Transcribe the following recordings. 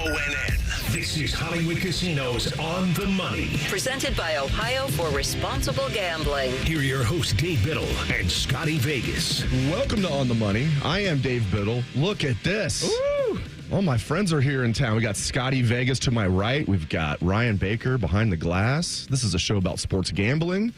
ONN. This is Hollywood Casinos On the Money. Presented by Ohio for Responsible Gambling. Here are your hosts, Dave Biddle and Scotty Vegas. Welcome to On the Money. I am Dave Biddle. Look at this. Ooh. All my friends are here in town. We got Scotty Vegas to my right. We've got Ryan Baker behind the glass. This is a show about sports gambling.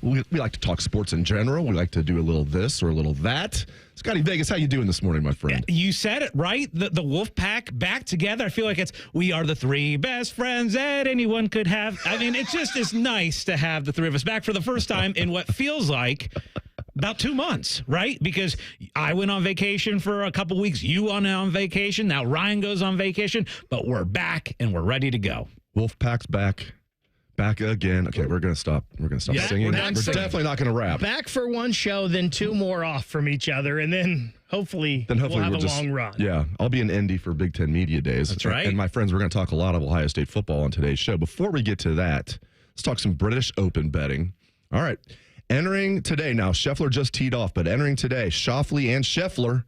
We like to talk sports in general. We like to do a little this or a little that. Scotty Vegas, how you doing this morning, my friend? You said it right. The Wolf Pack back together. I feel like we are the three best friends that anyone could have. I mean, it just is nice to have the three of us back for the first time in what feels like about 2 months, right? Because I went on vacation for a couple weeks. You went on vacation. Now Ryan goes on vacation. But we're back and we're ready to go. Wolf Pack's back. Back again. Okay, we're gonna stop. We're gonna stop singing. We're definitely not gonna rap. Back for one show, then two more off from each other, and then hopefully we'll have a long run. Yeah, I'll be in Indy for Big Ten Media Days. That's right. And my friends, we're gonna talk a lot of Ohio State football on today's show. Before we get to that, let's talk some British Open betting. All right, entering today now. Scheffler just teed off, but entering today, Schauffele and Scheffler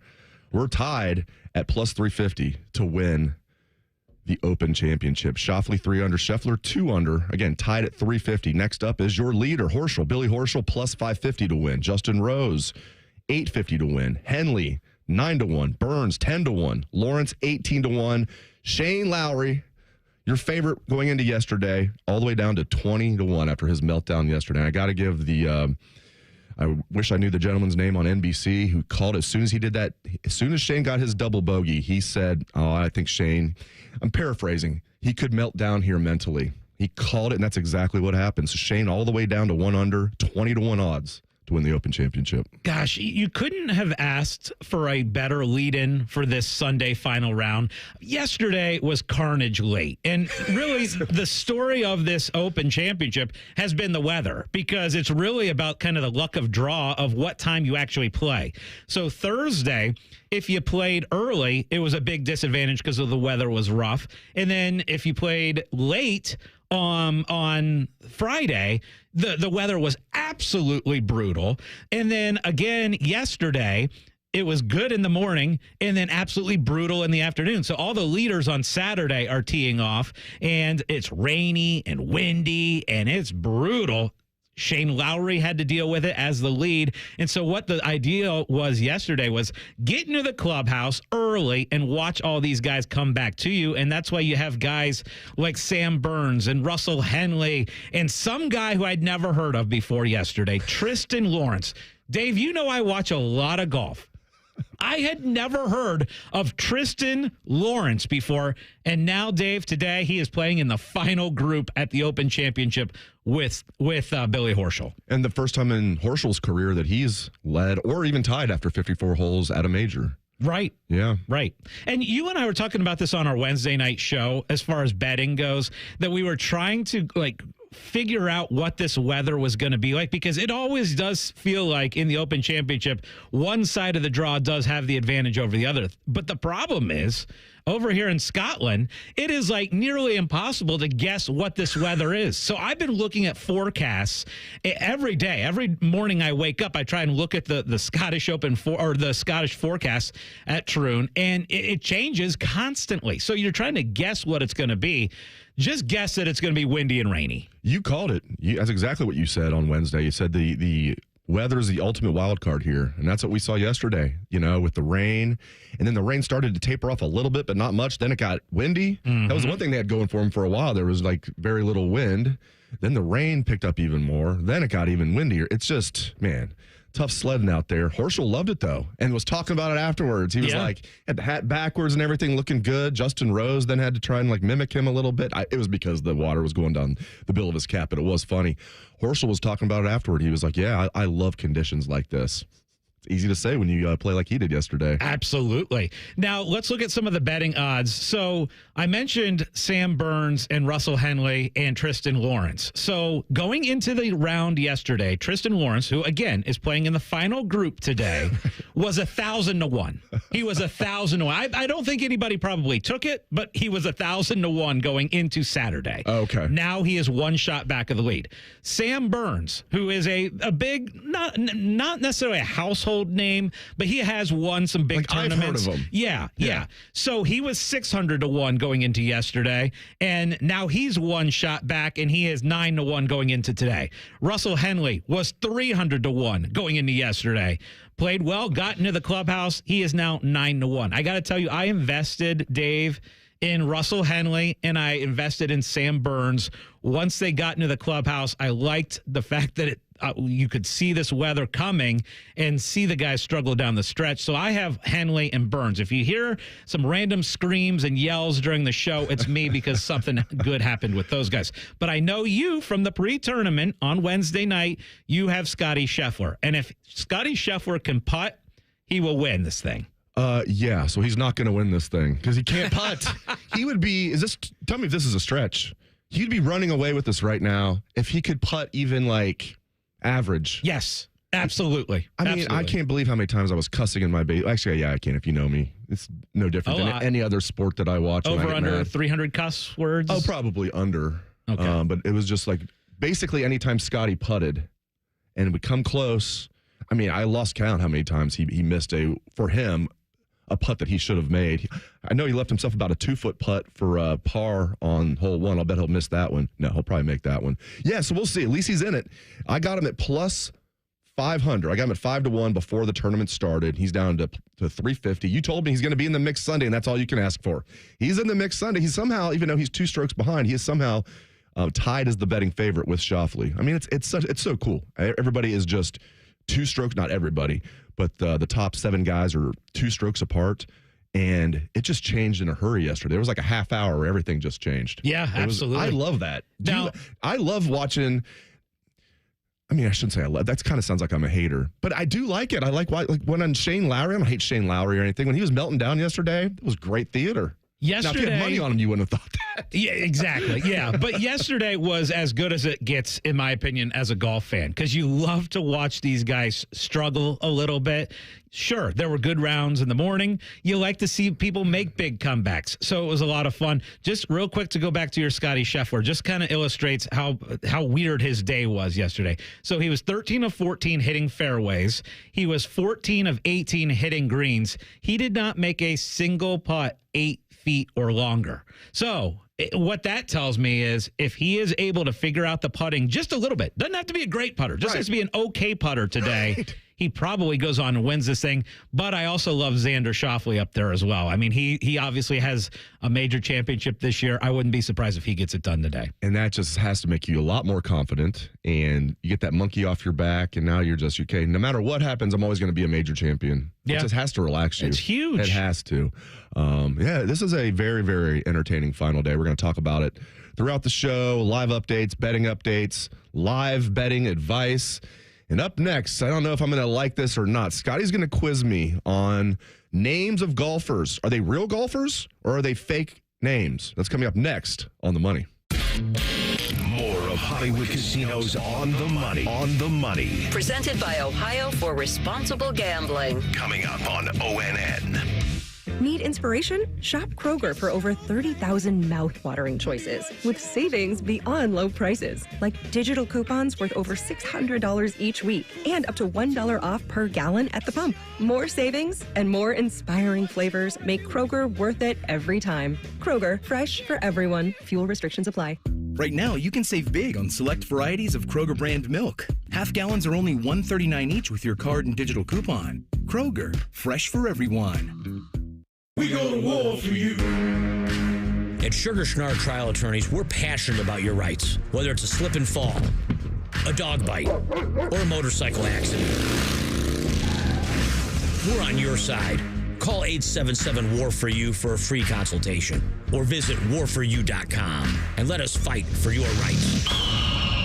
were tied at plus 350 to win the Open Championship. Schauffele 3 under, Scheffler 2 under. Again, tied at 350. Next up is your leader, Horschel. Billy Horschel plus 550 to win. Justin Rose, 850 to win. Henley, 9 to 1. Burns, 10 to 1. Lawrence, 18 to 1. Shane Lowry, your favorite going into yesterday, all the way down to 20 to 1 after his meltdown yesterday. I got to give the I wish I knew the gentleman's name on NBC who called as soon as he did that. As soon as Shane got his double bogey, he said, I think Shane, I'm paraphrasing, he could melt down here mentally. He called it, and that's exactly what happened. So Shane all the way down to 1 under, 20 to 1 odds to win the Open Championship. Gosh, you couldn't have asked for a better lead-in for this Sunday final round. Yesterday was carnage late. And really, the story of this Open Championship has been the weather, because it's really about kind of the luck of draw of what time you actually play. So Thursday, if you played early, it was a big disadvantage because of the weather was rough. And then if you played late on Friday, the weather was absolutely brutal. And then again yesterday, it was good in the morning and then absolutely brutal in the afternoon. So all the leaders on Saturday are teeing off, and it's rainy and windy and it's brutal. Shane Lowry had to deal with it as the lead. And so what the idea was yesterday was get into the clubhouse early and watch all these guys come back to you. And that's why you have guys like Sam Burns and Russell Henley and some guy who I'd never heard of before yesterday, Tristan Lawrence. Dave, you know I watch a lot of golf. I had never heard of Tristan Lawrence before, and now, Dave, today he is playing in the final group at the Open Championship with Billy Horschel. And the first time in Horschel's career that he's led or even tied after 54 holes at a major. Right. Yeah. Right. And you and I were talking about this on our Wednesday night show as far as betting goes, that we were trying to figure out what this weather was going to be like, because it always does feel like in the Open Championship, one side of the draw does have the advantage over the other. But the problem is, over here in Scotland, it is nearly impossible to guess what this weather is. So I've been looking at forecasts every day. Every morning I wake up, I try and look at the Scottish Open or the Scottish forecast at Troon, and it changes constantly. So you're trying to guess what it's going to be. Just guess that it's going to be windy and rainy. You called it. That's exactly what you said on Wednesday. You said the weather is the ultimate wild card here, and that's what we saw yesterday, with the rain. And then the rain started to taper off a little bit, but not much. Then it got windy. Mm-hmm. That was one thing they had going for them for a while. There was very little wind. Then the rain picked up even more. Then it got even windier. It's just, man, tough sledding out there. Horschel loved it, though, and was talking about it afterwards. He was had the hat backwards and everything, looking good. Justin Rose then had to try and mimic him a little bit. It was because the water was going down the bill of his cap, but it was funny. Horschel was talking about it afterward. He was like, yeah, I love conditions like this. It's easy to say when you play like he did yesterday. Absolutely. Now, let's look at some of the betting odds. So I mentioned Sam Burns and Russell Henley and Tristan Lawrence. So going into the round yesterday, Tristan Lawrence, who, again, is playing in the final group today, was 1,000 to 1. He was 1,000 to 1. I don't think anybody probably took it, but he was 1,000 to 1 going into Saturday. Okay. Now he is one shot back of the lead. Sam Burns, who is a big, not necessarily a household household name, but he has won some big tournaments. I've heard of him. Yeah. So he was 600-1 going into yesterday, and now he's one shot back, and he is 9-1 going into today. Russell Henley was 300-1 going into yesterday. Played well, got into the clubhouse. He is now 9-1. I got to tell you, I invested, Dave, in Russell Henley, and I invested in Sam Burns. Once they got into the clubhouse, I liked the fact that you could see this weather coming and see the guys struggle down the stretch. So I have Henley and Burns. If you hear some random screams and yells during the show, it's me because something good happened with those guys. But I know you from the pre-tournament on Wednesday night, you have Scotty Scheffler. And if Scotty Scheffler can putt, he will win this thing. Yeah, so he's not going to win this thing because he can't putt. He would be, tell me if this is a stretch. He'd be running away with this right now if he could putt even like average. Yes, absolutely. I mean, I can't believe how many times I was cussing in my base. Actually, yeah, I can if you know me. It's no different than any other sport that I watch. Over under 300 cuss words? Oh, probably under. Okay. But it was just like basically anytime Scotty putted and it would come close. I mean, I lost count how many times he missed for him, a putt that he should have made. I know he left himself about a 2-foot putt for par on hole 1. I'll bet he'll miss that one. No, he'll probably make that one. Yeah, so we'll see. At least he's in it. I got him at plus 500. I got him at 5-1 before the tournament started. He's down to 350. You told me he's going to be in the mix Sunday, and that's all you can ask for. He's in the mix Sunday. He's somehow, even though he's 2 strokes behind, he is somehow tied as the betting favorite with Schauffele. I mean, it's so cool. Everybody is just 2 strokes, not everybody, but the top 7 guys are 2 strokes apart, and it just changed in a hurry yesterday. There was like a half hour where everything just changed. Yeah, absolutely. I love that. I love watching. I mean, I shouldn't say I love. That kind of sounds like I'm a hater, but I do like it. I like when on Shane Lowry. I don't hate Shane Lowry or anything. When he was melting down yesterday, it was great theater. Yesterday, now, if you had money on him, you wouldn't have thought that. Yeah, exactly. Yeah, but yesterday was as good as it gets, in my opinion, as a golf fan, because you love to watch these guys struggle a little bit. Sure, there were good rounds in the morning. You like to see people make big comebacks, so it was a lot of fun. Just real quick to go back to your Scotty Scheffler, just kind of illustrates how weird his day was yesterday. So he was 13 of 14 hitting fairways. He was 14 of 18 hitting greens. He did not make a single putt 8 feet or longer. So what that tells me is if he is able to figure out the putting just a little bit, doesn't have to be a great putter, just has to be an okay putter today. Right. He probably goes on and wins this thing. But I also love Xander Schauffele up there as well. I mean, he obviously has a major championship this year. I wouldn't be surprised if he gets it done today. And that just has to make you a lot more confident. And you get that monkey off your back, and now you're just, okay, no matter what happens, I'm always going to be a major champion. Yeah. It just has to relax you. It's huge. It has to. Yeah, this is a very, very entertaining final day. We're going to talk about it throughout the show, live updates, betting updates, live betting advice. And up next, I don't know if I'm going to like this or not. Scotty's going to quiz me on names of golfers. Are they real golfers or are they fake names? That's coming up next on The Money. More of Hollywood Casinos on the money. On the money. Presented by Ohio for Responsible Gambling. Coming up on ONN. Need inspiration? Shop Kroger for over 30,000 mouth-watering choices with savings beyond low prices, like digital coupons worth over $600 each week and up to $1 off per gallon at the pump. More savings and more inspiring flavors make Kroger worth it every time. Kroger, fresh for everyone. Fuel restrictions apply. Right now, you can save big on select varieties of Kroger brand milk. Half gallons are only $1.39 each with your card and digital coupon. Kroger, fresh for everyone. We go to war for you. At Sugar Schnarr Trial Attorneys, we're passionate about your rights. Whether it's a slip and fall, a dog bite, or a motorcycle accident, we're on your side. Call 877-WAR-FOR-YOU for a free consultation or visit warforyou.com and let us fight for your rights.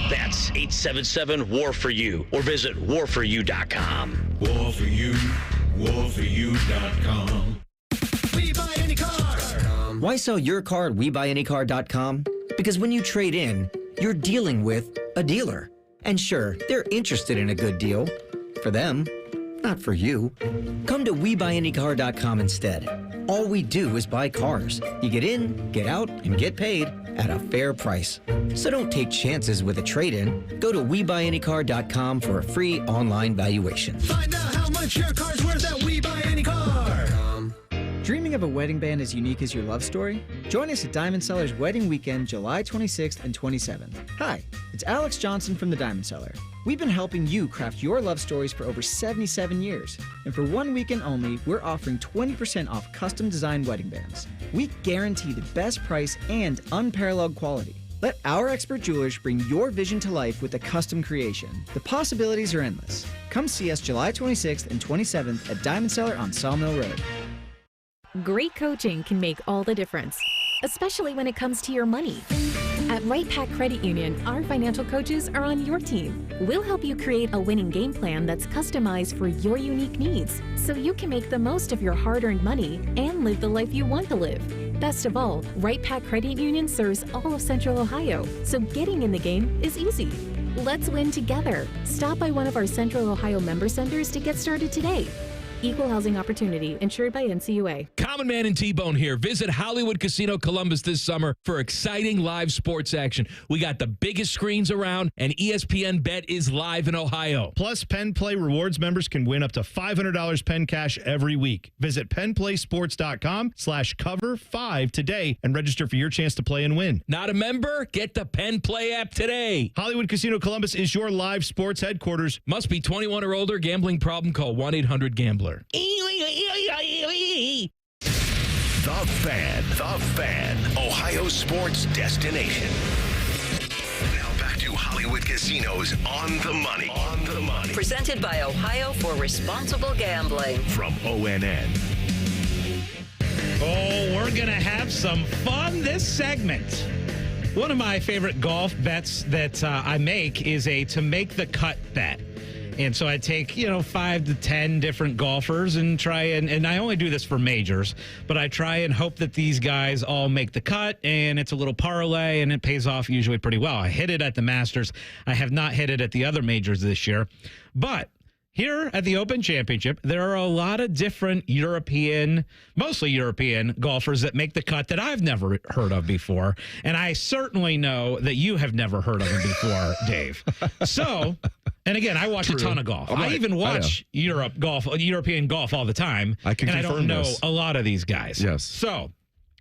That's 877-WAR-FOR-YOU or visit warforyou.com. War for you, warforyou.com. We buy any car. Why sell your car at WeBuyAnyCar.com? Because when you trade in, you're dealing with a dealer. And sure, they're interested in a good deal. For them, not for you. Come to WeBuyAnyCar.com instead. All we do is buy cars. You get in, get out, and get paid at a fair price. So don't take chances with a trade-in. Go to WeBuyAnyCar.com for a free online valuation. Find out how much your car's worth at WeBuyAnyCar. Dreaming of a wedding band as unique as your love story? Join us at Diamond Seller's Wedding Weekend, July 26th and 27th. Hi, it's Alex Johnson from the Diamond Seller. We've been helping you craft your love stories for over 77 years. And for 1 weekend only, we're offering 20% off custom designed wedding bands. We guarantee the best price and unparalleled quality. Let our expert jewelers bring your vision to life with a custom creation. The possibilities are endless. Come see us July 26th and 27th at Diamond Seller on Sawmill Road. Great coaching can make all the difference, especially when it comes to your money. At Right Pack Credit Union, our financial coaches are on your team. We'll help you create a winning game plan that's customized for your unique needs, so you can make the most of your hard-earned money and live the life you want to live. Best of all, Right Pack Credit Union serves all of Central Ohio, so getting in the game is easy. Let's win together. Stop by one of our Central Ohio member centers to get started today. Equal housing opportunity, insured by NCUA. Common Man and T-Bone here. Visit Hollywood Casino Columbus this summer for exciting live sports action. We got the biggest screens around, and ESPN Bet is live in Ohio. Plus, Penn Play Rewards members can win up to $500 Penn Cash every week. Visit PennPlaySports.com/cover5 today and register for your chance to play and win. Not a member? Get the Penn Play app today. Hollywood Casino Columbus is your live sports headquarters. Must be 21 or older. Gambling problem? Call 1-800-GAMBLER. The Fan, Ohio sports destination. Now back to Hollywood Casinos on the money. Presented by Ohio for Responsible Gambling. From ONN. Oh, we're going to have some fun this segment. One of my favorite golf bets that I make is a to make the cut bet. And so I take, 5 to 10 different golfers and try and I only do this for majors, but I try and hope that these guys all make the cut, and it's a little parlay and it pays off usually pretty well. I hit it at the Masters. I have not hit it at the other majors this year, but here at the Open Championship, there are a lot of different mostly European golfers that make the cut that I've never heard of before. And I certainly know that you have never heard of them before, Dave. So, and again, I watch a ton of golf. I even watch European golf all the time. I don't know a lot of these guys. Yes. So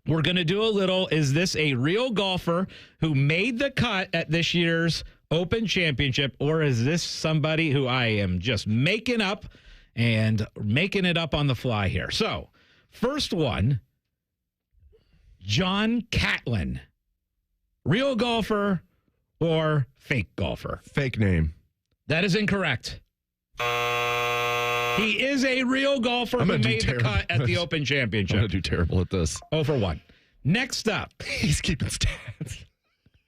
we're going to do a little, is this a real golfer who made the cut at this year's Open Championship, or is this somebody who I am just making up and making it up on the fly here? So, first one, John Catlin. Real golfer or fake golfer? Fake name. That is incorrect. He is a real golfer who made the cut at the Open Championship. I'm going to do terrible at this. 0 for 1. Next up. He's keeping stats.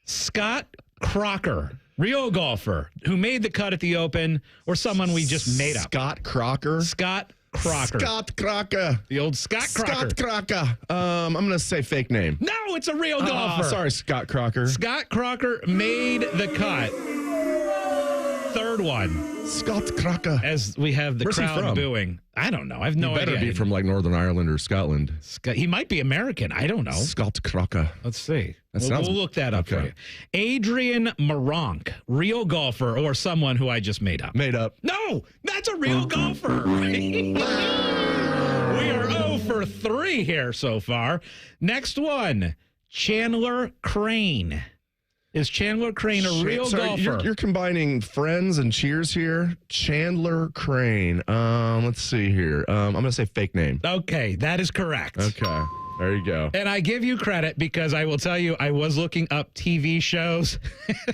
Scott Crocker. Real golfer who made the cut at the Open, or someone we just made up. Scott Crocker. Scott Crocker. Scott Crocker. The old Scott Crocker. Scott Crocker. I'm going to say fake name. No, it's a real golfer. Sorry, Scott Crocker. Scott Crocker made the cut. Third one. Scott Crocker. As we have the crowd booing. I don't know. I have no idea. He better be from like Northern Ireland or Scotland. He might be American. I don't know. Scott Crocker. Let's see. We'll look that up for you. Adrian Maronk, real golfer or someone who I just made up. Made up. No, that's a real golfer. We are 0 for 3 here so far. Next one, Chandler Crane. Is Chandler Crane a real golfer? You're combining Friends and Cheers here. Chandler Crane. Let's see here. I'm going to say fake name. Okay, that is correct. Okay, there you go. And I give you credit because I will tell you, I was looking up TV shows.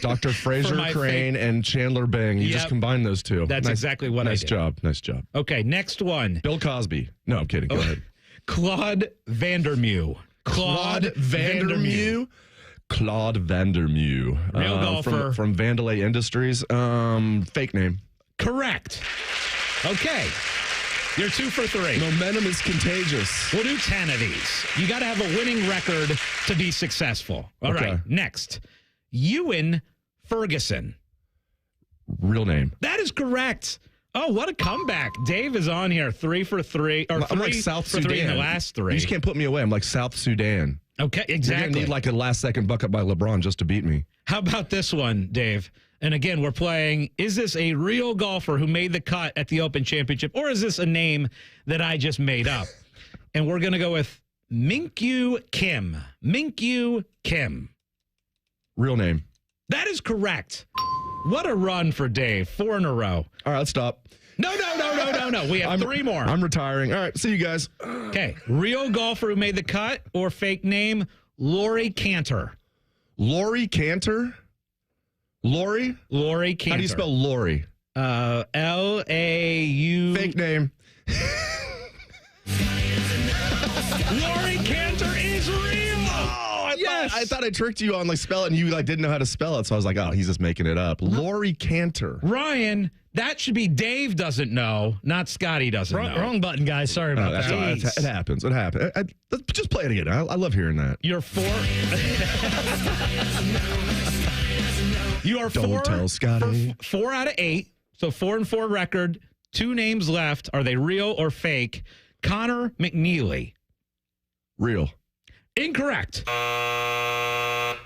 Dr. Fraser Crane and Chandler Bing. You just combined those two. That's exactly what I did. Nice job. Okay, next one. Bill Cosby. No, I'm kidding. Go ahead. Claude Vandermew. Claude Vandermew. Real golfer. From Vandalay Industries. Fake name. Correct. Okay. You're 2 for 3. Momentum is contagious. We'll do 10 of these. You got to have a winning record to be successful. All right. Next. Ewan Ferguson. Real name. That is correct. Oh, what a comeback. Dave is on here, 3 for 3. Or I'm like South Sudan. 3 in the last 3. You just can't put me away. I'm like South Sudan. Okay, exactly. You're going to need like a last-second bucket by LeBron just to beat me. How about this one, Dave? And again, we're playing, is this a real golfer who made the cut at the Open Championship, or is this a name that I just made up? And we're going to go with Minkyu Kim. Minkyu Kim. Real name. That is correct. What a run for Dave. 4 in a row. All right, let's stop. No. We have 3 more. I'm retiring. All right, see you guys. Okay. Real golfer who made the cut or fake name, Lori Cantor. Lori Cantor? Lori Cantor. How do you spell Lori? L-A-U. Fake name. Lori Cantor is real. Oh, I thought I tricked you on like spell it, and you like didn't know how to spell it. So I was like, oh, he's just making it up. Lori Cantor. Ryan, that should be Dave doesn't know, not Scotty doesn't know. Wrong button, guys. Sorry about that. All right. It happens. It happens. Let's just play it again. I love hearing that. You're 4. You are Don't 4. tell Scotty. 4 out of 8. So 4-4 record. 2 names left. Are they real or fake? Connor McNeely. Real. Incorrect.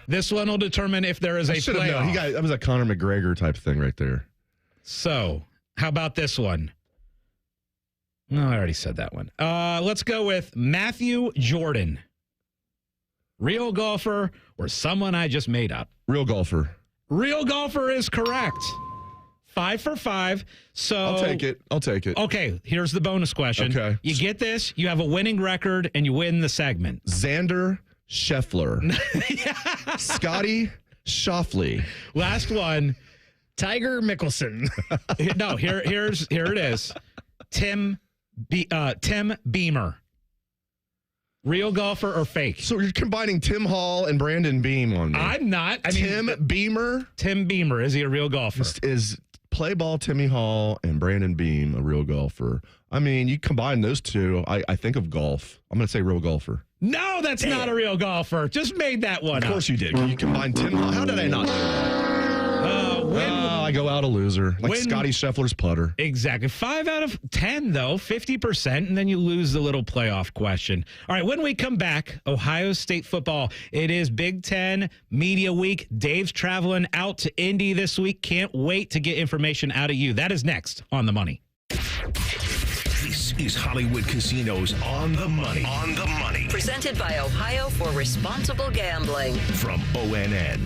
This one will determine if there is a playoff. That was a Conor McGregor type thing right there. So, how about this one? No, I already said that one. Let's go with Matthew Jordan. Real golfer or someone I just made up? Real golfer. Real golfer is correct. 5 for 5. So I'll take it. Okay, here's the bonus question. Okay. You get this, you have a winning record, and you win the segment. Xander Scheffler. Scotty Schauffele. Last one. Tiger Mickelson. No, here it is. Tim Beamer. Real golfer or fake? So you're combining Tim Hall and Brandon Beam on me. I'm not. Tim Beamer? Tim Beamer. Is he a real golfer? Is play ball Timmy Hall and Brandon Beam a real golfer? I mean, you combine those two, I think of golf. I'm going to say real golfer. No, that's not a real golfer. Just made that one up. Of course you did. You combine Tim Hall. How did I not know that? I go out a loser. Like Scotty Scheffler's putter. Exactly. 5 out of 10, though. 50%, and then you lose the little playoff question. All right, when we come back, Ohio State football. It is Big Ten Media Week. Dave's traveling out to Indy this week. Can't wait to get information out of you. That is next on The Money. This is Hollywood Casinos On the Money. On the Money. Presented by Ohio for Responsible Gambling. From ONN.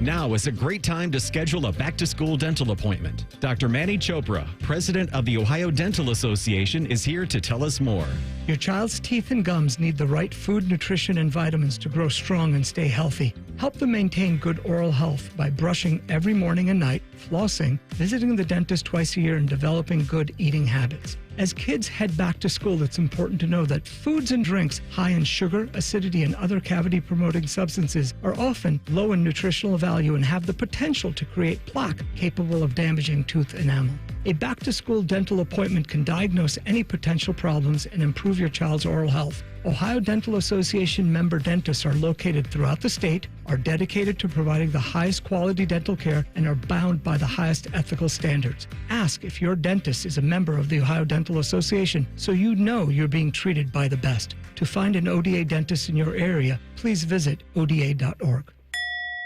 Now is a great time to schedule a back-to-school dental appointment. Dr. Manny Chopra, president of the Ohio Dental Association, is here to tell us more. Your child's teeth and gums need the right food, nutrition, and vitamins to grow strong and stay healthy. Help them maintain good oral health by brushing every morning and night, flossing, visiting the dentist twice a year, and developing good eating habits. As kids head back to school, it's important to know that foods and drinks high in sugar, acidity, and other cavity-promoting substances are often low in nutritional value and have the potential to create plaque capable of damaging tooth enamel. A back-to-school dental appointment can diagnose any potential problems and improve your child's oral health. Ohio Dental Association member dentists are located throughout the state, are dedicated to providing the highest quality dental care, and are bound by the highest ethical standards. Ask if your dentist is a member of the Ohio Dental Association so you know you're being treated by the best. To find an ODA dentist in your area, please visit oda.org.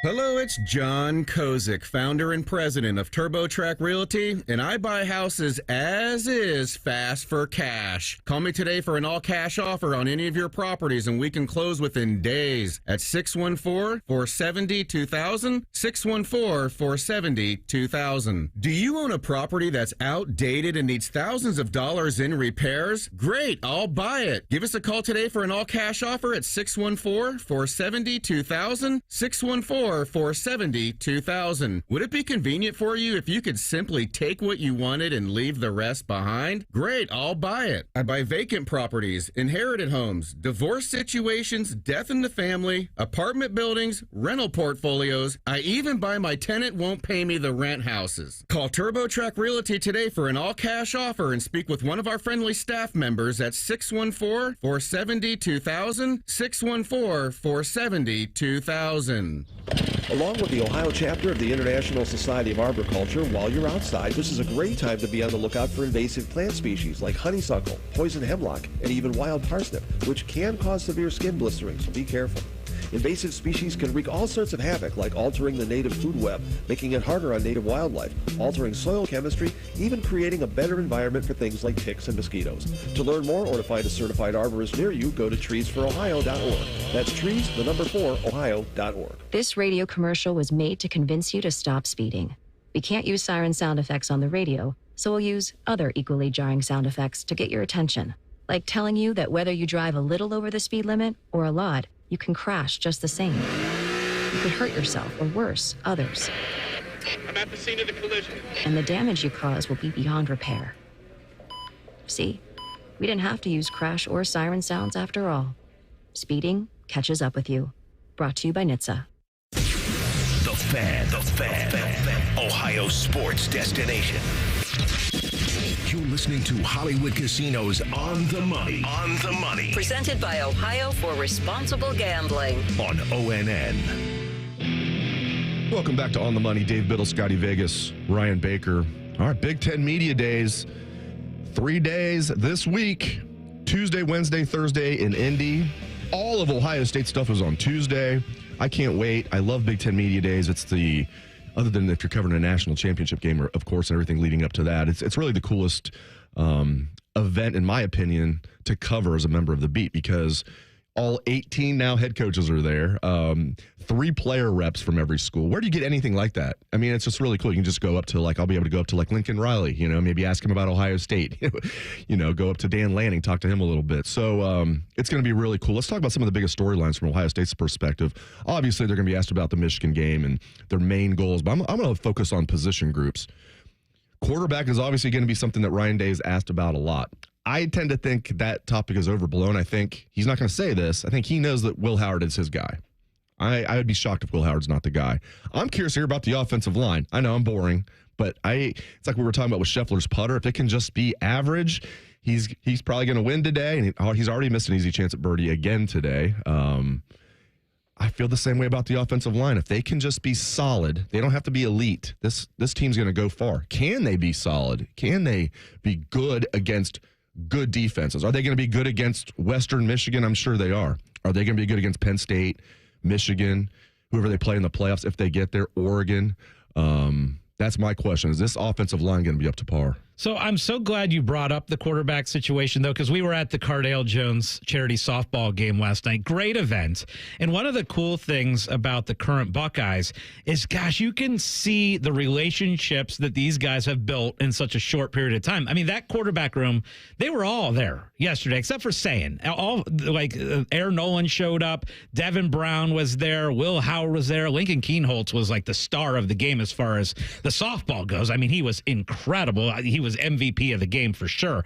Hello, it's John Kozik, founder and president of TurboTrack Realty, and I buy houses as is fast for cash. Call me today for an all-cash offer on any of your properties, and we can close within days at 614-470-2000, 614-470-2000. Do you own a property that's outdated and needs thousands of dollars in repairs? Great, I'll buy it. Give us a call today for an all-cash offer at 614-470-2000, 614-470-2000. Would it be convenient for you if you could simply take what you wanted and leave the rest behind? Great, I'll buy it. I buy vacant properties, inherited homes, divorce situations, death in the family, apartment buildings, rental portfolios. I even buy my tenant won't pay me the rent houses. Call TurboTrack Realty today for an all-cash offer and speak with one of our friendly staff members at 614-470-2000, 614-470-2000. Along with the Ohio chapter of the International Society of Arboriculture, while you're outside, this is a great time to be on the lookout for invasive plant species like honeysuckle, poison hemlock, and even wild parsnip, which can cause severe skin blistering, so be careful. Invasive species can wreak all sorts of havoc, like altering the native food web, making it harder on native wildlife, altering soil chemistry, even creating a better environment for things like ticks and mosquitoes. To learn more or to find a certified arborist near you, go to treesforohio.org. That's trees, the number 4, ohio.org. This radio commercial was made to convince you to stop speeding. We can't use siren sound effects on the radio, so we'll use other equally jarring sound effects to get your attention, like telling you that whether you drive a little over the speed limit or a lot, you can crash just the same. You could hurt yourself, or worse, others. I'm at the scene of the collision. And the damage you cause will be beyond repair. See? We didn't have to use crash or siren sounds after all. Speeding catches up with you. Brought to you by NHTSA. The Fan. Ohio sports destination. You're listening to Hollywood Casinos On the Money. On the Money. Presented by Ohio for Responsible Gambling. On ONN. Welcome back to On the Money. Dave Biddle, Scotty Vegas, Ryan Baker. All right, Big Ten Media Days. 3 days this week. Tuesday, Wednesday, Thursday in Indy. All of Ohio State stuff is on Tuesday. I can't wait. I love Big Ten Media Days. It's the... Other than if you're covering a national championship game, or, of course, and everything leading up to that, it's really the coolest event, in my opinion, to cover as a member of the beat, because all 18 now head coaches are there, 3 player reps from every school. Where do you get anything like that? I mean, it's just really cool. You can just go up to, I'll be able to go up to Lincoln Riley, maybe ask him about Ohio State, go up to Dan Lanning, talk to him a little bit. So it's going to be really cool. Let's talk about some of the biggest storylines from Ohio State's perspective. Obviously, they're going to be asked about the Michigan game and their main goals, but I'm going to focus on position groups. Quarterback is obviously going to be something that Ryan Day is asked about a lot. I tend to think that topic is overblown. I think he's not going to say this. I think he knows that Will Howard is his guy. I would be shocked if Will Howard's not the guy. I'm curious to hear about the offensive line. I know I'm boring, but it's like we were talking about with Scheffler's putter. If it can just be average, he's probably going to win today, and he's already missed an easy chance at birdie again today. I feel the same way about the offensive line. If they can just be solid, they don't have to be elite. This team's going to go far. Can they be solid? Can they be good against good defenses? Are they going to be good against Western Michigan? I'm sure they are. Are they going to be good against Penn State, Michigan, whoever they play in the playoffs if they get there, Oregon? That's my question. Is this offensive line going to be up to par? So I'm so glad you brought up the quarterback situation, though, because we were at the Cardale Jones charity softball game last night. Great event. And one of the cool things about the current Buckeyes is, gosh, you can see the relationships that these guys have built in such a short period of time. I mean, that quarterback room, they were all there yesterday, except for Sayin. Air Nolan showed up. Devin Brown was there. Will Howard was there. Lincoln Keenholz was like the star of the game as far as the softball goes. I mean, he was incredible. He was MVP of the game for sure.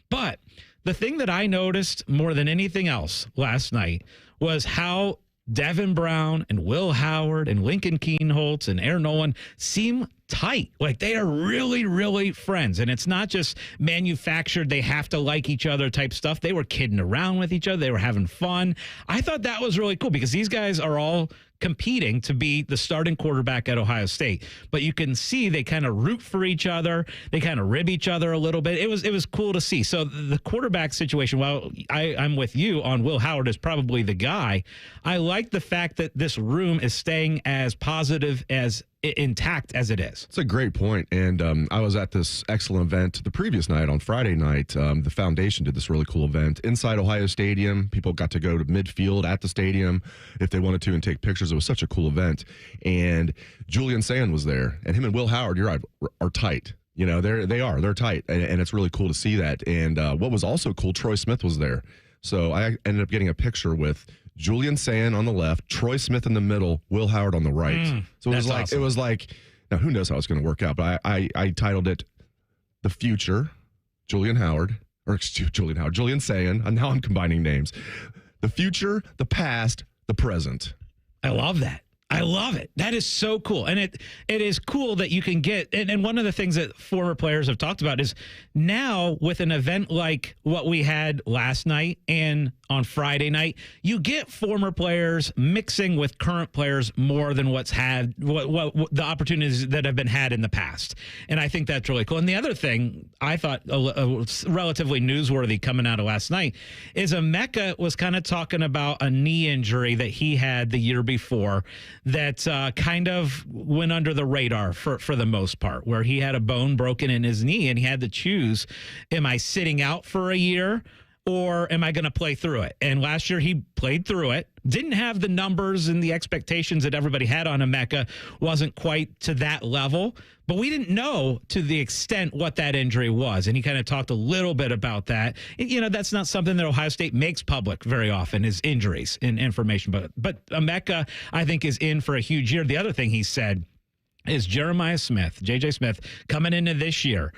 But the thing that I noticed more than anything else last night was how Devin Brown and Will Howard and Lincoln Keenholz and Air Nolan seem tight. Like they are really, really friends. And it's not just manufactured, they have to like each other type stuff. They were kidding around with each other. They were having fun. I thought that was really cool because these guys are all competing to be the starting quarterback at Ohio State. But you can see they kind of root for each other. They kind of rib each other a little bit. It was cool to see. So the quarterback situation, well, I'm with you on Will Howard is probably the guy. I like the fact that this room is staying as positive as intact as it is. It's a great point. And I was at this excellent event the previous night on Friday night. The foundation did this really cool event inside Ohio Stadium. People got to go to midfield at the stadium if they wanted to and take pictures. It was such a cool event. And Julian Sayin was there, and him and Will Howard, you're right, are tight. They're tight, and it's really cool to see that. And what was also cool, Troy Smith was there. So I ended up getting a picture with Julian Sayin on the left, Troy Smith in the middle, Will Howard on the right. So it was like, now who knows how it's going to work out, but I titled it The Future, Julian Sayin, and now I'm combining names. The future, the past, the present. I love that. I love it. That is so cool. And it is cool that you can get, and one of the things that former players have talked about is now with an event like what we had last night and on Friday night, you get former players mixing with current players more than what the opportunities that have been had in the past. And I think that's really cool. And the other thing I thought relatively newsworthy coming out of last night is Emeka was kind of talking about a knee injury that he had the year before that kind of went under the radar for the most part, where he had a bone broken in his knee and he had to choose, am I sitting out for a year or am I going to play through it? And last year he played through it, didn't have the numbers and the expectations that everybody had on Emeka, wasn't quite to that level, but we didn't know to the extent what that injury was. And he kind of talked a little bit about that. You know, that's not something that Ohio State makes public very often, is injuries and information. But Emeka, I think, is in for a huge year. The other thing he said is Jeremiah Smith, J.J. Smith, coming into this year.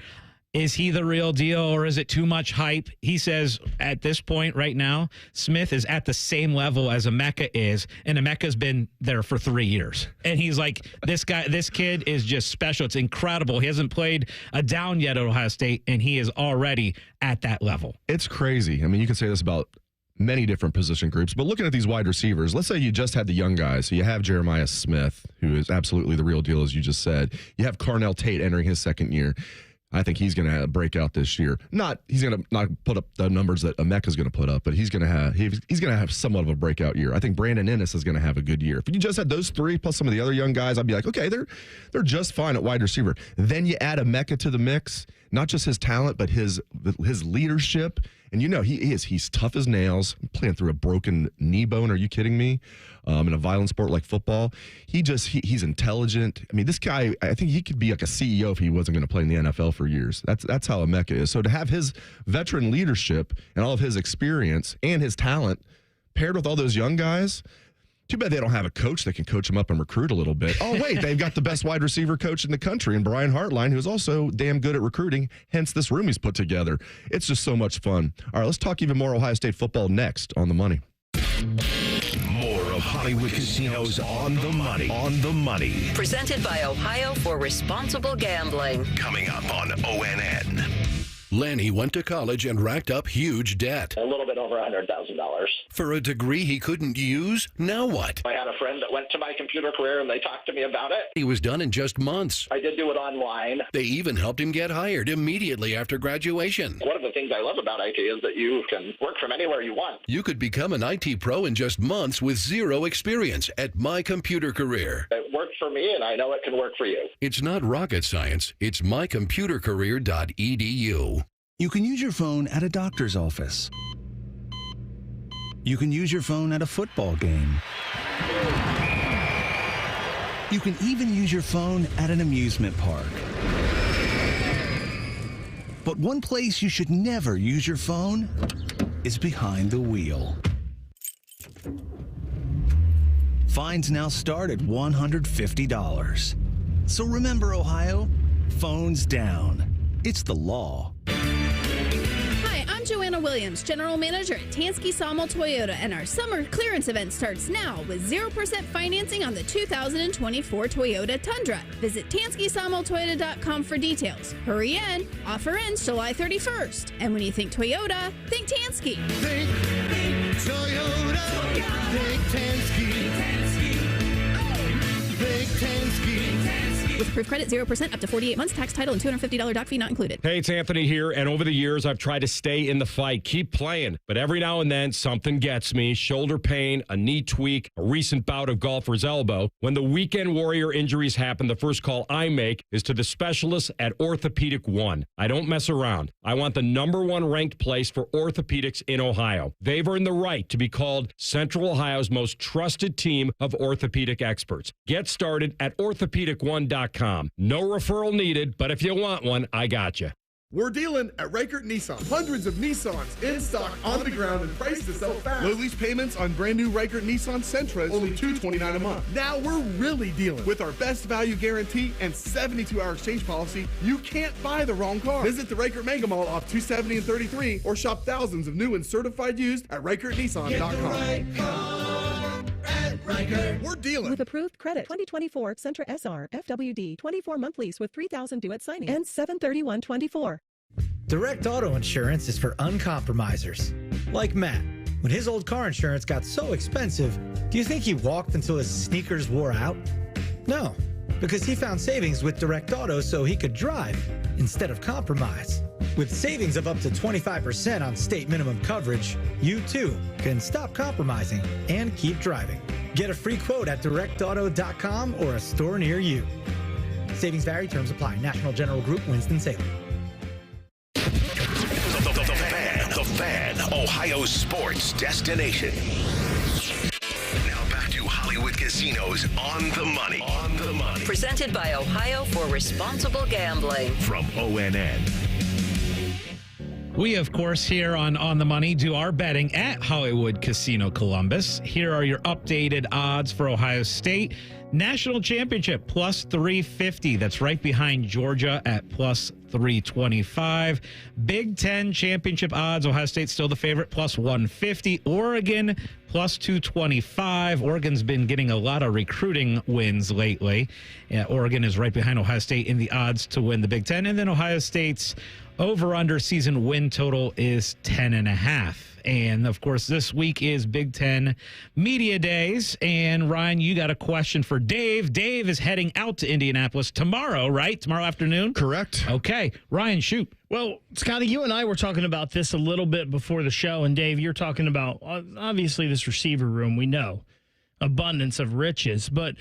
Is he the real deal or is it too much hype? He says at this point right now, Smith is at the same level as Emeka is, and Emeka's been there for 3 years. And he's like, this kid is just special. It's incredible. He hasn't played a down yet at Ohio State, and he is already at that level. It's crazy. I mean, you can say this about many different position groups, but looking at these wide receivers, let's say you just had the young guys. So you have Jeremiah Smith, who is absolutely the real deal, as you just said. You have Carnell Tate entering his second year. I think he's going to break out this year. He's going to not put up the numbers that Emeka's going to put up, but he's going to have somewhat of a breakout year. I think Brandon Ennis is going to have a good year. If you just had those three plus some of the other young guys, I'd be like, okay, they're just fine at wide receiver. Then you add Emeka to the mix, not just his talent, but his leadership. And you know, he's tough as nails, playing through a broken knee bone. Are you kidding me? In a violent sport like football, he's intelligent. I mean, this guy, I think he could be like a CEO if he wasn't going to play in the NFL for years. That's how Emeka is. So to have his veteran leadership and all of his experience and his talent paired with all those young guys, too bad they don't have a coach that can coach them up and recruit a little bit. Oh, wait, they've got the best wide receiver coach in the country, and Brian Hartline, who's also damn good at recruiting, hence this room he's put together. It's just so much fun. All right, let's talk even more Ohio State football next on The Money. More of Hollywood Casinos on the Money. On the Money. Presented by Ohio for Responsible Gambling. Coming up on ONN. Lanny went to college and racked up huge debt. A little bit over $100,000. For a degree he couldn't use? Now what? I had a friend that went to my computer career and they talked to me about it. He was done in just months. I did do it online. They even helped him get hired immediately after graduation. One of the things I love about IT is that you can work from anywhere you want. You could become an IT pro in just months with zero experience at My Computer Career. It worked for me and I know it can work for you. It's not rocket science. It's mycomputercareer.edu. You can use your phone at a doctor's office. You can use your phone at a football game. You can even use your phone at an amusement park. But one place you should never use your phone is behind the wheel. Fines now start at $150. So remember, Ohio, phones down. It's the law. I'm Joanna Williams, General Manager at Tansky Sawmill Toyota, and our summer clearance event starts now with 0% financing on the 2024 Toyota Tundra. Visit TanskySawmillToyota.com for details. Hurry in. Offer ends July 31st. And when you think Toyota, think Tansky. Think Toyota. Think Tansky. Think Tansky. With approved credit, 0% up to 48 months, tax, title, and $250 doc fee not included. Hey, it's Anthony here, and over the years, I've tried to stay in the fight, keep playing, but every now and then, something gets me, shoulder pain, a knee tweak, a recent bout of golfer's elbow. When the weekend warrior injuries happen, the first call I make is to the specialists at Orthopedic One. I don't mess around. I want the #1 ranked place for orthopedics in Ohio. They've earned the right to be called Central Ohio's most trusted team of orthopedic experts. Get started at orthopedic1.com. No referral needed, but if you want one, I got you. We're dealing at Reichert Nissan. Hundreds of Nissans in stock, on the ground, and priced to sell fast. Low lease payments on brand new Reichert Nissan Sentras, only $229 a month. Now we're really dealing. With our best value guarantee and 72-hour exchange policy, you can't buy the wrong car. Visit the Reichert Mega Mall off 270 and 33, or shop thousands of new and certified used at ReichertNissan.com. Get the right car at Riker. We're dealing. With approved credit. 2024 Sentra SR FWD 24-month lease with $3,000 due at signing. And 7/31/24. Direct auto insurance is for uncompromisers. Like Matt. When his old car insurance got so expensive, do you think he walked until his sneakers wore out? No, because he found savings with Direct Auto so he could drive instead of compromise. With savings of up to 25% on state minimum coverage, you too can stop compromising and keep driving. Get a free quote at directauto.com or a store near you. Savings vary, terms apply. National General Group, Winston-Salem. The Fan, Ohio sports destination. Now back to Hollywood Casinos on the money. Presented by Ohio for Responsible Gambling. From ONN. We, of course, here on the Money do our betting at Hollywood Casino Columbus. Here are your updated odds for Ohio State. National Championship, plus 350. That's right behind Georgia at plus 325. Big Ten Championship odds, Ohio State's still the favorite, plus 150. Oregon, plus 225. Oregon's been getting a lot of recruiting wins lately. Oregon is right behind Ohio State in the odds to win the Big Ten. And then Ohio State's over-under season win total is 10.5. And, of course, this week is Big Ten Media Days. And, Ryan, you got a question for Dave. Dave is heading out to Indianapolis tomorrow, right? Tomorrow afternoon? Correct. Okay. Ryan, shoot. Well, Scotty, you and I were talking about this a little bit before the show. And, Dave, you're talking about, obviously, this receiver room. We know. Abundance of riches. But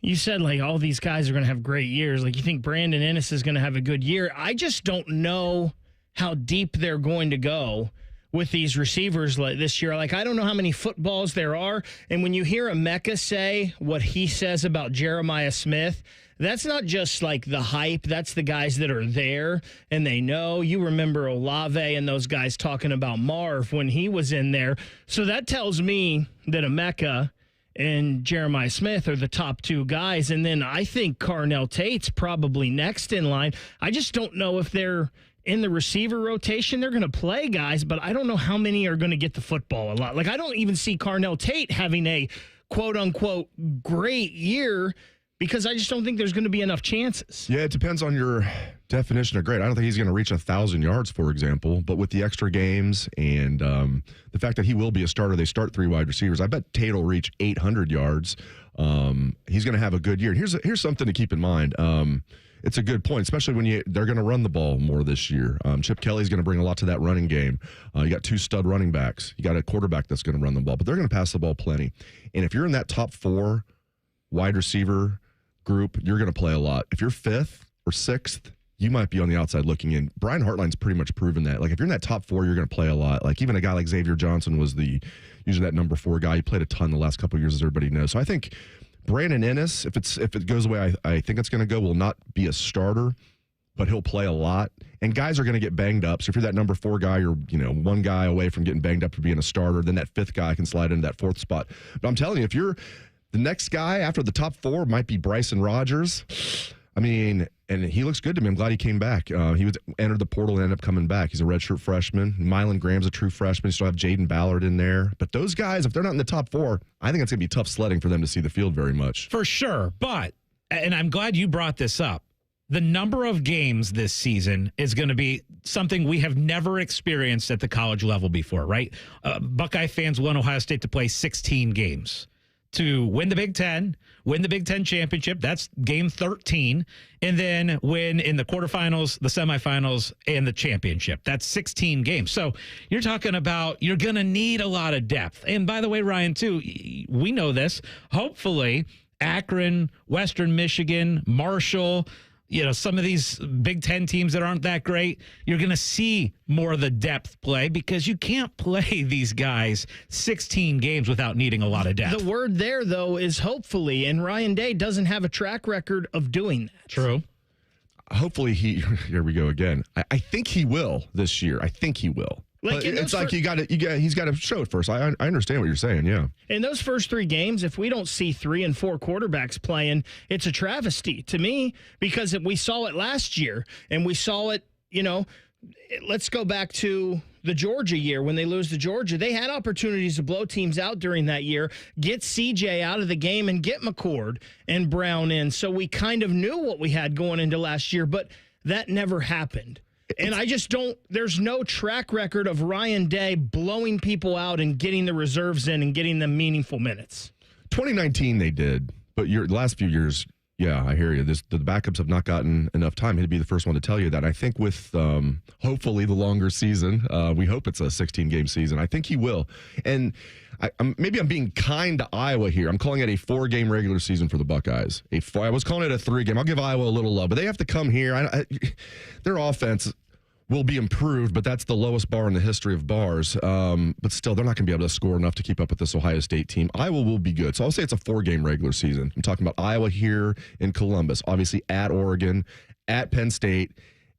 you said, like, all these guys are going to have great years. Like, you think Brandon Ennis is going to have a good year. I just don't know how deep they're going to go with these receivers like this year. Like, I don't know how many footballs there are. And when you hear Emeka say what he says about Jeremiah Smith, that's not just like the hype. That's the guys that are there and they know. You remember Olave and those guys talking about Marv when he was in there. So that tells me that Emeka and Jeremiah Smith are the top two guys. And then I think Carnell Tate's probably next in line. I just don't know if they're in the receiver rotation. They're going to play guys, but I don't know how many are going to get the football a lot. Like, I don't even see Carnell Tate having a quote-unquote great year because I just don't think there's going to be enough chances. Yeah, it depends on your definition of great. I don't think he's going to reach 1,000 yards, for example, but with the extra games and the fact that he will be a starter, they start 3 wide receivers. I bet Tate will reach 800 yards. He's going to have a good year. Here's something to keep in mind. It's a good point, especially when they're going to run the ball more this year. Chip Kelly's going to bring a lot to that running game. You got 2 stud running backs. You got a quarterback that's going to run the ball, but they're going to pass the ball plenty. And if you're in that top 4 wide receiver group, you're going to play a lot. If you're 5th or 6th, you might be on the outside looking in. Brian Hartline's pretty much proven that. Like, if you're in that top 4, you're going to play a lot. Like, even a guy like Xavier Johnson was usually that number 4 guy. He played a ton the last couple of years, as everybody knows. So I think Brandon Ennis, if it goes the way I think it's going to go, will not be a starter, but he'll play a lot. And guys are going to get banged up. So if you're that number 4 guy, you're one guy away from getting banged up to being a starter. Then that 5th guy can slide into that 4th spot. But I'm telling you, if you're the next guy after the top 4 might be Bryson Rodgers. I mean, and he looks good to me. I'm glad he came back. He entered the portal and ended up coming back. He's a redshirt freshman. Mylan Graham's a true freshman. You still have Jaden Ballard in there. But those guys, if they're not in the top 4, I think it's going to be tough sledding for them to see the field very much. For sure. But, and I'm glad you brought this up, the number of games this season is going to be something we have never experienced at the college level before, right? Buckeye fans want Ohio State to play 16 games to win the Big Ten, win the Big Ten championship. That's game 13. And then win in the quarterfinals, the semifinals, and the championship. That's 16 games. So you're talking about you're going to need a lot of depth. And by the way, Ryan, too, we know this. Hopefully, Akron, Western Michigan, Marshall, some of these Big Ten teams that aren't that great, you're going to see more of the depth play because you can't play these guys 16 games without needing a lot of depth. The word there, though, is hopefully, and Ryan Day doesn't have a track record of doing that. True. Hopefully here we go again. I think he will this year. I think he will. Like, it's like he's got to show it first. I understand what you're saying, yeah. In those first 3 games, if we don't see 3 and 4 quarterbacks playing, it's a travesty to me because we saw it last year and we saw it, let's go back to the Georgia year. When they lose to Georgia, they had opportunities to blow teams out during that year, get CJ out of the game and get McCord and Brown in. So we kind of knew what we had going into last year, but that never happened. And I just don't, there's no track record of Ryan Day blowing people out and getting the reserves in and getting them meaningful minutes. 2019 they did, but the last few years, yeah, I hear you. The backups have not gotten enough time. He'd be the first one to tell you that. I think with hopefully the longer season, we hope it's a 16-game season. I think he will. And maybe I'm being kind to Iowa here. I'm calling it a 4-game regular season for the Buckeyes. I was calling it a 3-game. I'll give Iowa a little love, but they have to come here. Their offense will be improved, but that's the lowest bar in the history of bars. But still, they're not going to be able to score enough to keep up with this Ohio State team. Iowa will be good. So I'll say it's a 4-game regular season. I'm talking about Iowa here in Columbus, obviously at Oregon, at Penn State,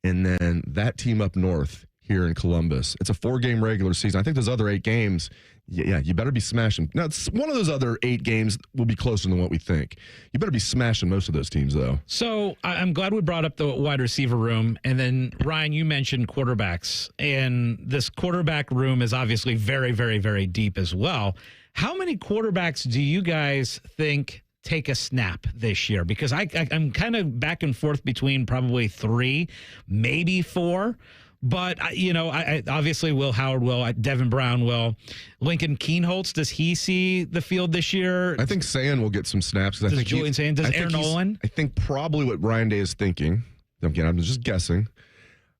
and then that team up north here in Columbus. It's a 4-game regular season. I think those other 8 games, yeah, you better be smashing. Now, one of those other 8 games will be closer than what we think. You better be smashing most of those teams, though. So I'm glad we brought up the wide receiver room. And then, Ryan, you mentioned quarterbacks. And this quarterback room is obviously very, very, very deep as well. How many quarterbacks do you guys think take a snap this year? Because I'm kind of back and forth between probably 3, maybe 4. But, I obviously Will Howard will, Devin Brown will. Lincoln Kienholz, does he see the field this year? I think Sayin will get some snaps. Does Julian Sayin? Does Aaron Nolan? I think probably what Ryan Day is thinking, again, I'm just guessing,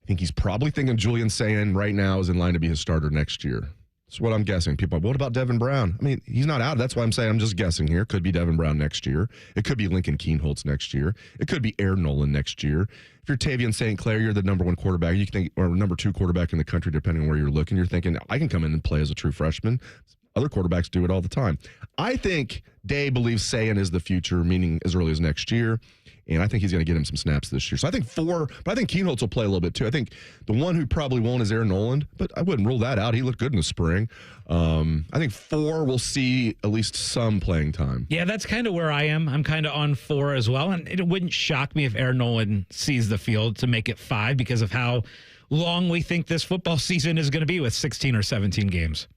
I think he's probably thinking Julian Sayin right now is in line to be his starter next year. That's what I'm guessing. People are, what about Devin Brown? I mean, he's not out. That's why I'm saying I'm just guessing here. Could be Devin Brown next year. It could be Lincoln Kienholz next year. It could be Aaron Nolan next year. If you're Tavian St. Clair, you're the number 1 quarterback. You can think, or number 2 quarterback in the country, depending on where you're looking. You're thinking, I can come in and play as a true freshman. Other quarterbacks do it all the time. I think Day believes Sayin is the future, meaning as early as next year. And I think he's going to get him some snaps this year. So I think 4, but I think Kienholz will play a little bit too. I think the one who probably won't is Aaron Nolan, but I wouldn't rule that out. He looked good in the spring. I think 4 will see at least some playing time. Yeah, that's kind of where I am. I'm kind of on 4 as well. And it wouldn't shock me if Aaron Nolan sees the field to make it 5 because of how long we think this football season is going to be with 16 or 17 games.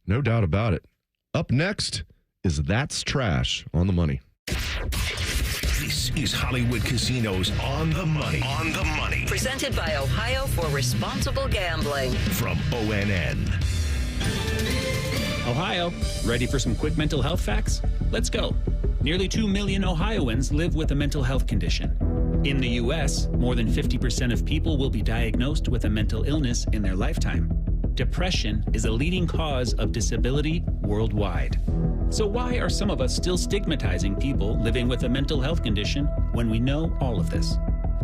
No doubt about it. Up next is That's Trash on the Money. This is Hollywood Casinos On the Money. On the Money. Presented by Ohio for Responsible Gambling. From ONN. Ohio, ready for some quick mental health facts? Let's go. Nearly 2 million Ohioans live with a mental health condition. In the U.S., more than 50% of people will be diagnosed with a mental illness in their lifetime. Depression is a leading cause of disability worldwide. So why are some of us still stigmatizing people living with a mental health condition when we know all of this?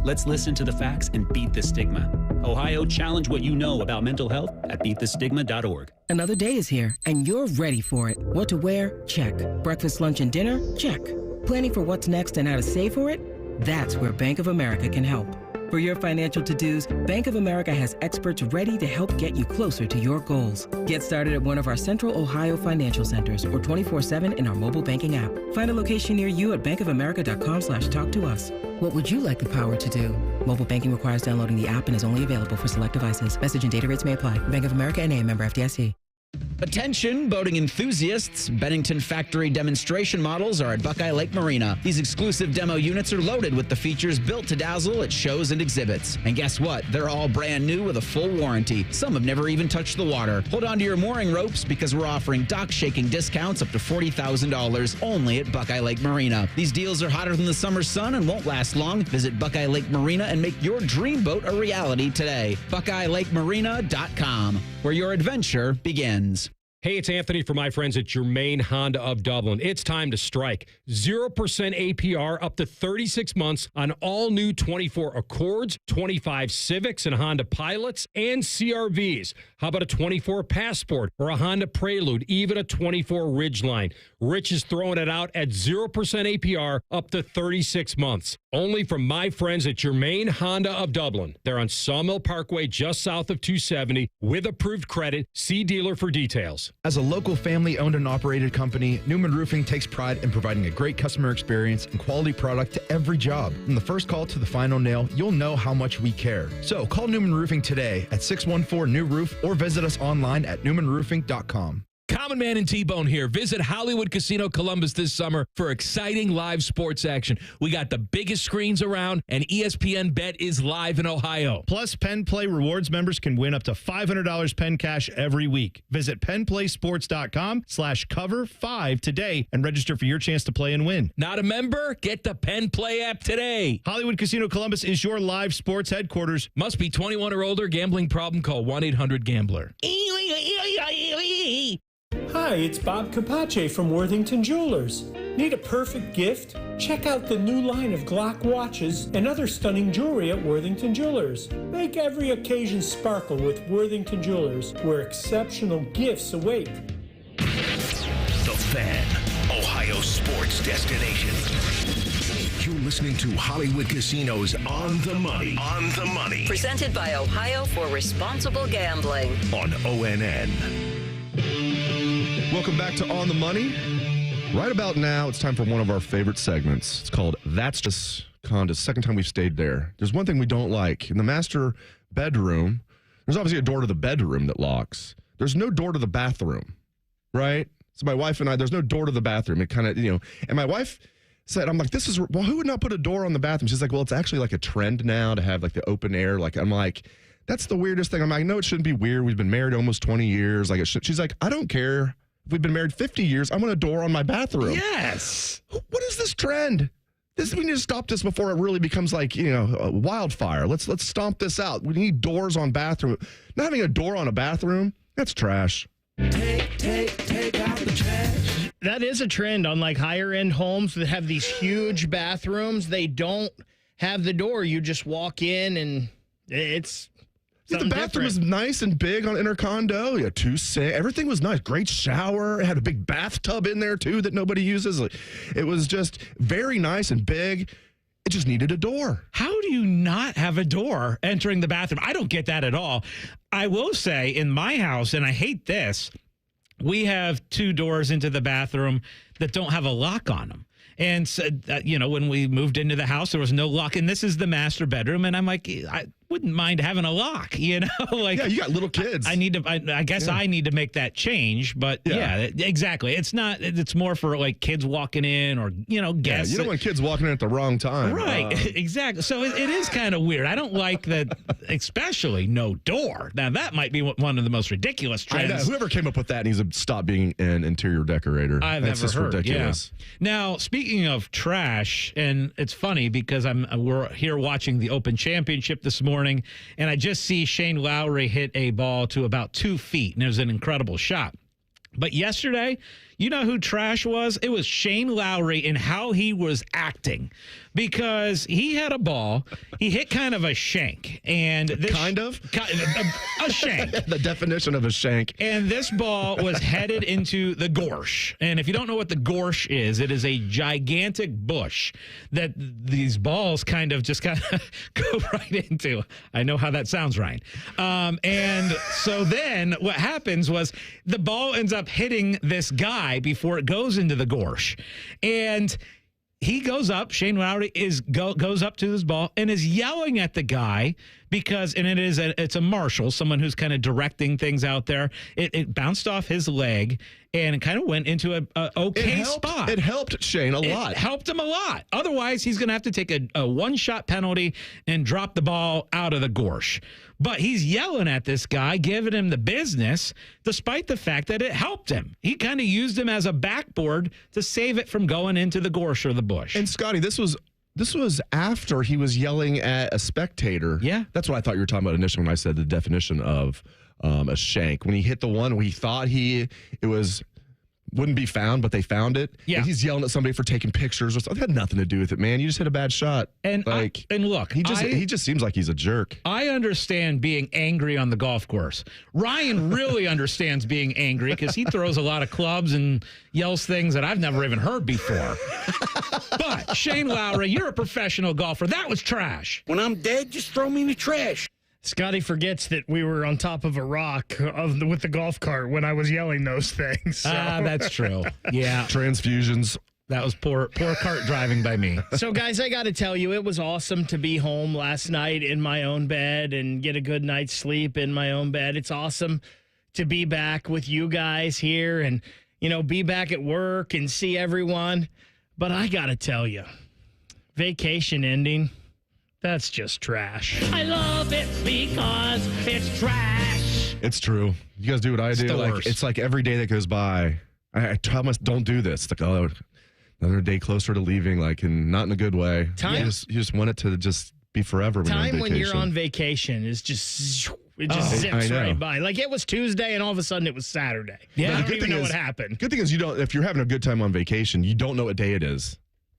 Let's listen to the facts and beat the stigma. Ohio, challenge what you know about mental health at beatthestigma.org. Another day is here, and you're ready for it. What to wear? Check. Breakfast, lunch, and dinner? Check. Planning for what's next and how to save for it? That's where Bank of America can help. For your financial to-dos, Bank of America has experts ready to help get you closer to your goals. Get started at one of our Central Ohio financial centers or 24/7 in our mobile banking app. Find a location near you at bankofamerica.com/talktous. What would you like the power to do? Mobile banking requires downloading the app and is only available for select devices. Message and data rates may apply. Bank of America N.A., member FDIC. Attention, boating enthusiasts. Bennington Factory demonstration models are at Buckeye Lake Marina. These exclusive demo units are loaded with the features built to dazzle at shows and exhibits. And guess what? They're all brand new with a full warranty. Some have never even touched the water. Hold on to your mooring ropes because we're offering dock-shaking discounts up to $40,000 only at Buckeye Lake Marina. These deals are hotter than the summer sun and won't last long. Visit Buckeye Lake Marina and make your dream boat a reality today. BuckeyeLakeMarina.com, where your adventure begins. Hey, it's Anthony from my friends at Germain Honda of Dublin. It's time to strike. 0% APR up to 36 months on all new 24 Accords, 25 Civics and Honda Pilots, and CRVs. How about a 24 Passport or a Honda Prelude, even a 24 Ridgeline? Rich is throwing it out at 0% APR up to 36 months. only from my friends at Germain Honda of Dublin. They're on Sawmill Parkway, just south of 270, with approved credit. See dealer for details. As a local family-owned and operated company, Newman Roofing takes pride in providing a great customer experience and quality product to every job. From the first call to the final nail, you'll know how much we care. So call Newman Roofing today at 614-NEW-ROOF or visit us online at newmanroofing.com. Common Man and T-Bone here. Visit Hollywood Casino Columbus this summer for exciting live sports action. We got the biggest screens around, and ESPN Bet is live in Ohio. Plus, Penn Play Rewards members can win up to $500 Penn Cash every week. Visit PennPlaySports.com/cover5 today and register for your chance to play and win. Not a member? Get the Penn Play app today. Hollywood Casino Columbus is your live sports headquarters. Must be 21 or older. Gambling problem? Call 1-800-GAMBLER. Hi, it's Bob Capace from Worthington Jewelers. Need a perfect gift? Check out the new line of Glock watches and other stunning jewelry at Worthington Jewelers. Make every occasion sparkle with Worthington Jewelers, where exceptional gifts await. The Fan, Ohio sports destination. You're listening to Hollywood Casinos On the Money. On the Money. Presented by Ohio for Responsible Gambling. On ONN. Welcome back to On the Money. Right about now, it's time for one of our favorite segments. It's called That's Just Conda's. Second time we've stayed there. There's one thing we don't like. In the master bedroom, there's obviously a door to the bedroom that locks. There's no door to the bathroom, right? So my wife and I, there's no door to the bathroom. It kind of, and my wife said, I'm like, well, who would not put a door on the bathroom? She's like, well, it's actually like a trend now to have like the open air. Like, I'm like, that's the weirdest thing. I'm like, no, it shouldn't be weird. We've been married almost 20 years. Like, she's like, I don't care. If we've been married 50 years, I want a door on my bathroom. Yes. What is this trend? We need to stop this before it really becomes like, a wildfire. Let's stomp this out. We need doors on bathroom. Not having a door on a bathroom, that's trash. Take out the trash. That is a trend on like higher end homes that have these huge bathrooms. They don't have the door. You just walk in and it's the bathroom is nice and big on Intercondo. Yeah, 2 sinks. Everything was nice. Great shower. It had a big bathtub in there too that nobody uses. It was just very nice and big. It just needed a door. How do you not have a door entering the bathroom? I don't get that at all. I will say in my house, and I hate this, we have 2 doors into the bathroom that don't have a lock on them. And, so, when we moved into the house, there was no lock. And this is the master bedroom. And I'm like, I wouldn't mind having a lock, like, yeah, you got little kids. I guess I need to make that change. But yeah, exactly. It's more for like kids walking in or, guests. Yeah, you don't want kids walking in at the wrong time. Right. Exactly. So it is kind of weird. I don't like that, especially no door. Now, that might be one of the most ridiculous trends. I know. Whoever came up with that needs to stop being an interior decorator. That's just heard. Ridiculous. Yeah. Now, speaking of trash, and it's funny because we're here watching the Open Championship this morning, and I just see Shane Lowry hit a ball to about 2 feet, and it was an incredible shot. But yesterday, you know who trash was? It was Shane Lowry and how he was acting, because he had a ball. He hit kind of a shank. And this a shank. The definition of a shank. And this ball was headed into the gorsh. And if you don't know what the gorsh is, it is a gigantic bush that these balls kind of go right into. I know how that sounds, Ryan. And so then what happens was the ball ends up hitting this guy before it goes into the gorsh. And he goes up, Shane Lowry goes up to this ball and is yelling at the guy because, and it's a marshal, someone who's kind of directing things out there. It bounced off his leg and it kind of went into a spot. It helped Shane a lot. It helped him a lot. Otherwise, he's going to have to take a one-shot penalty and drop the ball out of the gorsh. But he's yelling at this guy, giving him the business, despite the fact that it helped him. He kind of used him as a backboard to save it from going into the gorsh or the bush. And Scotty, this was after he was yelling at a spectator. Yeah. That's what I thought you were talking about initially when I said the definition of a shank. When he hit the one where he thought it was wouldn't be found, but they found it. Yeah. And he's yelling at somebody for taking pictures or something. It had nothing to do with it, man. You just hit a bad shot. And look, he just seems like he's a jerk. I understand being angry on the golf course. Ryan really understands being angry because he throws a lot of clubs and yells things that I've never even heard before. But Shane Lowry, you're a professional golfer. That was trash. When I'm dead, just throw me in the trash. Scotty forgets that we were on top of a rock with the golf cart when I was yelling those things. So. That's true. Yeah. Transfusions. That was poor cart driving by me. So, guys, I got to tell you, it was awesome to be home last night in my own bed and get a good night's sleep in my own bed. It's awesome to be back with you guys here and, be back at work and see everyone. But I got to tell you, vacation ending, that's just trash. I love it because it's trash. It's true. You guys do what I do. It's like every day that goes by, I tell myself, don't do this. It's like, oh, another day closer to leaving, and not in a good way. You just want it to just be forever. When you're on vacation is just zips right by. Like it was Tuesday and all of a sudden it was Saturday. Yeah, I don't even know what happened. Good thing is if you're having a good time on vacation, you don't know what day it is.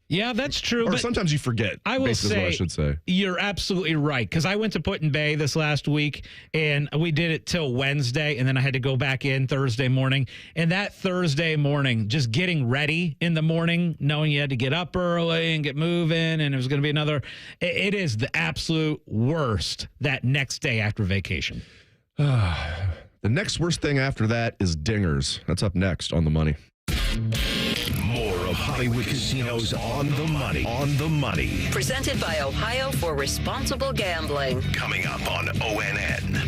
Yeah, that's true. Or sometimes you forget. I will say, is what I should say. You're absolutely right. Because I went to Put in Bay this last week, and we did it till Wednesday, and then I had to go back in Thursday morning. And that Thursday morning, just getting ready in the morning, knowing you had to get up early and get moving, and it was going to be another. It is the absolute worst that next day after vacation. The next worst thing after that is dingers. That's up next on The Money. More of Hollywood Casinos on the money. On the money. Presented by Ohio for Responsible Gambling. Coming up on ONN.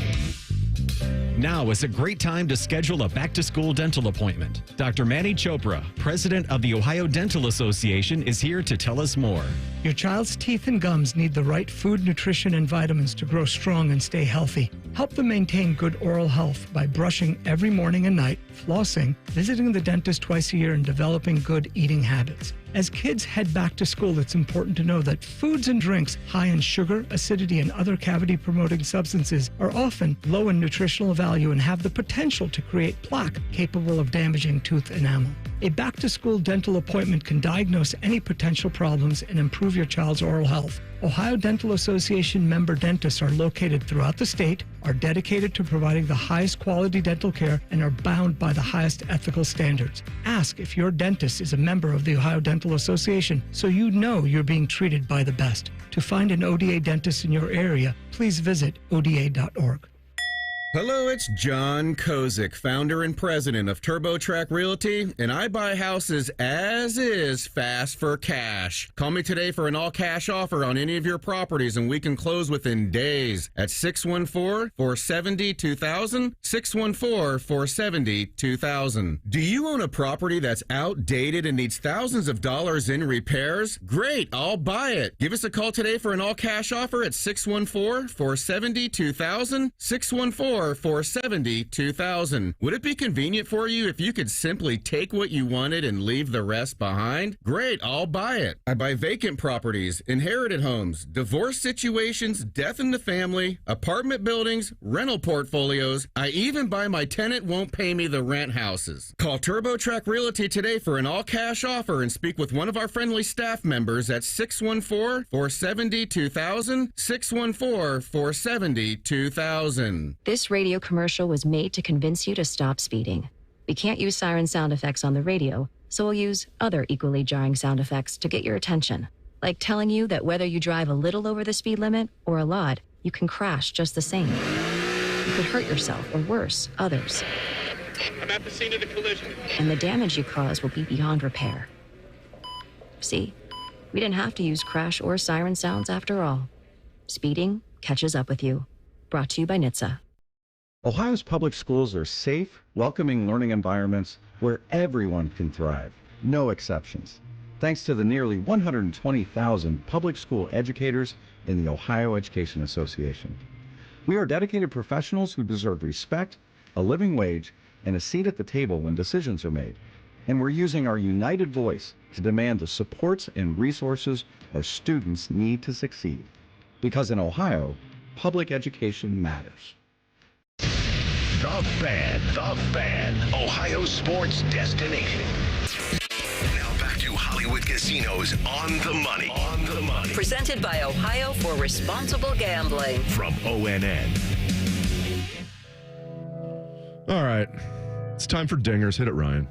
Now is a great time to schedule a back-to-school dental appointment. Dr. Manny Chopra, president of the Ohio Dental Association, is here to tell us more. Your child's teeth and gums need the right food, nutrition, and vitamins to grow strong and stay healthy. Help them maintain good oral health by brushing every morning and night, flossing, visiting the dentist twice a year, and developing good eating habits. As kids head back to school, it's important to know that foods and drinks high in sugar, acidity, and other cavity-promoting substances are often low in nutritional value and have the potential to create plaque capable of damaging tooth enamel. A back-to-school dental appointment can diagnose any potential problems and improve your child's oral health. Ohio Dental Association member dentists are located throughout the state, are dedicated to providing the highest quality dental care, and are bound by the highest ethical standards. Ask if your dentist is a member of the Ohio Dental Association so you know you're being treated by the best. To find an ODA dentist in your area, please visit oda.org. Hello, it's John Kozik, founder and president of TurboTrack Realty, and I buy houses as is fast for cash. Call me today for an all-cash offer on any of your properties, and we can close within days at 614-470-2000, 614-470-2000. Do you own a property that's outdated and needs thousands of dollars in repairs? Great, I'll buy it. Give us a call today for an all-cash offer at 614-470-2000, 614-470-2000. Would it be convenient for you if you could simply take what you wanted and leave the rest behind? Great, I'll buy it. I buy vacant properties, inherited homes, divorce situations, death in the family, apartment buildings, rental portfolios. I even buy my tenant won't pay me the rent houses. Call TurboTrack Realty today for an all-cash offer and speak with one of our friendly staff members at 614-470-2000, 614-470-2000. This radio commercial was made to convince you to stop speeding. We can't use siren sound effects on the radio, so we'll use other equally jarring sound effects to get your attention. Like telling you that whether you drive a little over the speed limit or a lot, you can crash just the same. You could hurt yourself or worse, others. I'm at the scene of the collision. And the damage you cause will be beyond repair. See, we didn't have to use crash or siren sounds after all. Speeding catches up with you. Brought to you by NHTSA. Ohio's public schools are safe, welcoming learning environments where everyone can thrive, no exceptions. Thanks to the nearly 120,000 public school educators in the Ohio Education Association. We are dedicated professionals who deserve respect, a living wage, and a seat at the table when decisions are made. And we're using our united voice to demand the supports and resources our students need to succeed. Because in Ohio, public education matters. The Fan, Ohio sports destination. Now back to Hollywood Casinos on the money. Presented by Ohio for Responsible Gambling. From ONN. All right. It's time for dingers. Hit it, Ryan.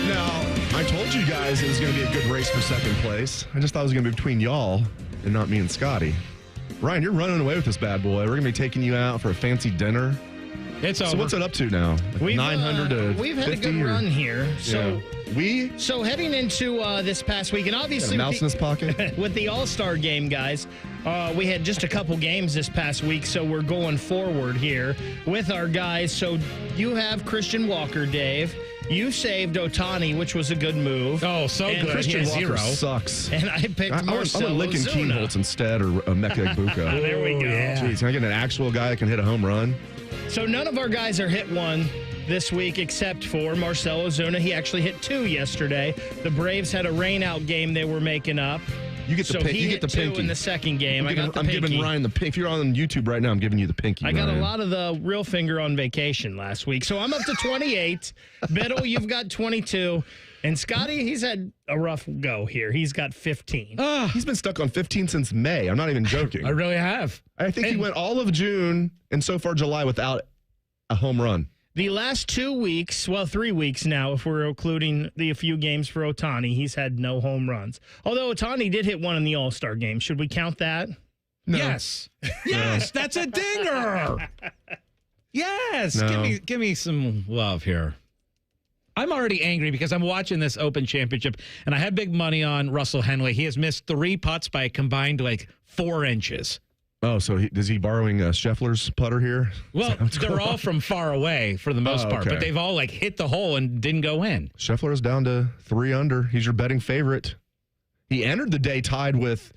Now, I told you guys it was going to be a good race for second place. I just thought it was going to be between y'all and not me and Scotty. Ryan, you're running away with this bad boy. We're going to be taking you out for a fancy dinner. It's over. So what's it up to now? Like 900 to We've had a 50 good or? run here. So yeah. So heading into this past week, and obviously Got a mouse in his pocket. with the All-Star game, guys, we had just a couple games this past week, so we're going forward here with our guys. So you have Christian Walker, Dave. You saved Otani, which was a good move. Oh, so and good. Christian He Walker has 0. sucks. And I picked Marcell I'm licking Ozuna. Keenholz instead, or Emeka Egbuka. There we go. Jeez, can I get an actual guy that can hit a home run? So none of our guys are hit one this week except for Marcell Ozuna. He actually hit 2 yesterday. The Braves had a rainout game they were making up. You get the so pink. he You hit get the 2 pinky in the second game. I'm I got the giving pinky. Ryan the pink. If you're on YouTube right now, I'm giving you the pinky. I got Ryan. a lot of the real finger on vacation last week. So I'm up to 28. Biddle, you've got 22. And Scotty, he's had a rough go here. He's got 15. He's been stuck on 15 since May. I'm not even joking. I really have. I think he went all of June and so far July without a home run. The last 2 weeks, well, 3 weeks now, if we're including the few games for Otani, he's had no home runs. Although Otani did hit one in the All-Star game. Should we count that? No. Yes. Yes, that's a dinger. Yes. No. Give me some love here. I'm already angry because I'm watching this Open Championship, and I had big money on Russell Henley. He has missed 3 putts by a combined 4 inches. Oh, so is he borrowing Scheffler's putter here? Well, they're all from far away for the most part, okay. but they've all hit the hole and didn't go in. Scheffler is down to 3 under. He's your betting favorite. He entered the day tied with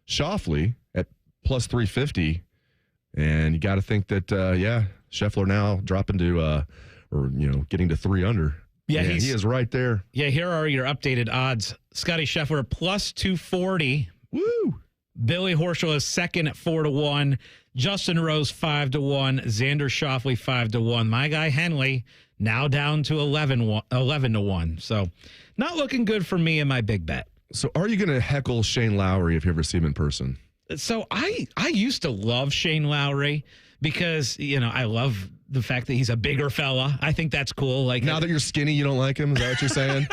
Schauffele at plus 350, and you got to think that Scheffler now dropping to getting to 3 under. Yeah, he is right there. Yeah, here are your updated odds. Scotty Scheffler plus 240. Woo! Billy Horschel is second at 4-1. Justin Rose 5-1. Xander Schauffele 5-1. My guy Henley now down to 11-1. So not looking good for me in my big bet. So are you going to heckle Shane Lowry if you ever see him in person? So I used to love Shane Lowry because, I love the fact that he's a bigger fella. I think that's cool. Now that you're skinny, you don't like him? Is that what you're saying?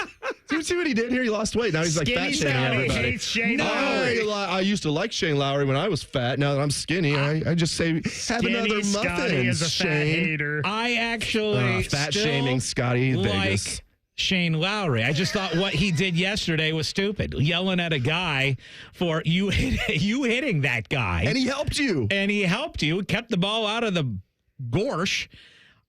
See what he did here? He lost weight. Now he's fat shaming everybody. Hates Shane Lowry. I used to like Shane Lowry when I was fat. Now that I'm skinny, I just say, have Skinny another Scotty muffin, is a fat Shane. hater. I actually Fat still shaming Scotty like Vegas. Shane Lowry. I just thought what he did yesterday was stupid. Yelling at a guy for you hitting that guy. And he helped you. Kept the ball out of the gorsh.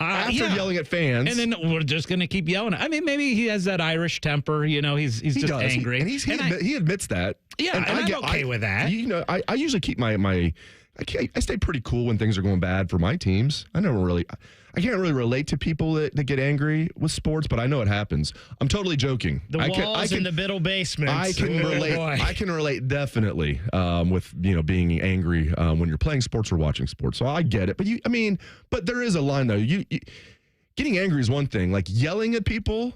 After yelling at fans. And then we're just going to keep yelling. I mean, maybe he has that Irish temper. He's just angry. He admits that. Yeah, and I'm okay with that. I usually keep I stay pretty cool when things are going bad for my teams. I can't really relate to people that get angry with sports, but I know it happens. I'm totally joking. The walls in the Biddle basement. I can relate. I can relate definitely with being angry when you're playing sports or watching sports. So I get it. But there is a line though. You getting angry is one thing. Like yelling at people,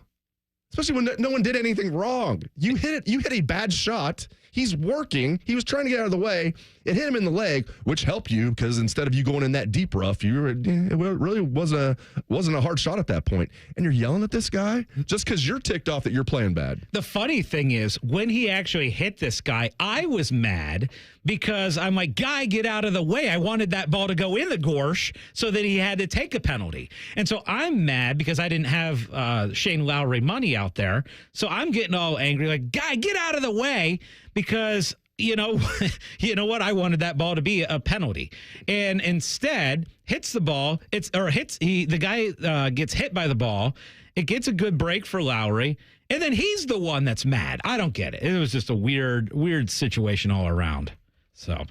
especially when no one did anything wrong. You hit a bad shot. He's working. He was trying to get out of the way. It hit him in the leg, which helped you because instead of you going in that deep rough, it really wasn't a hard shot at that point. And you're yelling at this guy just because you're ticked off that you're playing bad. The funny thing is, when he actually hit this guy, I was mad because I'm like, guy, get out of the way. I wanted that ball to go in the gorsh so that he had to take a penalty. And so I'm mad because I didn't have Shane Lowry money out there. So I'm getting all angry, like, guy, get out of the way because you know what? I wanted that ball to be a penalty, and instead hits the ball. The guy gets hit by the ball. It gets a good break for Lowry, and then he's the one that's mad. I don't get it. It was just a weird situation all around. So,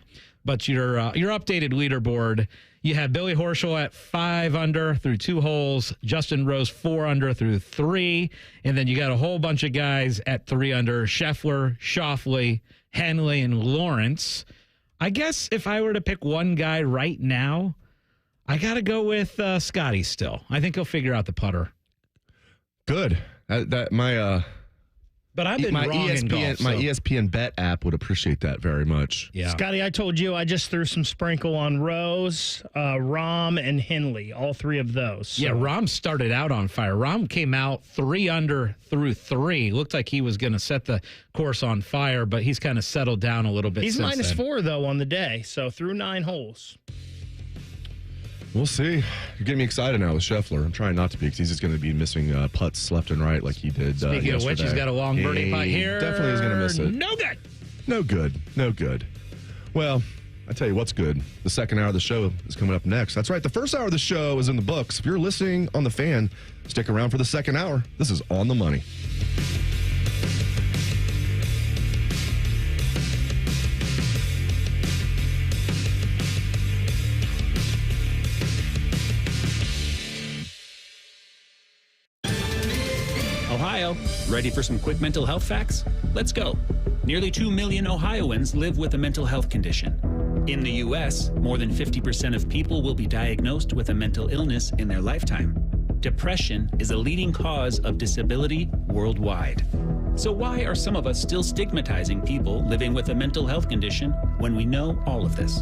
but your updated leaderboard. You have Billy Horschel at 5 under through 2 holes, Justin Rose 4 under through 3, and then you got a whole bunch of guys at 3 under: Scheffler, Schauffele, Henley, and Lawrence. I guess if I were to pick one guy right now, I got to go with Scotty still. I think he'll figure out the putter. Good. But I've been my wrong in golf. My ESPN Bet app would appreciate that very much. Yeah. Scotty, I told you I just threw some sprinkle on Rose, Rahm, and Henley, all three of those. So. Yeah, Rahm started out on fire. Rahm came out 3 under through 3. Looked like he was going to set the course on fire, but he's kind of settled down a little bit. He's since then. -4, though, on the day, so through 9 holes. We'll see. You're getting me excited now with Scheffler. I'm trying not to be because he's just going to be missing putts left and right like he did Speaking of which, he's got a long birdie putt here. Definitely is going to miss it. No good. No good. No good. Well, I tell you what's good. The second hour of the show is coming up next. That's right. The first hour of the show is in the books. If you're listening on The Fan, stick around for the second hour. This is On the Money. Ohio, ready for some quick mental health facts? Let's go. Nearly 2 million Ohioans live with a mental health condition. In the U.S., more than 50% of people will be diagnosed with a mental illness in their lifetime. Depression is a leading cause of disability worldwide. So why are some of us still stigmatizing people living with a mental health condition when we know all of this?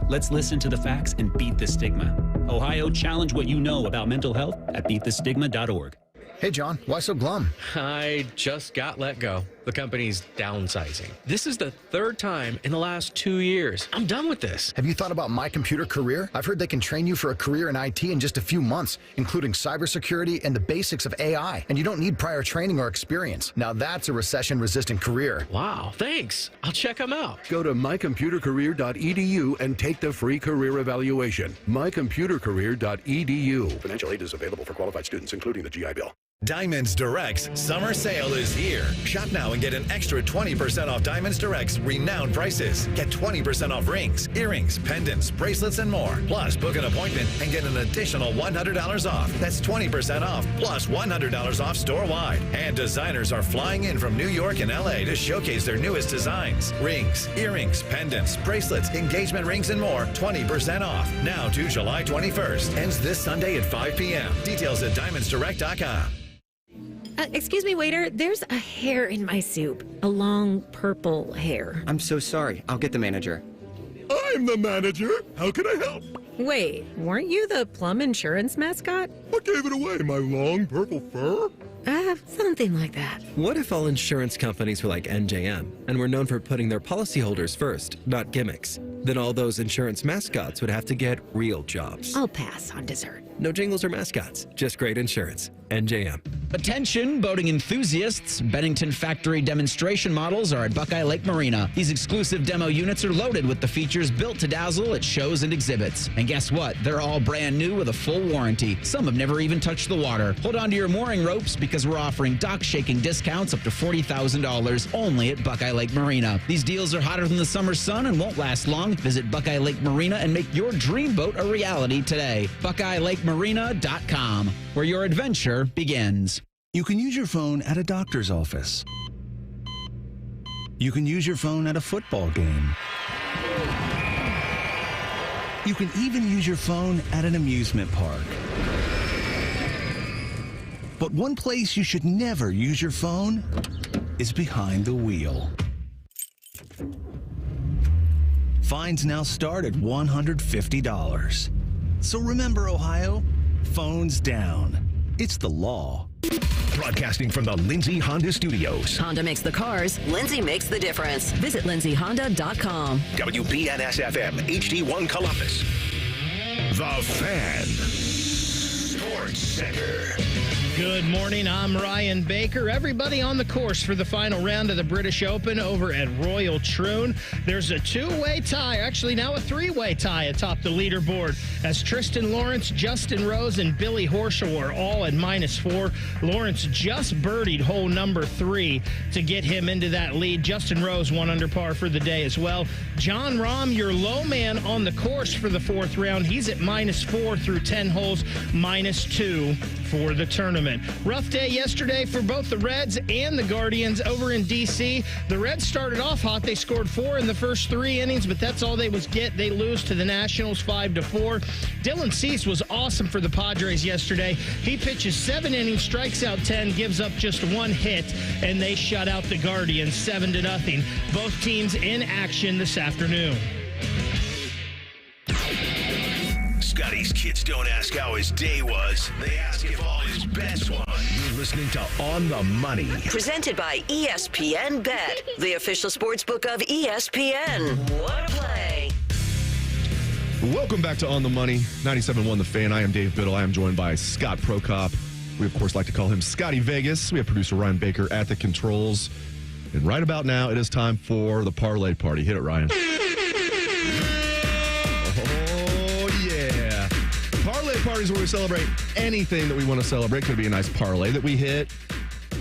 Let's listen to the facts and beat the stigma. Ohio, challenge what you know about mental health at beatthestigma.org. Hey, John, why so glum? I just got let go. The company's downsizing. This is the 3rd time in the last 2 years. I'm done with this. Have you thought about My Computer Career? I've heard they can train you for a career in IT in just a few months, including cybersecurity and the basics of AI. And you don't need prior training or experience. Now that's a recession-resistant career. Wow, thanks. I'll check them out. Go to mycomputercareer.edu and take the free career evaluation. mycomputercareer.edu. Financial aid is available for qualified students, including the GI Bill. Diamonds Direct's summer sale is here. Shop now and get an extra 20% off Diamonds Direct's renowned prices. Get 20% off rings, earrings, pendants, bracelets, and more. Plus, book an appointment and get an additional $100 off. That's 20% off, plus $100 off store-wide. And designers are flying in from New York and LA to showcase their newest designs. Rings, earrings, pendants, bracelets, engagement rings, and more, 20% off. Now to July 21st. Ends this Sunday at 5 p.m. Details at diamondsdirect.com. Excuse me, waiter. There's a hair in my soup. A long purple hair. I'm so sorry. I'll get the manager. I'm the manager. How can I help? Wait, weren't you the Plum Insurance mascot? What gave it away? My long purple fur? Something like that. What if all insurance companies were like NJM and were known for putting their policyholders first, not gimmicks? Then all those insurance mascots would have to get real jobs. I'll pass on dessert. No jingles or mascots, just great insurance. NJM. Attention, boating enthusiasts. Bennington factory demonstration models are at Buckeye Lake Marina. These exclusive demo units are loaded with the features built to dazzle at shows and exhibits. And guess what? They're all brand new with a full warranty. Some have never even touched the water. Hold on to your mooring ropes because we're offering dock shaking discounts up to $40,000 only at Buckeye Lake Marina. These deals are hotter than the summer sun and won't last long. Visit Buckeye Lake Marina and make your dream boat a reality today. BuckeyeLakeMarina.com, where your adventure begins. You can use your phone at a doctor's office. You can use your phone at a football game. You can even use your phone at an amusement park. But one place you should never use your phone is behind the wheel. Fines now start at $150. So remember, Ohio, phones down. It's the law. Broadcasting from the Lindsay Honda Studios. Honda makes the cars. Lindsay makes the difference. Visit lindsayhonda.com. WBNS-FM, HD1 Columbus. The Fan. Sports Center. Good morning, I'm Ryan Baker. Everybody on the course for the final round of the British Open over at Royal Troon. There's a two-way tie, actually now a three-way tie atop the leaderboard as Tristan Lawrence, Justin Rose, and Billy Horschel are all at -4. Lawrence just birdied hole number 3 to get him into that lead. Justin Rose 1 under par for the day as well. John Rahm, your low man on the course for the 4th round. He's at -4 through 10 holes, last two for the tournament. Rough day yesterday for both the Reds and the Guardians over in D.C. The Reds started off hot. They scored 4 in the first 3 innings, but that's all they get. They lose to the Nationals 5-4. Dylan Cease was awesome for the Padres yesterday. He pitches 7 innings, strikes out 10, gives up just 1 hit, and they shut out the Guardians 7-0. Both teams in action this afternoon. Scotty's kids don't ask how his day was. They ask if all his bets won. You're listening to On the Money. Presented by ESPN Bet, the official sports book of ESPN. What a play. Welcome back to On the Money, 97.1 The Fan. I am Dave Biddle. I am joined by Scott Prokop. We, of course, like to call him Scotty Vegas. We have producer Ryan Baker at the controls. And right about now, it is time for the Parlay Party. Hit it, Ryan. Parlay Party is where we celebrate anything that we want to celebrate. Could be a nice parlay that we hit.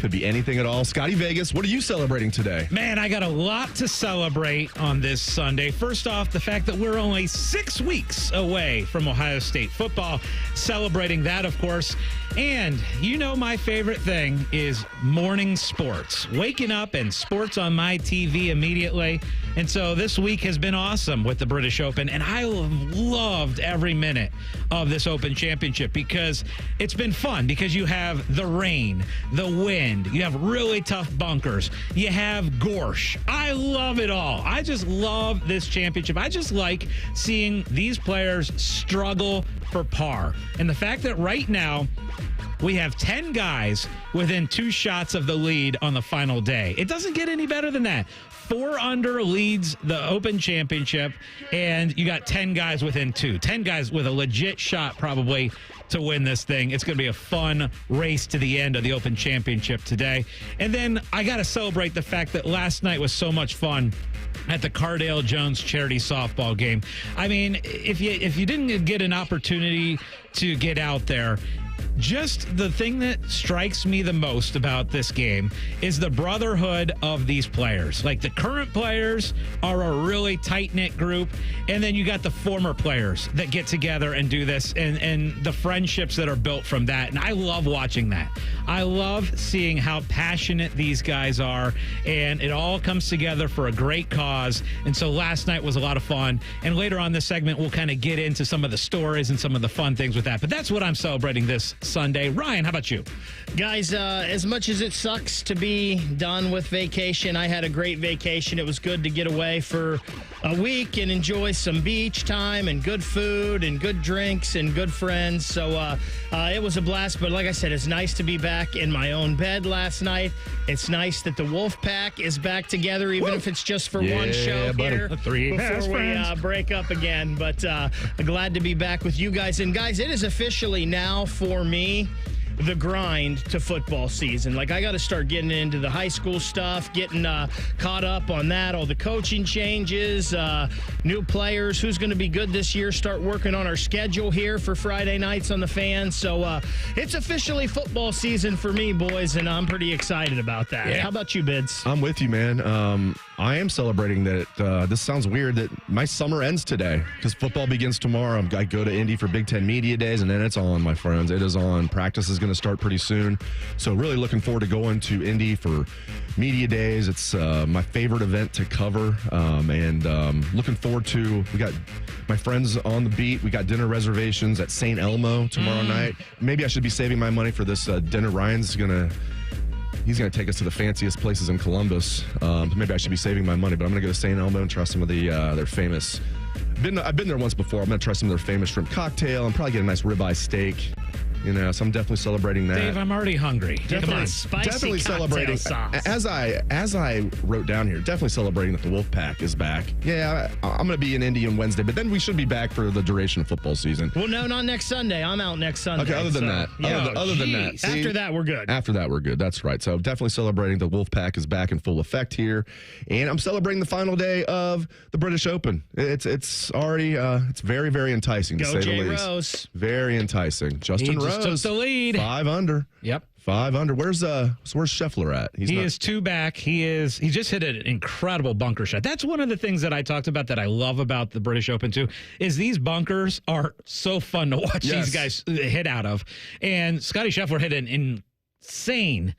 Could be anything at all. Scotty Vegas, what are you celebrating today? Man, I got a lot to celebrate on this Sunday. First off, the fact that we're only 6 weeks away from Ohio State football. Celebrating that, of course. And you know my favorite thing is morning sports. Waking up and sports on my TV immediately. And so this week has been awesome with the British Open. And I loved every minute of this Open Championship because it's been fun because you have the rain, the wind, you have really tough bunkers, you have Gorsh. I love it all. I just love this championship. I just like seeing these players struggle for par. And the fact that right now we have 10 guys within 2 shots of the lead on the final day. It doesn't get any better than that. 4 under leads the Open Championship, and you got 10 guys within 2. 10 guys with a legit shot probably to win this thing. It's going to be a fun race to the end of the Open Championship today. And then I got to celebrate the fact that last night was so much fun at the Cardale Jones charity softball game. I mean, if you didn't get an opportunity to get out there, just the thing that strikes me the most about this game is the brotherhood of these players. Like, the current players are a really tight-knit group, and then you got the former players that get together and do this, and the friendships that are built from that. And I love watching that. I love seeing how passionate these guys are, and it all comes together for a great cause. And so last night was a lot of fun, and later on this segment, we'll kind of get into some of the stories and some of the fun things with that. But that's what I'm celebrating this Sunday. Ryan, how about you? Guys, as much as it sucks to be done with vacation, I had a great vacation. It was good to get away for a week and enjoy some beach time and good food and good drinks and good friends. So it was a blast. But like I said, it's nice to be back in my own bed last night. It's nice that the Wolf Pack is back together, even if it's just for one show here before we break up again. But glad to be back with you guys. And guys, it is officially now for me the grind to football season. Like, I got to start getting into the high school stuff, getting caught up on that, all the coaching changes, new players, who's going to be good this year, start working on our schedule here for Friday nights on the Fan. So it's officially football season for me, boys, and I'm pretty excited about that. Yeah. How about you, Bids? I'm with you, man. I am celebrating that. This sounds weird that my summer ends today because football begins tomorrow. I go to Indy for Big Ten Media Days, and then it's on, my friends. It is on. Practice is going to start pretty soon. So really looking forward to going to Indy for Media Days. It's my favorite event to cover, and looking forward to, we got my friends on the beat. We got dinner reservations at St. Elmo tomorrow night. Maybe I should be saving my money for this dinner. He's going to take us to the fanciest places in Columbus. Maybe I should be saving my money, but I'm going to go to St. Elmo and try some of their famous. I've been there once before. I'm going to try some of their famous shrimp cocktail and probably get a nice ribeye steak. You know, so I'm definitely celebrating that. Dave, I'm already hungry. Definitely celebrating. Sauce. As I wrote down here, definitely celebrating that the Wolf Pack is back. Yeah, I'm going to be in Indy on Wednesday, but then we should be back for the duration of football season. Well, no, not next Sunday. I'm out next Sunday. Okay, other than that. See, after that, we're good. After that, we're good. That's right. So definitely celebrating the Wolf Pack is back in full effect here, and I'm celebrating the final day of the British Open. It's already it's very, very enticing to say the least. Rose. Very enticing. Justin Rose just took the lead. 5 under. Yep. 5 under. Where's Scheffler at? He is 2 back. He just hit an incredible bunker shot. That's one of the things that I talked about that I love about the British Open too, is these bunkers are so fun to watch these guys hit out of. And Scottie Scheffler hit an insane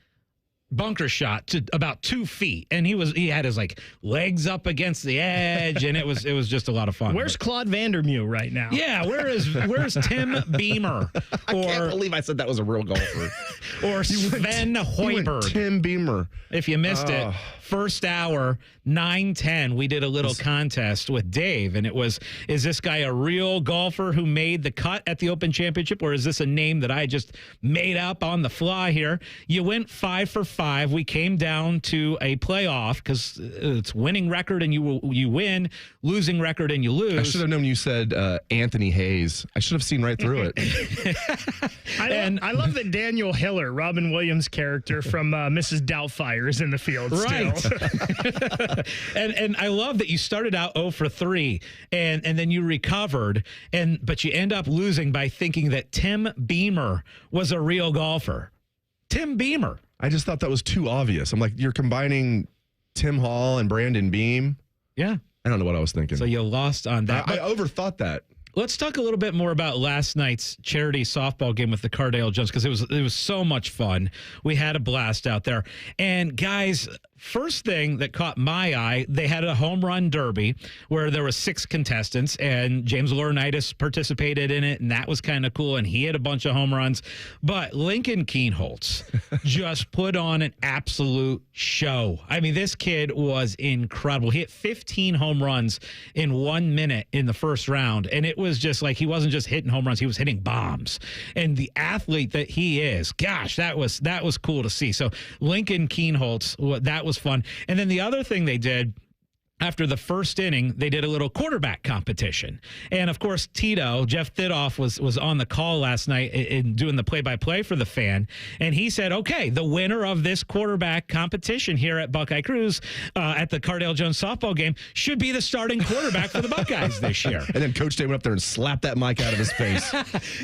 bunker shot to about 2 feet, and he had his like legs up against the edge, and it was just a lot to Where's Claude Vandermeer right now? Yeah, where's Tim Beamer? I can't believe I said that was a real golfer. Or Sven Hoiberg. Tim Beamer. If you missed it, first hour, 9:10, we did a little contest with Dave, and it was, is this guy a real golfer who made the cut at the Open Championship, or is this a name that I just made up on the fly here? You went 5 for 5. We came down to a playoff because it's winning record and you win, losing record and you lose. I should have known you said Anthony Hayes. I should have seen right through it. I love that Daniel Hiller, Robin Williams' character from Mrs. Doubtfire, is in the field right. still. and I love that you started out 0 for 3 and then you recovered, but you end up losing by thinking that Tim Beamer was a real golfer. Tim Beamer. I just thought that was too obvious. I'm like, you're combining Tim Hall and Brandon Beam. Yeah. I don't know what I was thinking. So you lost on that. I overthought that. Let's talk a little bit more about last night's charity softball game with the Cardale Jones, because it was so much fun. We had a blast out there. And guys, first thing that caught my eye, they had a home run derby where there were 6 contestants, and James Laurinaitis participated in it, and that was kind of cool, and he hit a bunch of home runs. But Lincoln Kienholz just put on an absolute show. I mean, this kid was incredible. He hit 15 home runs in 1 minute in the first round, and it was just like he wasn't just hitting home runs, he was hitting bombs. And the athlete that he is, gosh, that was cool to see. So Lincoln Kienholz, that was fun. And then the other thing they did, after the first inning, they did a little quarterback competition. And, of course, Jeff Thidoff was on the call last night in doing the play-by-play for the Fan. And he said, okay, the winner of this quarterback competition here at Buckeye Cruise at the Cardale Jones softball game should be the starting quarterback for the Buckeyes this year. And then Coach Day went up there and slapped that mic out of his face.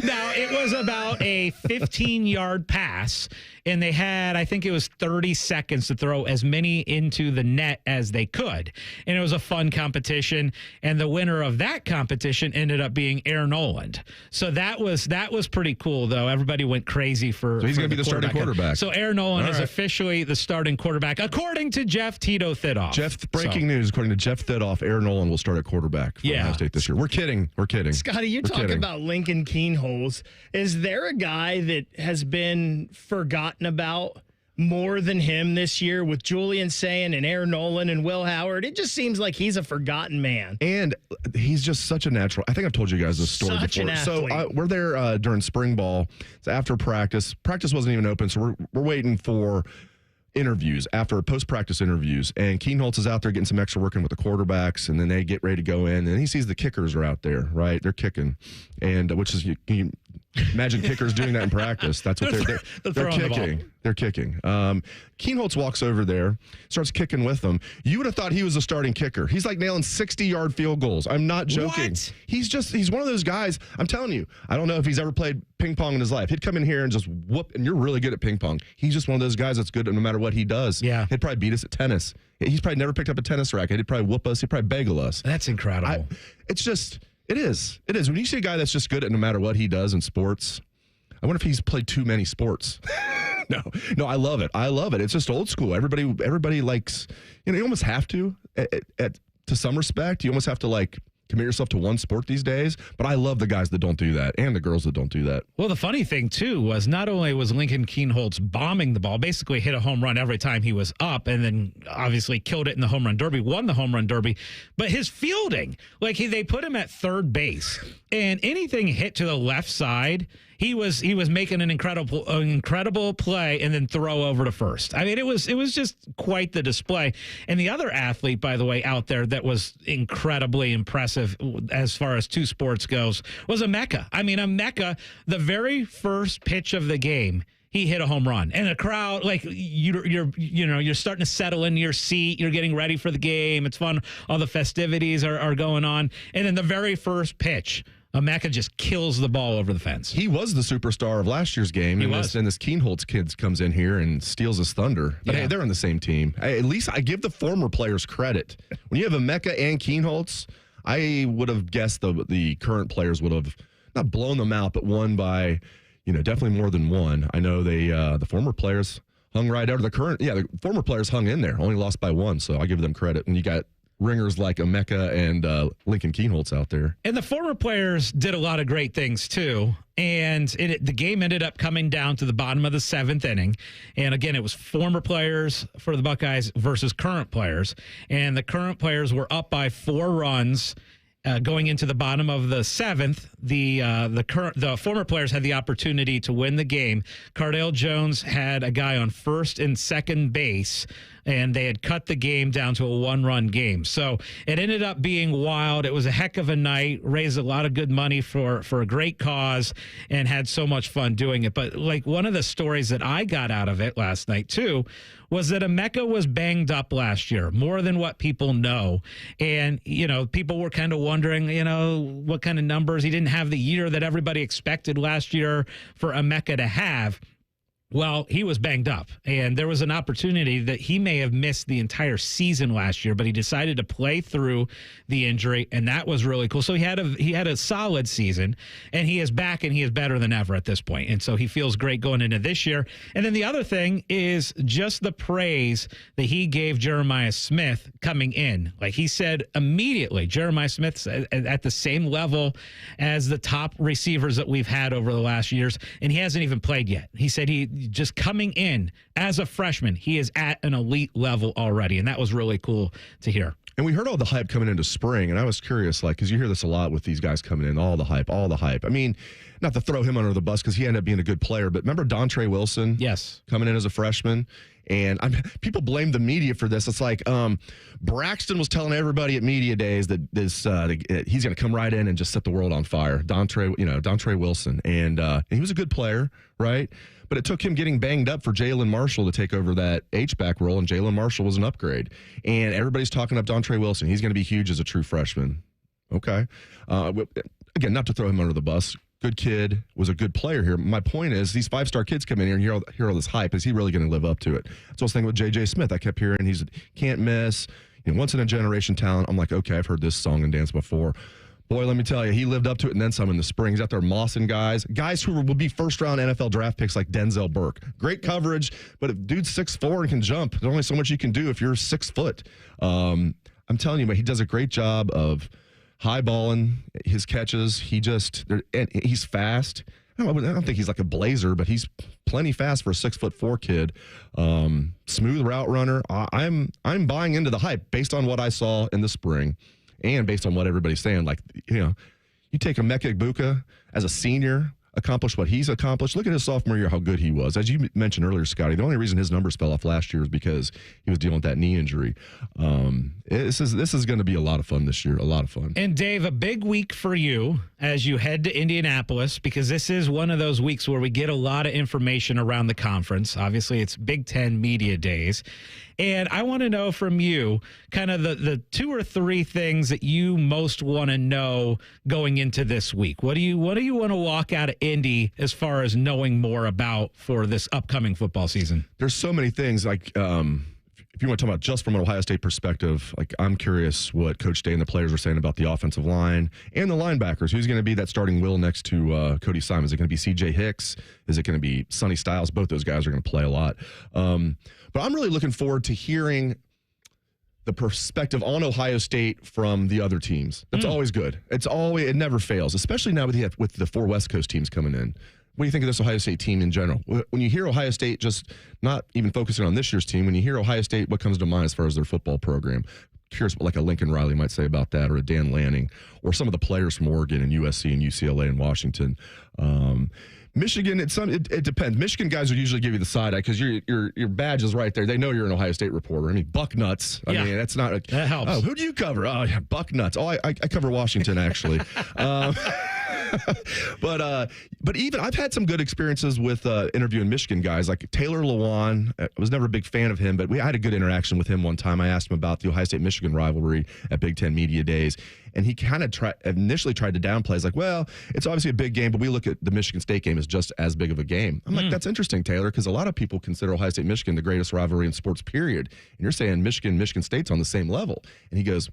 Now, it was about a 15-yard pass, and they had, I think it was 30 seconds to throw as many into the net as they could. And it was a fun competition, and the winner of that competition ended up being Aaron Noland. So that was pretty cool, though. Everybody went crazy for. So he's going to be the starting quarterback. So Aaron Noland is officially the starting quarterback, according to Jeff Tito Thidoff. Breaking news, according to Jeff Thidoff, Aaron Noland will start at quarterback for Ohio State this year. We're kidding. Scotty, you talk about Lincoln Kienholz. Is there a guy that has been forgotten about more than him this year with Julian Sayin and Aaron Nolan and Will Howard? It just seems like he's a forgotten man. And he's just such a natural. I think I've told you guys this story before. So we're there during spring ball. It's after practice. Practice wasn't even open, so we're waiting for interviews, after post-practice interviews. And Kienholz is out there getting some extra work in with the quarterbacks, and then they get ready to go in. And he sees the kickers are out there, right? They're kicking. And which is, you imagine kickers doing that in practice. That's what they're kicking. They're kicking. Kienholz walks over there, starts kicking with them. You would have thought he was a starting kicker. He's like nailing 60-yard field goals. I'm not joking. What? He's one of those guys. I'm telling you, I don't know if he's ever played ping pong in his life. He'd come in here and just whoop, and you're really good at ping pong. He's just one of those guys that's good no matter what he does. Yeah. He'd probably beat us at tennis. He's probably never picked up a tennis racket. He'd probably whoop us. He'd probably bagel us. That's incredible. It is. When you see a guy that's just good at no matter what he does in sports, I wonder if he's played too many sports. No, I love it. It's just old school. Everybody likes, you almost have to, to some respect, you almost have to like commit yourself to one sport these days. But I love the guys that don't do that and the girls that don't do that. Well, the funny thing, too, was not only was Lincoln Kienholz bombing the ball, basically hit a home run every time he was up, and then obviously killed it in the home run derby, won the home run derby. But his fielding, they put him at third base, and anything hit to the left side, he was making an incredible play and then throw over to first. I mean, it was just quite the display. And the other athlete, by the way, out there that was incredibly impressive as far as 2 sports goes was Emeka. I mean, Emeka, the very first pitch of the game, he hit a home run, and the crowd, you're starting to settle into your seat. You're getting ready for the game. It's fun. All the festivities are going on, and then the very first pitch, Emeka just kills the ball over the fence. He was the superstar of last year's game. He and was. This Keenholz kid comes in here and steals his thunder. But hey, they're on the same team. At least I give the former players credit. When you have Emeka and Keenholz, I would have guessed the current players would have not blown them out, but won by, definitely more than one. I know the former players hung right out of the former players hung in there, only lost by one. So I give them credit. And you got ringers like Emeka and Lincoln Keenholz out there. And the former players did a lot of great things, too. And the game ended up coming down to the bottom of the 7th inning. And again, it was former players for the Buckeyes versus current players. And the current players were up by 4 runs. Going into the bottom of the 7th, the former players had the opportunity to win the game. Cardale Jones had a guy on first and second base, and they had cut the game down to a 1-run game. So it ended up being wild. It was a heck of a night, raised a lot of good money for a great cause, and had so much fun doing it. But like one of the stories that I got out of it last night too was that Emeka was banged up last year, more than what people know. And, people were kind of wondering, what kind of numbers. He didn't have the year that everybody expected last year for Emeka to have. Well, he was banged up, and there was an opportunity that he may have missed the entire season last year, but he decided to play through the injury, and that was really cool. So he had a solid season, and he is back, and he is better than ever at this point, and so he feels great going into this year. And then the other thing is just the praise that he gave Jeremiah Smith coming in. Like he said immediately, Jeremiah Smith's at the same level as the top receivers that we've had over the last years, and he hasn't even played yet. He said just coming in as a freshman, he is at an elite level already, and that was really cool to hear. And we heard all the hype coming into spring, and I was curious, because you hear this a lot with these guys coming in, all the hype. I mean, not to throw him under the bus because he ended up being a good player, but remember Dontre Wilson? Yes. Coming in as a freshman? And people blame the media for this. It's like Braxton was telling everybody at media days that he's going to come right in and just set the world on fire. Dontre Wilson, and he was a good player, right? But it took him getting banged up for Jalen Marshall to take over that H-back role, and Jalen Marshall was an upgrade. And everybody's talking up Dontre Wilson. He's going to be huge as a true freshman. Okay. Again, not to throw him under the bus. Good kid, was a good player here. My point is, these 5-star kids come in here and hear all this hype. Is he really going to live up to it? That's what I was thinking with J.J. Smith. I kept hearing he's can't miss, once-in-a-generation talent. I'm like, okay, I've heard this song and dance before. Boy, let me tell you, he lived up to it and then some in the spring. He's out there mossing guys who will be first-round NFL draft picks like Denzel Burke. Great coverage, but if dude's 6'4" and can jump, there's only so much you can do if you're 6 foot. I'm telling you, but he does a great job of high-balling his catches. He's fast. I don't think he's like a blazer, but he's plenty fast for a 6'4" kid. Smooth route runner. I'm buying into the hype based on what I saw in the spring. And based on what everybody's saying, you take Emeka Egbuka as a senior, accomplished what he's accomplished. Look at his sophomore year, how good he was. As you mentioned earlier, Scotty, the only reason his numbers fell off last year is because he was dealing with that knee injury. This is going to be a lot of fun this year, a lot of fun. And Dave, a big week for you as you head to Indianapolis, because this is one of those weeks where we get a lot of information around the conference. Obviously, it's Big Ten Media Days. And I want to know from you kind of the 2 or 3 things that you most want to know going into this week. What do you want to walk out of Indy as far as knowing more about for this upcoming football season? There's so many things if you want to talk about just from an Ohio State perspective, I'm curious what Coach Day and the players are saying about the offensive line and the linebackers. Who's going to be that starting will next to Cody Simon? Is it going to be C.J. Hicks? Is it going to be Sonny Styles? Both those guys are going to play a lot. But I'm really looking forward to hearing the perspective on Ohio State from the other teams. That's always good. It never fails, especially now with the 4 West Coast teams coming in. What do you think of this Ohio State team in general? When you hear Ohio State, just not even focusing on this year's team, when you hear Ohio State, what comes to mind as far as their football program? Curious what a Lincoln Riley might say about that, or a Dan Lanning, or some of the players from Oregon and USC and UCLA and Washington. Michigan, it depends. Michigan guys would usually give you the side eye because your badge is right there. They know you're an Ohio State reporter. I mean, Buck Nuts. I mean, that's not that helps. Oh, who do you cover? Oh, yeah, Buck Nuts. Oh, I cover Washington actually. But even I've had some good experiences with interviewing Michigan guys like Taylor Lewan. I was never a big fan of him, but I had a good interaction with him one time. I asked him about the Ohio State-Michigan rivalry at Big Ten Media Days, and he kind of initially tried to downplay. He's like, well, it's obviously a big game, but we look at the Michigan State game as just as big of a game. I'm like, that's interesting, Taylor, because a lot of people consider Ohio State-Michigan the greatest rivalry in sports, period. And you're saying Michigan State's on the same level. And he goes,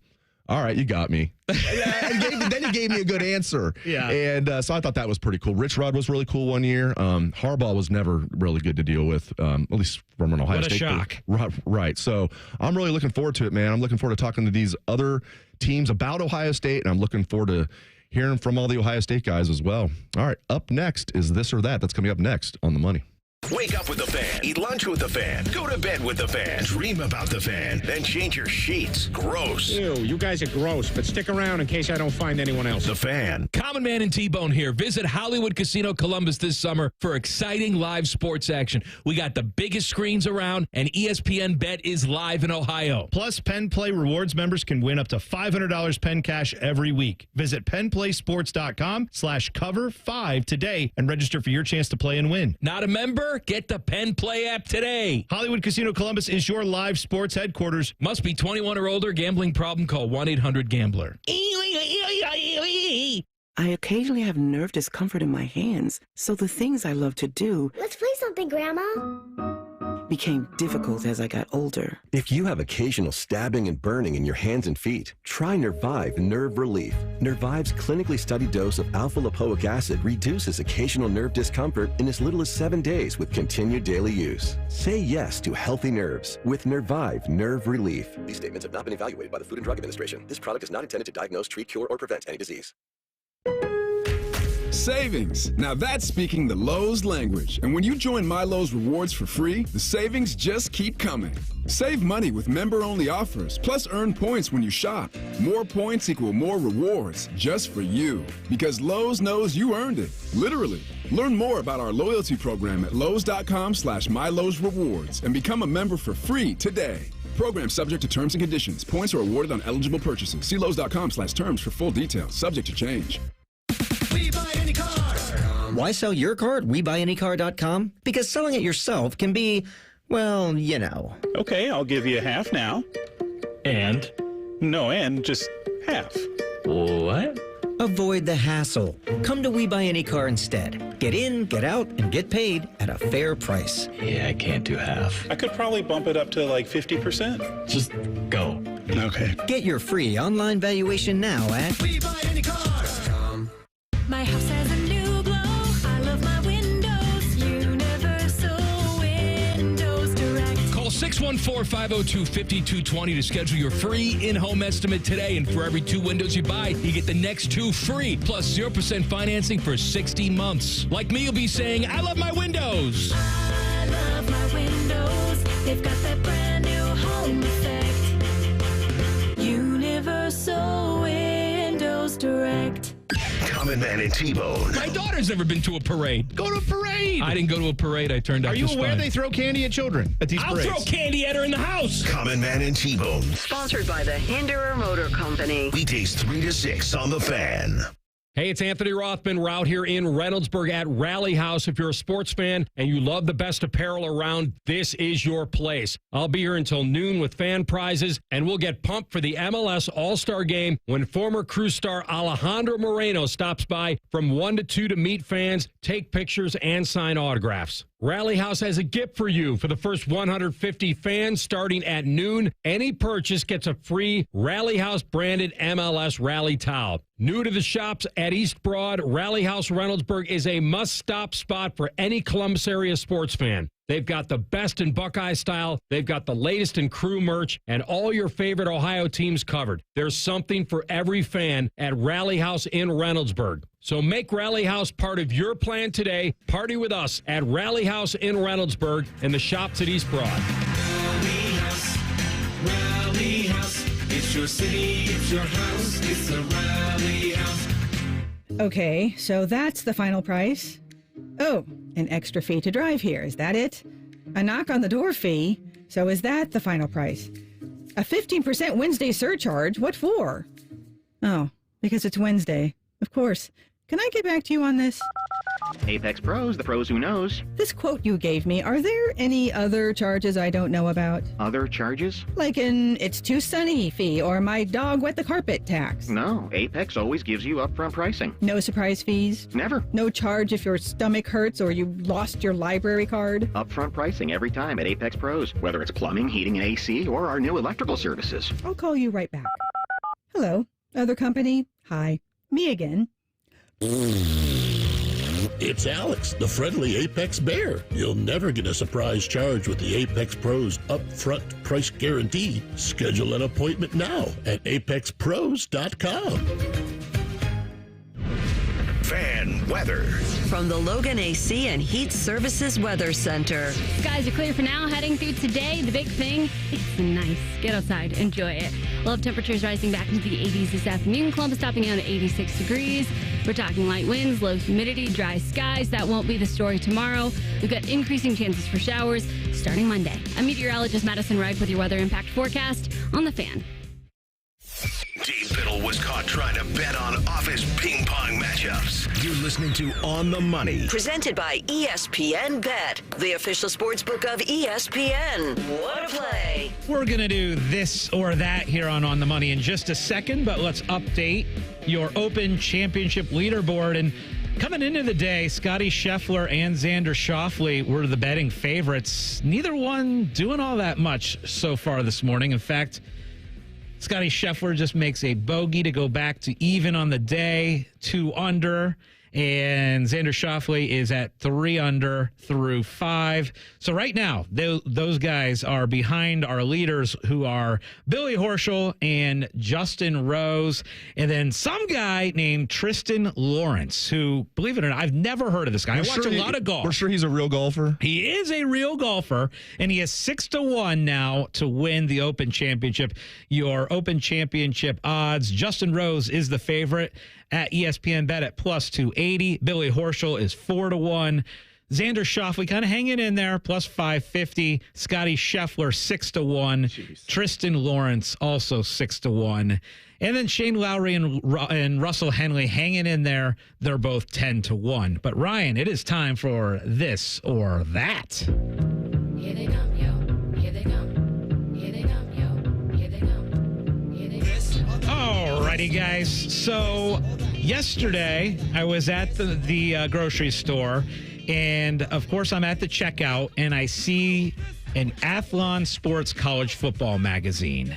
all right, you got me. Then he gave me a good answer. Yeah. And so I thought that was pretty cool. Rich Rod was really cool one year. Harbaugh was never really good to deal with, at least from an Ohio State. What a shock. Right. So I'm really looking forward to it, man. I'm looking forward to talking to these other teams about Ohio State, and I'm looking forward to hearing from all the Ohio State guys as well. All right, up next is This or That. That's coming up next on The Money. Wake up with the Fan. Eat lunch with the Fan. Go to bed with the Fan. Dream about the Fan. Then change your sheets. Gross. Ew, you guys are gross, but stick around in case I don't find anyone else. The Fan. Common Man and T-Bone here. Visit Hollywood Casino Columbus this summer for exciting live sports action. We got the biggest screens around, and ESPN Bet is live in Ohio. Plus, Penn Play Rewards members can win up to $500 Penn Cash every week. Visit PennPlaySports.com/cover5 today and register for your chance to play and win. Not a member? Get the Penn Play app today. Hollywood Casino Columbus is your live sports headquarters. Must be 21 or older. Gambling problem? Call 1-800-GAMBLER. I occasionally have nerve discomfort in my hands, so the things I love to do... Let's play something, Grandma. ...became difficult as I got older. If you have occasional stabbing and burning in your hands and feet, try Nervive Nerve Relief. Nervive's clinically studied dose of alpha-lipoic acid reduces occasional nerve discomfort in as little as 7 days with continued daily use. Say yes to healthy nerves with Nervive Nerve Relief. These statements have not been evaluated by the Food and Drug Administration. This product is not intended to diagnose, treat, cure, or prevent any disease. Savings. Now that's speaking the Lowe's language. And when you join My Lowe's Rewards for free, the savings just keep coming. Save money with member-only offers, plus earn points when you shop. More points equal more rewards, just for you. Because Lowe's knows you earned it, literally. Learn more about our loyalty program at lowes.com/MyLowe'sRewards and become a member for free today. Program subject to terms and conditions. Points are awarded on eligible purchases. See Lowe's.com/terms for full details. Subject to change. Why sell your car at WeBuyAnyCar.com? Because selling it yourself can be, well, you know. Okay, I'll give you half now. And? No, and just half. What? Avoid the hassle. Come to We Buy Any Car instead. Get in, get out, and get paid at a fair price. Yeah, I can't do half. I could probably bump it up to like 50%. Just go. Okay. Get your free online valuation now at WeBuyAnyCar.com. My house has a new glow. I love my windows. Universal Windows Direct. Call 614-502-5220 to schedule your free in-home estimate today. And for every 2 windows you buy, you get the next 2 free, plus 0% financing for 60 months. Like me, you'll be saying, I love my windows. I love my windows. They've got that brand new home effect. Universal Windows Direct. Common Man and T-Bone. My daughter's never been to a parade. Go to a parade. I didn't go to a parade. I turned out Are you just aware fine. they throw candy at children at these parades? I'll throw candy at her in the house. Common Man and T-Bone. Sponsored by the Hinderer Motor Company. Weekdays 3 to 6 on The Fan. Hey, it's Anthony Rothman. We're out here in Reynoldsburg at Rally House. If you're a sports fan and you love the best apparel around, this is your place. I'll be here until noon with fan prizes, and we'll get pumped for the MLS All-Star Game when former Crew star Alejandro Moreno stops by from 1 to 2 to meet fans, take pictures, and sign autographs. Rally House has a gift for you. For the first 150 fans starting at noon, any purchase gets a free Rally House branded MLS Rally towel. New to the shops at East Broad, Rally House Reynoldsburg is a must-stop spot for any Columbus area sports fan. They've got the best in Buckeye style, they've got the latest in Crew merch, and all your favorite Ohio teams covered. There's something for every fan at Rally House in Reynoldsburg. So make Rally House part of your plan today. Party with us at Rally House in Reynoldsburg and the shops at East Broad. Rally House, Rally House. It's your city, it's your house, it's a Rally House. Okay, so that's the final price. Oh, an extra fee to drive here, is that it? A knock on the door fee, so is that the final price? A 15% Wednesday surcharge, what for? Oh, because it's Wednesday. Of course, Can I get back to you on this? Apex Pros, the pros who knows. This quote you gave me, are there any other charges I don't know about? Other charges? Like an it's too sunny fee or my dog wet the carpet tax? No, Apex always gives you upfront pricing. No surprise fees? Never. No charge if your stomach hurts or you lost your library card? Upfront pricing every time at Apex Pros, whether it's plumbing, heating, and AC, or our new electrical services. I'll call you right back. Hello, other company? Hi, me again. It's Alex, the friendly Apex Bear. You'll never get a surprise charge with the Apex Pros upfront price guarantee. Schedule an appointment now at apexpros.com. Fan weather. From the Logan AC and Heat Services Weather Center. Skies are clear for now. Heading through today, the big thing, it's nice. Get outside, enjoy it. We'll have temperatures rising back into the 80s this afternoon. Columbus topping out at 86 degrees. We're talking light winds, low humidity, dry skies. That won't be the story tomorrow. We've got increasing chances for showers starting Monday. I'm meteorologist Madison Wright with your weather impact forecast on The Fan. Dave Biddle was caught trying to bet on office ping pong matchups. You're listening to On the Money. Presented by ESPN Bet, the official sports book of ESPN. What a play. We're going to do this or that here on the Money in just a second, but let's update your Open Championship leaderboard. And coming into the day, Scotty Scheffler and Xander Schauffele were the betting favorites. Neither one doing all that much so far this morning. In fact, Scotty Scheffler just makes a bogey to go back to even on the day, 2 under. And Xander Schauffele is at 3 under through 5. So right now, those guys are behind our leaders, who are Billy Horschel and Justin Rose. And then some guy named Tristan Lawrence, who, believe it or not, I've never heard of this guy. I watch a lot of golf. We're sure he's a real golfer. He is a real golfer, and he is 6-1 now to win the Open Championship. Your Open Championship odds, Justin Rose is the favorite at ESPN Bet at plus 280. Billy Horschel is 4-1. Xander Schauffele kind of hanging in there, plus 550. Scotty Scheffler 6-1. Jeez. Tristan Lawrence also 6-1. And then Shane Lowry and Russell Henley hanging in there. They're both 10-1. But Ryan, it is time for this or that. Here they come, yo. Here they come. Here they come, yo. Here they come. Here they come. Alrighty, guys. So yesterday I was at the grocery store, and of course I'm at the checkout, and I see an Athlon Sports College Football magazine.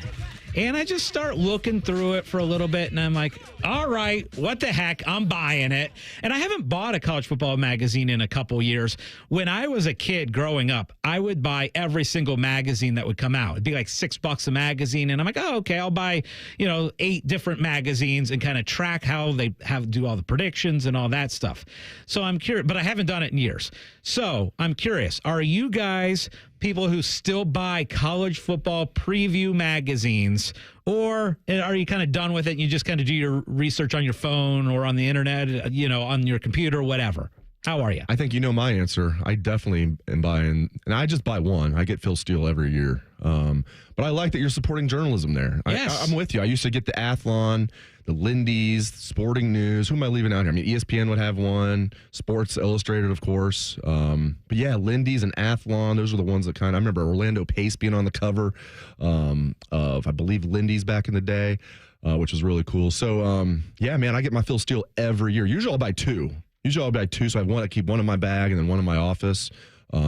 And I just start looking through it for a little bit, and I'm like, all right, what the heck? I'm buying it. And I haven't bought a college football magazine in a couple years. When I was a kid growing up, I would buy every single magazine that would come out. It'd be like $6 a magazine. And I'm like, oh, okay, I'll buy, 8 different magazines and kind of track how they do all the predictions and all that stuff. So I'm curious, but I haven't done it in years. So I'm curious, are you guys people who still buy college football preview magazines, or are you kind of done with it and you just kind of do your research on your phone or on the internet, on your computer, whatever? How are you? I think you know my answer. I definitely am buying, and I just buy one. I get Phil Steele every year. But I like that you're supporting journalism there. Yes. I'm with you. I used to get the Athlon, the Lindy's, Sporting News. Who am I leaving out here? I mean, ESPN would have one, Sports Illustrated, of course. But yeah, Lindy's and Athlon, those are the ones that I remember Orlando Pace being on the cover of, I believe, Lindy's back in the day, which was really cool. So, yeah, man, I get my Phil Steele every year. Usually I'll buy 2. So I have one. I keep one in my bag and then one in my office.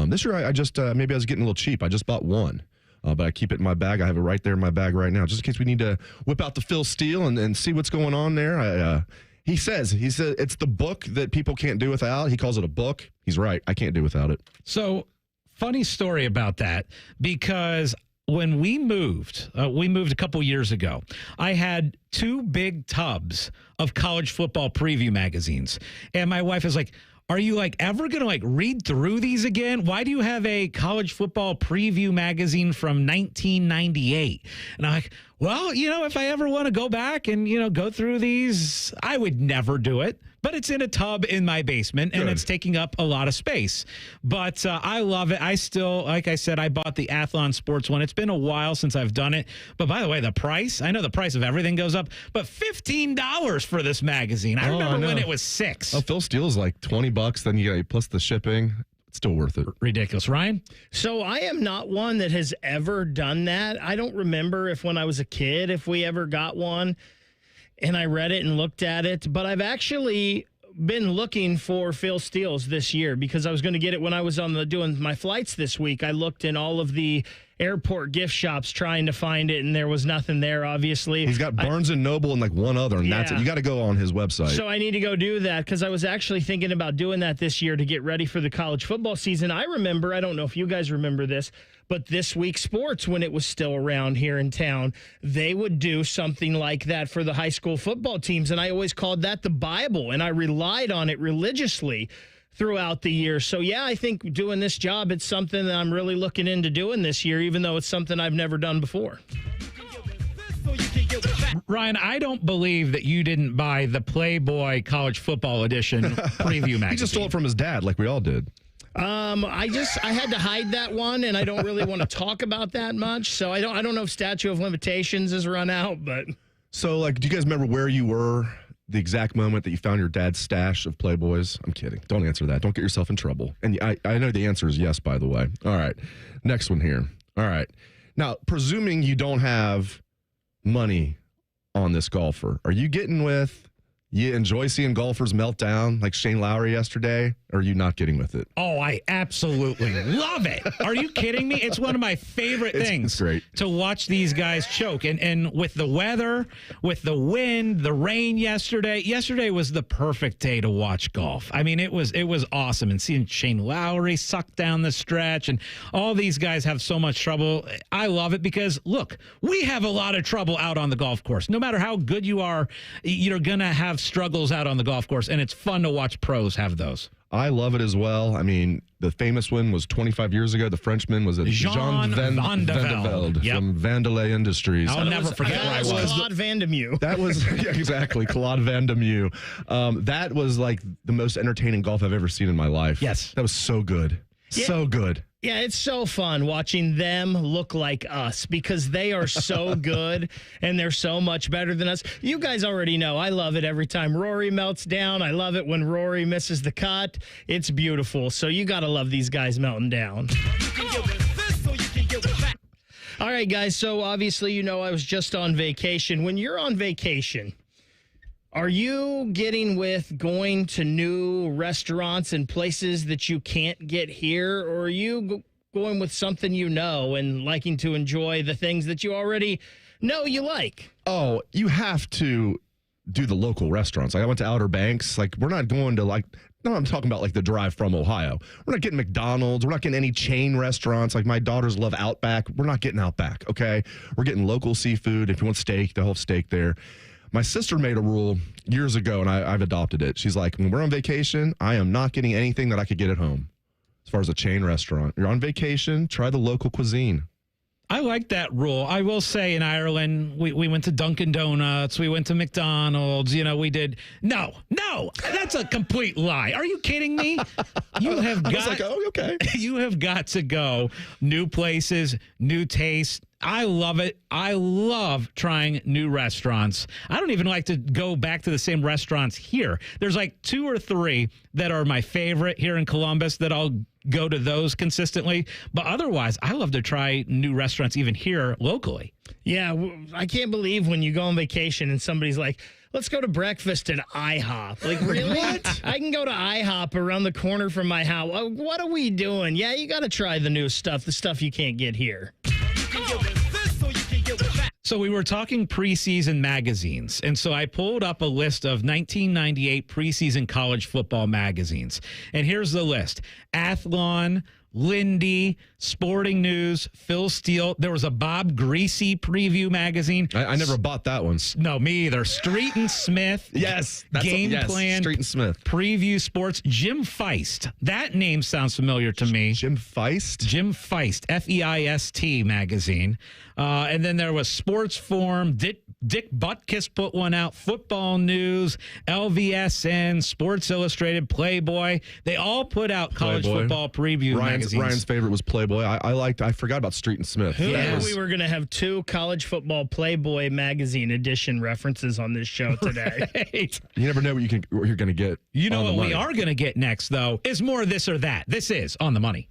This year, I just maybe I was getting a little cheap. I just bought one, but I keep it in my bag. I have it right there in my bag right now, just in case we need to whip out the Phil Steele and see what's going on there. He says it's the book that people can't do without. He calls it a book. He's right. I can't do without it. So, funny story about that, because when we moved a couple years ago, I had 2 big tubs of college football preview magazines. And my wife is like, are you ever going to read through these again? Why do you have a college football preview magazine from 1998? And I'm like, Well, if I ever want to go back and, go through these, I would never do it. But it's in a tub in my basement, and it's taking up a lot of space. But I love it. I still, like I said, I bought the Athlon Sports one. It's been a while since I've done it. But by the way, the price, I know the price of everything goes up, but $15 for this magazine. I remember when it was $6. Oh, Phil Steele's like $20, then you got plus the shipping. It's still worth it. Ridiculous. Ryan? So I am not one that has ever done that. I don't remember if when I was a kid, if we ever got one. And I read it and looked at it, but I've actually been looking for Phil Steele's this year because I was going to get it when I was doing my flights this week. I looked in all of the airport gift shops trying to find it, and there was nothing there, obviously. He's got Barnes & Noble and like one other, and that's it. You got to go on his website. So I need to go do that because I was actually thinking about doing that this year to get ready for the college football season. I remember, I don't know if you guys remember this, but This Week Sports, when it was still around here in town, they would do something like that for the high school football teams, and I always called that the Bible, and I relied on it religiously throughout the year. So, yeah, I think doing this job, it's something that I'm really looking into doing this year, even though it's something I've never done before. Ryan, I don't believe that you didn't buy the Playboy College Football Edition preview magazine. He just stole it from his dad like we all did. I had to hide that one, and I don't really want to talk about that much. So I don't know if statute of limitations has run out, but. So, like, do you guys remember where you were the exact moment that you found your dad's stash of Playboys? I'm kidding. Don't answer that. Don't get yourself in trouble. And I know the answer is yes, by the way. All right. Next one here. All right. Now, presuming you don't have money on this golfer, are you getting with, you enjoy seeing golfers melt down like Shane Lowry yesterday, or are you not getting with it? Oh, I absolutely love it. Are you kidding me? It's one of my favorite things. It's great to watch these guys choke. And with the weather, with the wind, the rain yesterday was the perfect day to watch golf. I mean, it was awesome. And seeing Shane Lowry suck down the stretch and all these guys have so much trouble. I love it because, look, we have a lot of trouble out on the golf course. No matter how good you are, you're going to have struggles out on the golf course, and it's fun to watch pros have those. I love it as well. I mean, the famous one was 25 years ago. The Frenchman was Jean Van de Velde from Vandelay Industries. I'll never forget where I was. Claude Van de Meaux. That was, yeah, exactly, Claude Van de Meaux. That was like the most entertaining golf I've ever seen in my life. Yes. That was so good. Yeah. So good. Yeah, it's so fun watching them look like us because they are so good and they're so much better than us. You guys already know I love it every time Rory melts down. I love it when Rory misses the cut. It's beautiful. So you got to love these guys melting down. All right, guys. So obviously, I was just on vacation. When you're on vacation, are you getting with going to new restaurants and places that you can't get here, or are you going with something and liking to enjoy the things that you already know you like? Oh, you have to do the local restaurants. Like I went to Outer Banks. Like we're not going to I'm talking about like the drive from Ohio. We're not getting McDonald's. We're not getting any chain restaurants. Like my daughters love Outback. We're not getting Outback, okay? We're getting local seafood. If you want steak, they'll have steak there. My sister made a rule years ago, and I've adopted it. She's like, when we're on vacation, I am not getting anything that I could get at home as far as a chain restaurant. You're on vacation, try the local cuisine. I like that rule. I will say in Ireland, we went to Dunkin' Donuts. We went to McDonald's. We did. No, that's a complete lie. Are you kidding me? You have got. I was like, oh, okay. You have got to go new places, new tastes. I love it. I love trying new restaurants. I don't even like to go back to the same restaurants here. There's like 2 or 3 that are my favorite here in Columbus that I'll go to those consistently. But otherwise, I love to try new restaurants even here locally. Yeah, I can't believe when you go on vacation and somebody's like, let's go to breakfast at IHOP. Like, really? What? I can go to IHOP around the corner from my house. What are we doing? Yeah, you got to try the new stuff, the stuff you can't get here. So we were talking preseason magazines, and so I pulled up a list of 1998 preseason college football magazines. And here's the list. Athlon, Lindy, Sporting News, Phil Steele. There was a Bob Greasy preview magazine. I never bought that one. No, me either. Street and Smith. Yes. Game Plan. Street and Smith. Preview Sports. Jim Feist. That name sounds familiar to me. Jim Feist? Jim Feist. Feist magazine. And then there was Sports Forum. Dick Butkus put one out. Football News, LVSN, Sports Illustrated, Playboy. They all put out college football preview magazines. Ryan's favorite was Playboy. I forgot about Street and Smith. Who knew we were going to have 2 college football Playboy magazine edition references on this show today? Right. You never know what you're going to get. You know what we are going to get next, though, is more this or that. This is On the Money.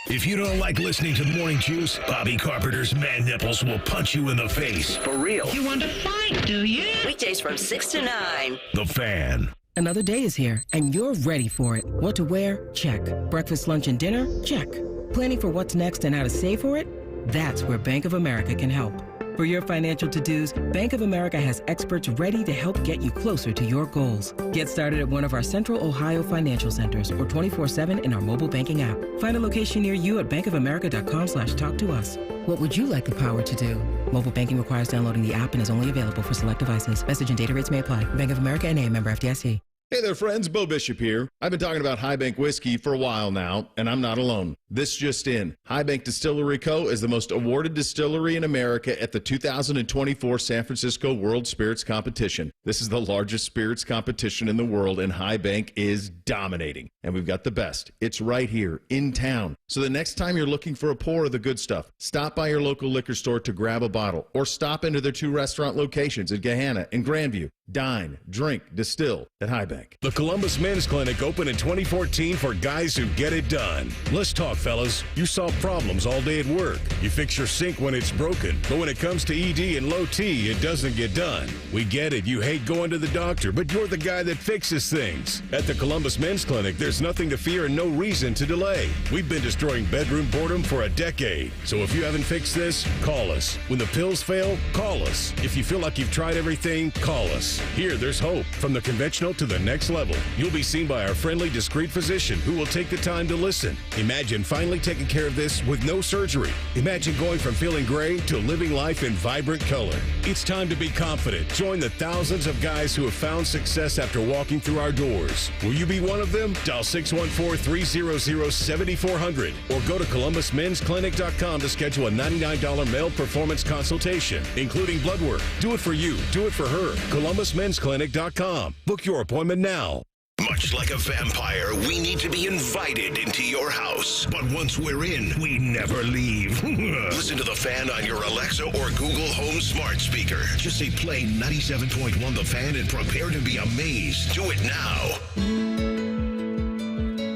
If you don't like listening to Morning Juice, Bobby Carpenter's man nipples will punch you in the face. For real. You want to fight, do you? Weekdays from 6 to 9. The Fan. Another day is here, and you're ready for it. What to wear? Check. Breakfast, lunch, and dinner? Check. Planning for what's next and how to save for it? That's where Bank of America can help. For your financial to-dos, Bank of America has experts ready to help get you closer to your goals. Get started at one of our Central Ohio financial centers or 24/7 in our mobile banking app. Find a location near you at bankofamerica.com/talktous. What would you like the power to do? Mobile banking requires downloading the app and is only available for select devices. Message and data rates may apply. Bank of America N.A., member FDIC. Hey there, friends. Bo Bishop here. I've been talking about High Bank whiskey for a while now, and I'm not alone. This just in. High Bank Distillery Co. is the most awarded distillery in America at the 2024 San Francisco World Spirits Competition. This is the largest spirits competition in the world, and High Bank is dominating. And we've got the best. It's right here in town. So the next time you're looking for a pour of the good stuff, stop by your local liquor store to grab a bottle, or stop into their 2 restaurant locations at Gahanna and Grandview. Dine, drink, distill at High Bank. The Columbus Men's Clinic opened in 2014 for guys who get it done. Let's talk, fellas. You solve problems all day at work. You fix your sink when it's broken. But when it comes to ED and low T, it doesn't get done. We get it. You hate going to the doctor, but you're the guy that fixes things. At the Columbus Men's Clinic, there's nothing to fear and no reason to delay. We've been destroying bedroom boredom for a decade. So if you haven't fixed this, call us. When the pills fail, call us. If you feel like you've tried everything, call us. Here, there's hope. From the conventional to the next level. You'll be seen by our friendly, discreet physician who will take the time to listen. Imagine finally taking care of this with no surgery. Imagine going from feeling gray to living life in vibrant color. It's time to be confident. Join the thousands of guys who have found success after walking through our doors. Will you be one of them? Dial 614-300-7400 or go to ColumbusMen'sClinic.com to schedule a $99 male performance consultation, including blood work. Do it for you. Do it for her. ColumbusMen'sClinic.com. Book your appointment now. Much like a vampire, we need to be invited into your house. But once we're in, we never leave. Listen to The Fan on your Alexa or Google Home smart speaker. Just say play 97.1 The Fan and prepare to be amazed. Do it now.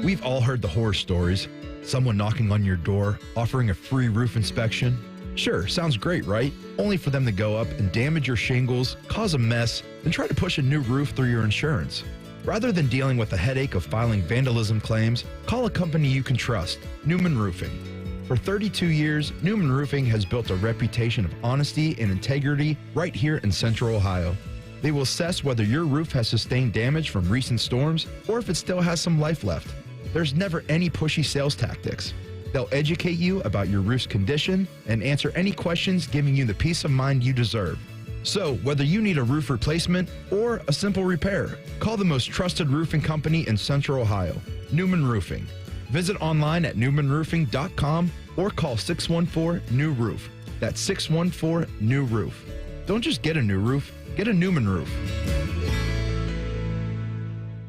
We've all heard the horror stories. Someone knocking on your door, offering a free roof inspection. Sure, sounds great, right? Only for them to go up and damage your shingles, cause a mess, and try to push a new roof through your insurance. Rather than dealing with the headache of filing vandalism claims, call a company you can trust, Newman Roofing. For 32 years, Newman Roofing has built a reputation of honesty and integrity right here in Central Ohio. They will assess whether your roof has sustained damage from recent storms or if it still has some life left. There's never any pushy sales tactics. They'll educate you about your roof's condition and answer any questions, giving you the peace of mind you deserve. So, whether you need a roof replacement or a simple repair, call the most trusted roofing company in Central Ohio, Newman Roofing. Visit online at newmanroofing.com or call 614-NEW-ROOF. That's 614-NEW-ROOF. Don't just get a new roof, get a Newman roof.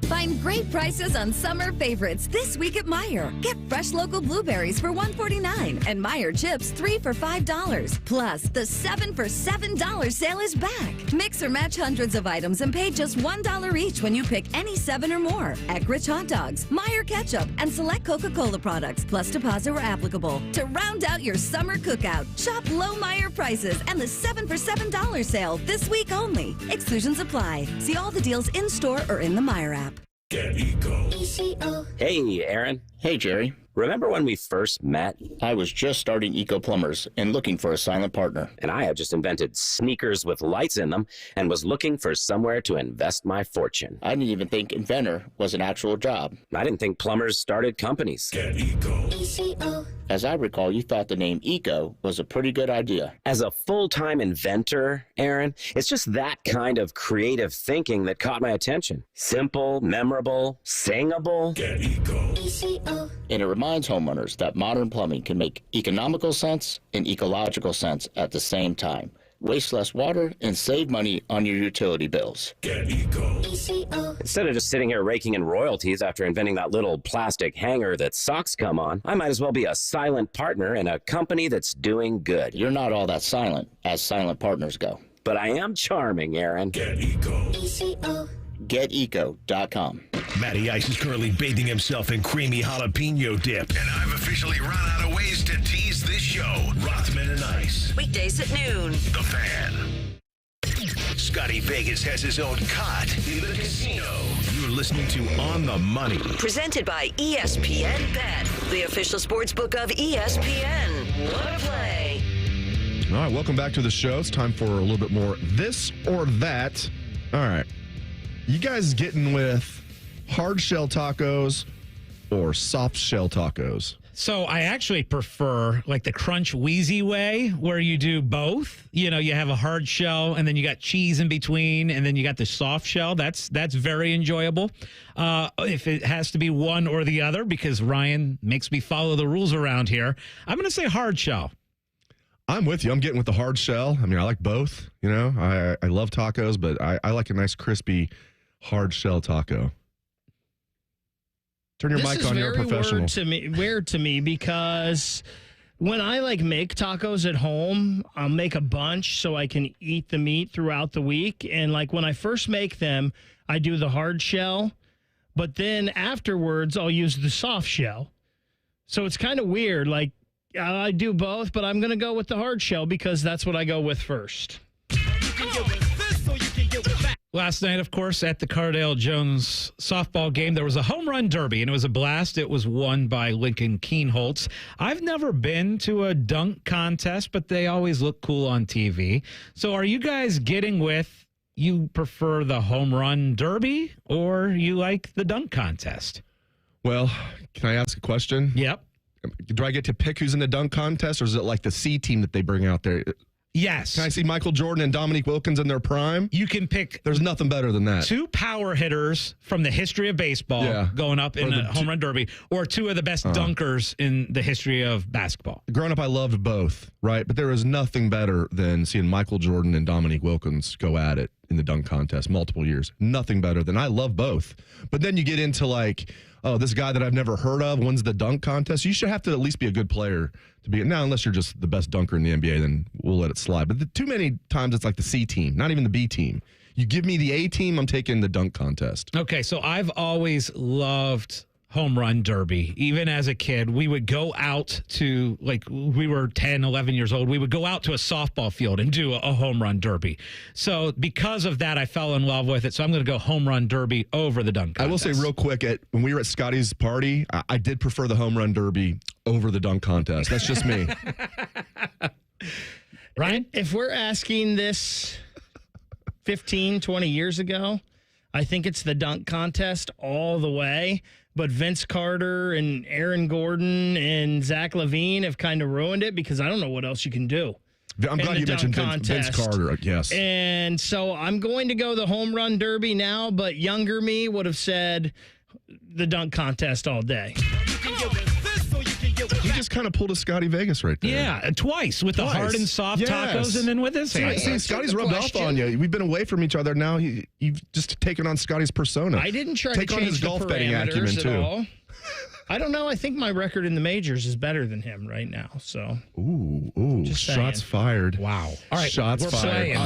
Find great prices on summer favorites this week at Meijer. Get fresh local blueberries for $1.49 and Meijer chips 3 for $5. Plus, the 7 for $7 sale is back. Mix or match hundreds of items and pay just $1 each when you pick any 7 or more. Eckrich hot dogs, Meijer ketchup, and select Coca-Cola products, plus deposit where applicable. To round out your summer cookout, shop low Meijer prices and the 7 for $7 sale this week only. Exclusions apply. See all the deals in store or in the Meijer app. Get Eco. Hey, Aaron. Hey, Jerry. Remember when we first met? I was just starting Eco Plumbers and looking for a silent partner. And I had just invented sneakers with lights in them and was looking for somewhere to invest my fortune. I didn't even think inventor was an actual job. I didn't think plumbers started companies. Get Eco. As I recall, you thought the name Eco was a pretty good idea. As a full-time inventor, Aaron, it's just that kind of creative thinking that caught my attention. Simple, memorable, singable. Get Eco. And it reminds homeowners that modern plumbing can make economical sense and ecological sense at the same time. Waste less water and save money on your utility bills. Get Eco. Instead of just sitting here raking in royalties after inventing that little plastic hanger that socks come on, I might as well be a silent partner in a company that's doing good. You're not all that silent, as silent partners go. But I am charming, Aaron. Get Eco. GetEco.com. Matty Ice is currently bathing himself in creamy jalapeno dip. And I've officially run out of ways to tease this show. Rothman and Ice. Weekdays at noon. The Fan. Scotty Vegas has his own cot in the casino. You're listening to On the Money. Presented by ESPN Bet, the official sports book of ESPN. What a play. All right, welcome back to the show. It's time for a little bit more this or that. All right. You guys getting with hard shell tacos or soft shell tacos? So I actually prefer like the Crunch Wheezy way where you do both. You know, you have a hard shell and then you got cheese in between and then you got the soft shell. That's very enjoyable. If it has to be one or the other, because Ryan makes me follow the rules around here, I'm going to say hard shell. I'm with you. I'm getting with the hard shell. I mean, I like both. You know, I love tacos, but I like a nice crispy hard shell taco. Turn your mic on. You're a professional. This is weird to me because when I make tacos at home, I'll make a bunch so I can eat the meat throughout the week. And when I first make them, I do the hard shell, but then afterwards I'll use the soft shell. So it's kind of weird. I do both, but I'm going to go with the hard shell because that's what I go with first. Last night, of course, at the Cardale Jones softball game, there was a home run derby, and it was a blast. It was won by Lincoln Keenholz. I've never been to a dunk contest, but they always look cool on TV. So are you guys getting with you prefer the home run derby or you like the dunk contest? Well, can I ask a question? Yep. Do I get to pick who's in the dunk contest, or is it like the C team that they bring out there? Yes. Can I see Michael Jordan and Dominique Wilkins in their prime? You can pick. There's nothing better than that. Two power hitters from the history of baseball going up in a home run derby, or two of the best dunkers in the history of basketball. Growing up, I loved both, right? But there is nothing better than seeing Michael Jordan and Dominique Wilkins go at it in the dunk contest multiple years. Nothing better than I love both. But then you get into this guy that I've never heard of wins the dunk contest. You should have to at least be a good player to be. Now, unless you're just the best dunker in the NBA, then we'll let it slide. But too many times it's like the C team, not even the B team. You give me the A team, I'm taking the dunk contest. Okay, so I've always loved home run derby. Even as a kid, we would go out to, we were 10, 11 years old. We would go out to a softball field and do a home run derby. So because of that, I fell in love with it. So I'm going to go home run derby over the dunk contest. I will say real quick, when we were at Scotty's party, I did prefer the home run derby over the dunk contest. That's just me. Ryan? If we're asking this 15, 20 years ago, I think it's the dunk contest all the way. But Vince Carter and Aaron Gordon and Zach LaVine have kind of ruined it because I don't know what else you can do. I'm glad you mentioned Vince Carter, yes. And so I'm going to go the home run derby now, but younger me would have said the dunk contest all day. He just kind of pulled a Scotty Vegas right there. Yeah, twice with the hard and soft tacos and then with his hand. See, Scotty's rubbed off on you. We've been away from each other now. You've just taken on Scotty's persona. I didn't try to take on change his the golf betting acumen at too. All. I don't know. I think my record in the majors is better than him right now. So, just shots fired. Wow. All right, shots fired.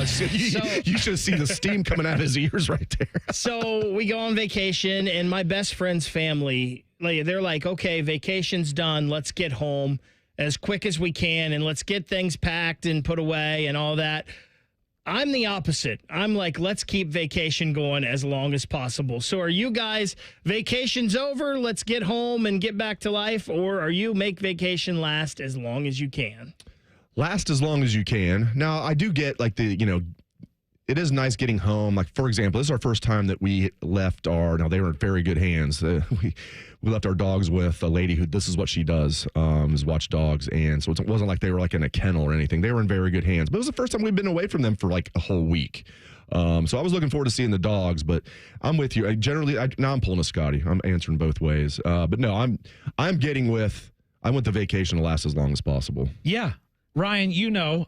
You should see the steam coming out of his ears right there. So we go on vacation, and my best friend's family, they're like, okay, vacation's done. Let's get home as quick as we can, and let's get things packed and put away and all that. I'm the opposite. I'm like, let's keep vacation going as long as possible. So are you guys, vacation's over, let's get home and get back to life, or are you make vacation last as long as you can? Last as long as you can. Now, I do get like it is nice getting home. Like, for example, this is our first time that we left now they were in very good hands. We left our dogs with a lady who, this is what she does, is watch dogs. And so it wasn't like they were like in a kennel or anything. They were in very good hands. But it was the first time we've been away from them for like a whole week. So I was looking forward to seeing the dogs, but I'm with you. Now I'm pulling a Scotty. I'm answering both ways. But no, I want the vacation to last as long as possible. Yeah. Ryan,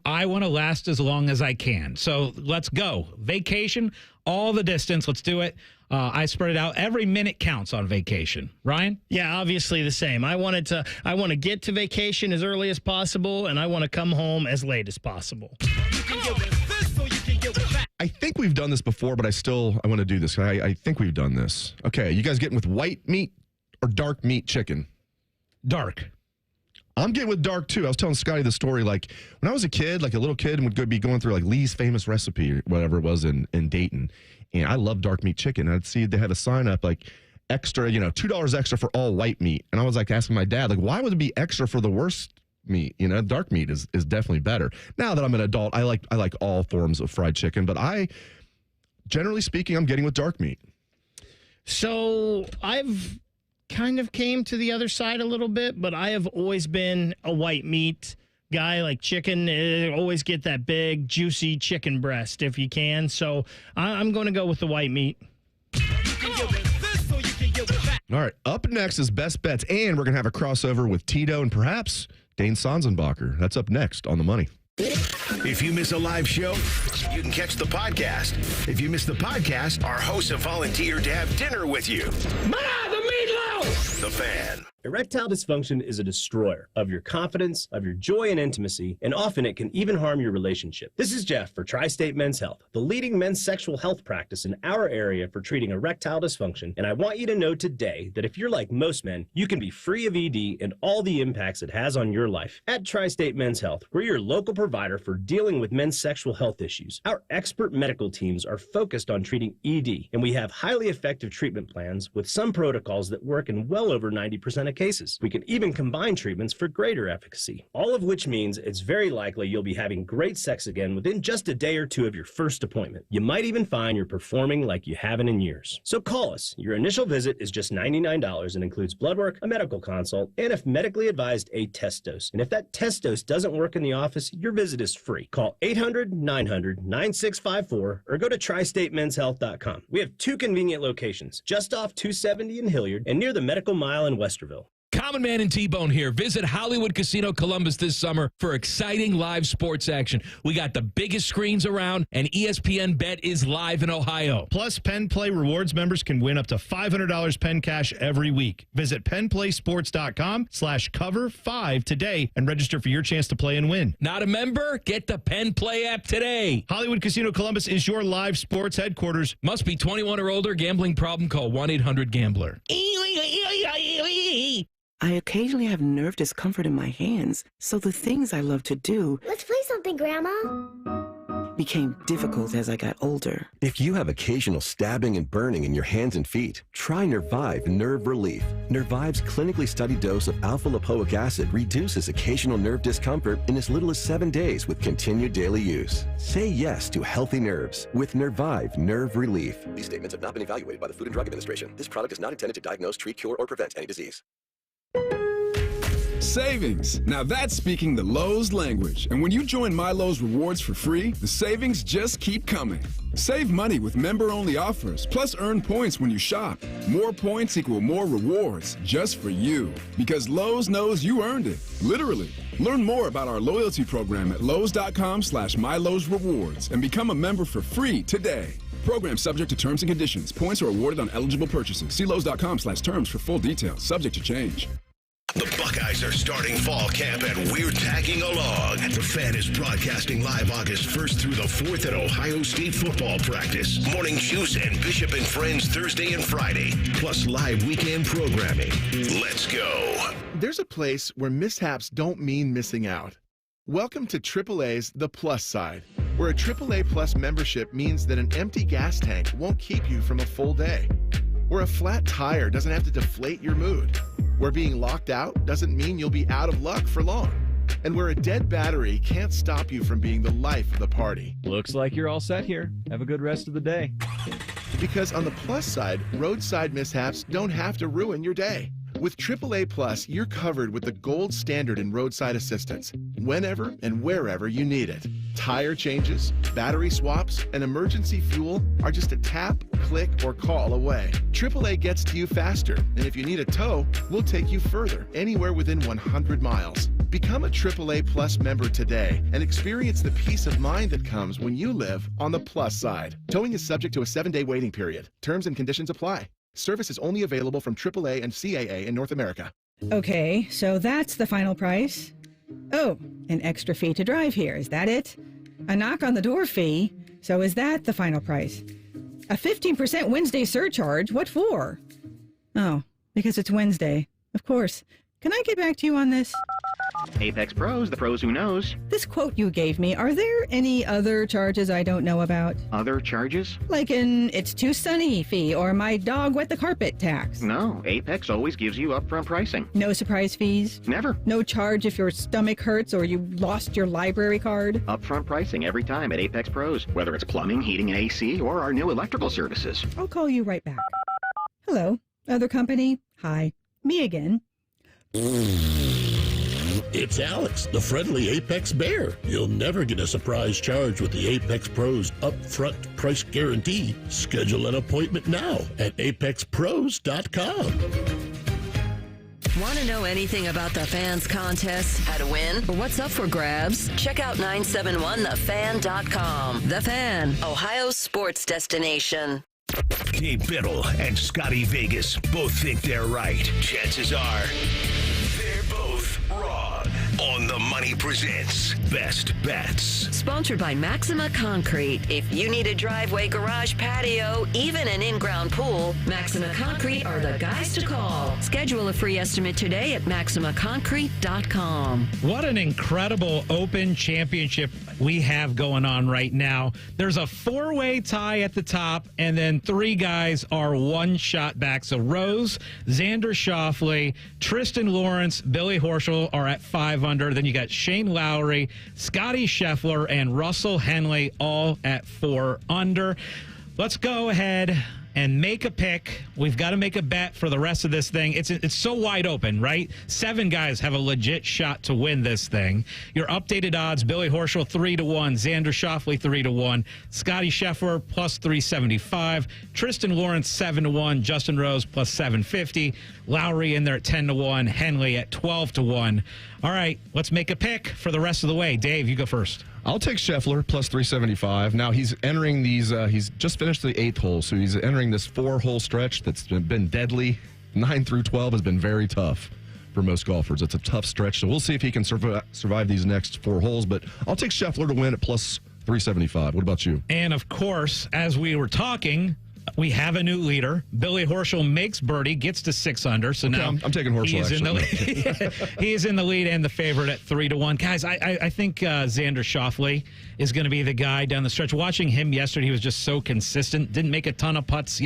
I want to last as long as I can. So let's go. Vacation, all the distance. Let's do it. I spread it out. Every minute counts on vacation. Ryan? Yeah, obviously the same. I want to get to vacation as early as possible, and I want to come home as late as possible. I think we've done this before, but I want to do this. I think we've done this. Okay, you guys getting with white meat or dark meat chicken? Dark. I'm getting with dark, too. I was telling Scotty the story, like, when I was a kid, like a little kid, and would be going through, like, Lee's famous recipe or whatever it was in Dayton. And I love dark meat chicken. And I'd see they had a sign up, like, extra, $2 extra for all white meat. And I was, like, asking my dad, like, why would it be extra for the worst meat? Dark meat is definitely better. Now that I'm an adult, I like all forms of fried chicken. But generally speaking, I'm getting with dark meat. So I've kind of came to the other side a little bit, but I have always been a white meat guy. Like chicken, always get that big, juicy chicken breast if you can. So I'm going to go with the white meat. All right, up next is Best Bets, and we're going to have a crossover with Tito and perhaps Dane Sanzenbacher. That's up next on The Money. If you miss a live show, you can catch the podcast. If you miss the podcast, our hosts have volunteered to have dinner with you. The meatloaf! The Fan. Erectile dysfunction is a destroyer of your confidence, of your joy and intimacy, and often it can even harm your relationship. This is Jeff for Tri-State Men's Health, the leading men's sexual health practice in our area for treating erectile dysfunction, and I want you to know today that if you're like most men, you can be free of ED and all the impacts it has on your life. At Tri-State Men's Health, we're your local provider for dealing with men's sexual health issues. Our expert medical teams are focused on treating ED, and we have highly effective treatment plans with some protocols that work in well over 90% of cases. We can even combine treatments for greater efficacy, all of which means it's very likely you'll be having great sex again within just a day or two of your first appointment. You might even find you're performing like you haven't in years. So call us. Your initial visit is just $99 and includes blood work, a medical consult, and if medically advised, a test dose. And if that test dose doesn't work in the office, your visit is free. Call 800-900-9654 or go to tristatemenshealth.com. We have two convenient locations, just off 270 in Hilliard and near the Medical Mile in Westerville. Common Man and T-Bone here. Visit Hollywood Casino Columbus this summer for exciting live sports action. We got the biggest screens around, and ESPN Bet is live in Ohio. Plus, Penn Play Rewards members can win up to $500 Penn Cash every week. Visit PennPlaySports.com/cover5 today and register for your chance to play and win. Not a member? Get the Penn Play app today. Hollywood Casino Columbus is your live sports headquarters. Must be 21 or older. Gambling problem? Call 1-800-GAMBLER. I occasionally have nerve discomfort in my hands, so the things I love to do... Let's play something, Grandma. ...became difficult as I got older. If you have occasional stabbing and burning in your hands and feet, try Nervive Nerve Relief. Nervive's clinically studied dose of alpha-lipoic acid reduces occasional nerve discomfort in as little as 7 days with continued daily use. Say yes to healthy nerves with Nervive Nerve Relief. These statements have not been evaluated by the Food and Drug Administration. This product is not intended to diagnose, treat, cure, or prevent any disease. Savings. Now that's speaking the Lowe's language. And when you join My Lowe's Rewards for free, the savings just keep coming. Save money with member-only offers, plus earn points when you shop. More points equal more rewards just for you. Because Lowe's knows you earned it. Literally. Learn more about our loyalty program at Lowes.com/MyLowe'sRewards and become a member for free today. Program subject to terms and conditions. Points are awarded on eligible purchases. See Lowes.com/terms for full details. Subject to change. The Buckeyes are starting fall camp and we're tagging along. The Fan is broadcasting live August 1st through the 4th at Ohio State football practice. Morning juice and Bishop and Friends Thursday and Friday, plus live weekend programming. Let's go. There's a place where mishaps don't mean missing out. Welcome to AAA's The Plus Side. where a AAA Plus membership means that an empty gas tank won't keep you from a full day, where a flat tire doesn't have to deflate your mood, where being locked out doesn't mean you'll be out of luck for long, and where a dead battery can't stop you from being the life of the party. Looks like you're all set here. Have a good rest of the day. Because on the plus side, roadside mishaps don't have to ruin your day. With AAA Plus, you're covered with the gold standard in roadside assistance, whenever and wherever you need it. Tire changes, battery swaps, and emergency fuel are just a tap, click, or call away. AAA gets to you faster, and if you need a tow, we'll take you further, anywhere within 100 miles. Become a AAA Plus member today and experience the peace of mind that comes when you live on the plus side. Towing is subject to a 7-day waiting period. Terms and conditions apply. Service is only available from AAA and CAA in North America. Okay, so that's the final price. Oh, an extra fee to drive here. Is that it? A knock on the door fee. So is that the final price? A 15% Wednesday surcharge. What for? Oh, because it's Wednesday. Of course. Can I get back to you on this? Apex Pros, the pros who knows. This quote you gave me, are there any other charges I don't know about? Other charges? Like an it's too sunny fee or my dog wet the carpet tax? No, Apex always gives you upfront pricing. No surprise fees? Never. No charge if your stomach hurts or you lost your library card? Upfront pricing every time at Apex Pros, whether it's plumbing, heating, and AC, or our new electrical services. I'll call you right back. Hello, other company? Hi, me again. It's Alex, the friendly Apex Bear. You'll never get a surprise charge with the Apex Pros upfront price guarantee. Schedule an appointment now at apexpros.com. Want to know anything about the fans contest, how to win, or what's up for grabs? Check out 971thefan.com. The Fan, Ohio's sports destination. Dave Biddle and Scotty Vegas both think they're right. Chances are they're both wrong. On the Money presents Best Bets. Sponsored by Maxima Concrete. If you need a driveway, garage, patio, even an in-ground pool, Maxima Concrete are the guys to call. Schedule a free estimate today at maximaconcrete.com. What an incredible Open Championship we have going on right now. There's a 4-way tie at the top, and then 3 guys are 1 shot back. So Rose, Xander Schauffele, Tristan Lawrence, Billy Horschel are at 5 under. Then you got Shane Lowry, Scotty Scheffler, and Russell Henley all at 4 under. Let's go ahead and make a pick. We've got to make a bet for the rest of this thing. It's so wide open, right? 7 guys have a legit shot to win this thing. Your updated odds: Billy Horschel 3-1, Xander Schauffele 3-1, Scotty Scheffler plus 375, Tristan Lawrence 7-1, Justin Rose plus 750, Lowry in there at 10-1, Henley at 12-1. All right, let's make a pick for the rest of the way. Dave, you go first. I'll take Scheffler plus 375. Now he's entering these. He's just finished the 8th hole, so he's entering this 4-hole stretch that's been deadly. 9 through 12 has been very tough for most golfers. It's a tough stretch, so we'll see if he can survive these next 4 holes. But I'll take Scheffler to win at plus 375. What about you? And of course, as we were talking, we have a new leader. Billy Horschel makes birdie, gets to 6 under. So Okay, now I'm taking Horschel. he is in the lead. He is in the lead and the favorite at 3-1. Guys, I think Xander Schauffele is going to be the guy down the stretch. Watching him yesterday, he was just so consistent. Didn't make a ton of putts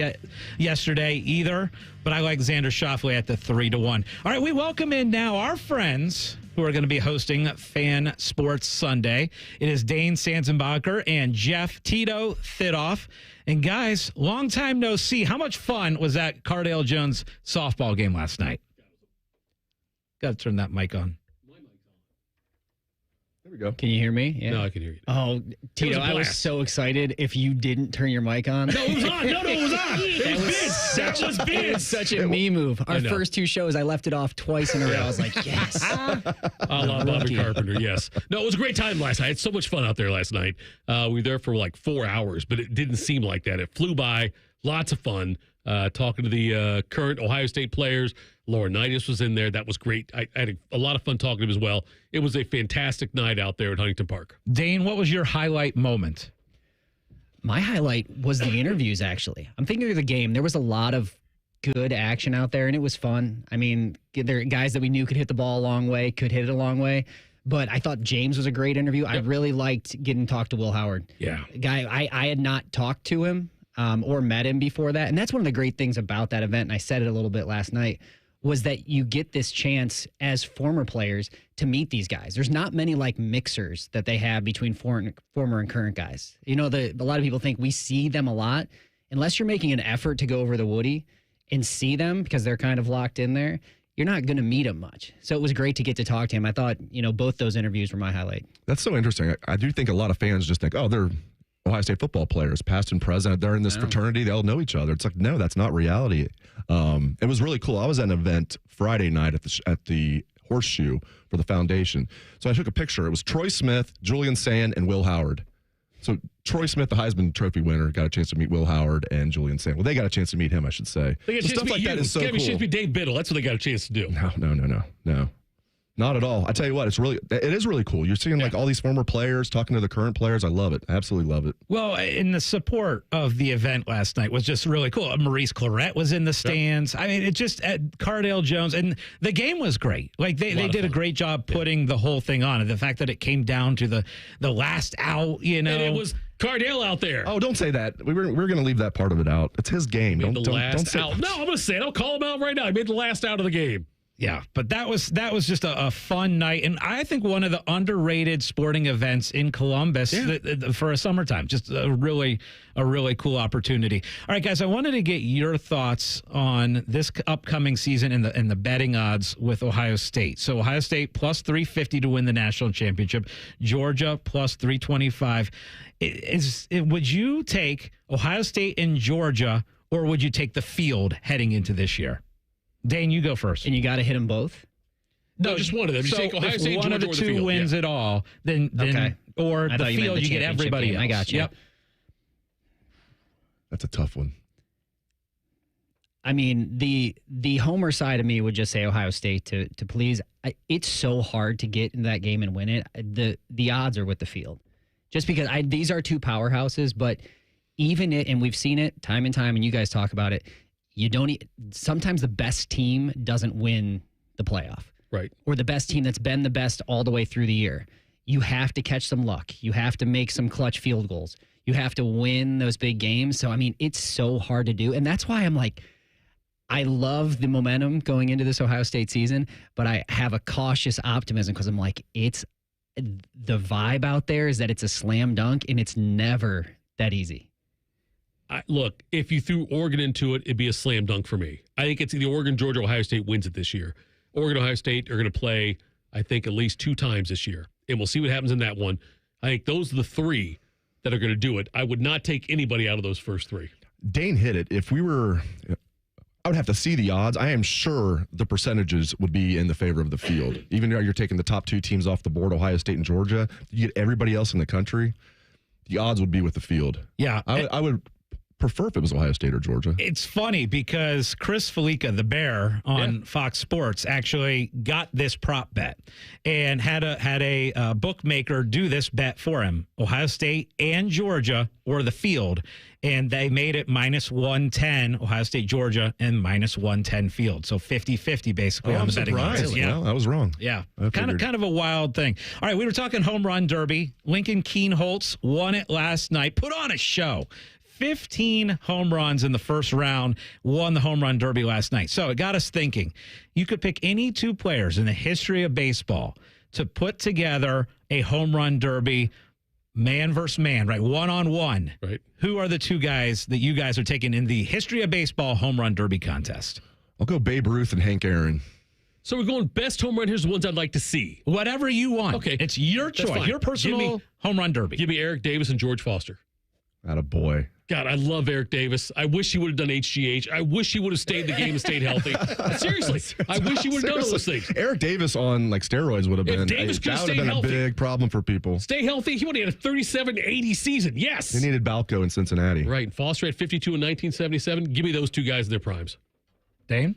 yesterday either. But I like Xander Schauffele at the 3-1. All right, we welcome in now our friends who are going to be hosting Fan Sports Sunday. It is Dane Sanzenbacher and Jeff Tito Thidoff. And guys, long time no see. How much fun was that Cardale Jones softball game last night? Got to turn that mic on. There we go. Can you hear me? Yeah. No, I can hear you. Oh, Tito, I was so excited if you didn't turn your mic on. No, it was on. No, it was on. It was big. That was big. It was such a me move. Our first 2 shows, I left it off twice in a row. I was like, yes. A la Bobby Carpenter, yes. No, it was a great time last night. I had so much fun out there last night. We were there for like 4 hours, but it didn't seem like that. It flew by. Lots of fun. Talking to the current Ohio State players. Laurinaitis was in there. That was great. I had a lot of fun talking to him as well. It was a fantastic night out there at Huntington Park. Dane, what was your highlight moment? My highlight was the interviews, actually. I'm thinking of the game. There was a lot of good action out there, and it was fun. I mean, there are guys that we knew could hit the ball a long way, could hit it a long way. But I thought James was a great interview. Yep. I really liked getting to talk to Will Howard. Yeah. Guy, I had not talked to him or met him before that. And that's one of the great things about that event, and I said it a little bit last night, was that you get this chance as former players to meet these guys. There's not many like mixers that they have between former and current guys. You know, a lot of people think we see them a lot. Unless you're making an effort to go over the Woody and see them because they're kind of locked in there, you're not going to meet them much. So it was great to get to talk to him. I thought, both those interviews were my highlight. That's so interesting. I do think a lot of fans just think, oh, they're Ohio State football players, past and present. They're in this fraternity. They all know each other. It's like, no, that's not reality. It was really cool. I was at an event Friday night at the Horseshoe for the foundation. So I took a picture. It was Troy Smith, Julian Sand, and Will Howard. So Troy Smith, the Heisman Trophy winner, got a chance to meet Will Howard and Julian Sand. Well, they got a chance to meet him, I should say. They got a chance to meet you. That is so cool. They got a chance to meet Dave Biddle. That's what they got a chance to do. No. Not at all. I tell you what, it is really cool. You're seeing like all these former players talking to the current players. I love it. I absolutely love it. Well, and the support of the event last night was just really cool. Maurice Clarett was in the stands. Yep. I mean, it just Cardale Jones, and the game was great. Like they did a great job putting the whole thing on. And the fact that it came down to the last out, And it was Cardale out there. Oh, don't say that. We're going to leave that part of it out. It's his game. Don't say out. No, I'm going to say it. I'll call him out right now. He made the last out of the game. Yeah, but that was just a fun night, and I think one of the underrated sporting events in Columbus for a summertime. Just a really cool opportunity. All right, guys, I wanted to get your thoughts on this upcoming season and the betting odds with Ohio State. So Ohio State plus 350 to win the national championship. Georgia plus 325. Would you take Ohio State and Georgia, or would you take the field heading into this year? Dane, you go first. And you got to hit them both? No, just one of them. You take Ohio State, one Georgia, of the two wins it all, then or the field, you get everybody else. I got you. Yep. That's a tough one. I mean, the homer side of me would just say Ohio State to please. It's so hard to get in that game and win it. The odds are with the field. Just because these are two powerhouses, but even and we've seen it time and time, and you guys talk about it, sometimes the best team doesn't win the playoff. Right. Or the best team that's been the best all the way through the year. You have to catch some luck. You have to make some clutch field goals. You have to win those big games. So, I mean, it's so hard to do. And that's why I'm like, I love the momentum going into this Ohio State season, but I have a cautious optimism because I'm like, the vibe out there is that it's a slam dunk, and it's never that easy. Look, if you threw Oregon into it, it'd be a slam dunk for me. I think it's either Oregon, Georgia, Ohio State wins it this year. Oregon, Ohio State are going to play, I think, at least 2 times this year. And we'll see what happens in that one. I think those are the 3 that are going to do it. I would not take anybody out of those first 3. Dane hit it. I would have to see the odds. I am sure the percentages would be in the favor of the field. Even though you're taking the top 2 teams off the board, Ohio State and Georgia, you get everybody else in the country, the odds would be with the field. Yeah. I would prefer if it was Ohio State or Georgia. It's funny because Chris Felica, the Bear on Fox Sports, actually got this prop bet and had a bookmaker do this bet for him. Ohio State and Georgia or the field, and they made it minus 110 Ohio State, Georgia, and minus 110 field. So 50-50 basically on the betting odds. Yeah, well, I was wrong. Yeah, kind of a wild thing. All right, we were talking home run derby. Lincoln Kienholz won it last night. Put on a show. 15 home runs in the first round, won the home run derby last night. So it got us thinking. You could pick any 2 players in the history of baseball to put together a home run derby, man versus man, right? 1-on-1. Right. Who are the 2 guys that you guys are taking in the history of baseball home run derby contest? I'll go Babe Ruth and Hank Aaron. So we're going best home run. Here's the ones I'd like to see. Whatever you want. Okay. It's your choice. Your personal home run derby. Give me Eric Davis and George Foster. Attaboy. God, I love Eric Davis. I wish he would have done HGH. I wish he would have stayed in the game and stayed healthy. Seriously, I wish he would have done those things. Eric Davis on steroids would have been a big problem for people. Stay healthy. He would have had a 37-80 season. Yes. They needed Balco in Cincinnati. Right. And Foster had 52 in 1977. Give me those 2 guys in their primes. Dane?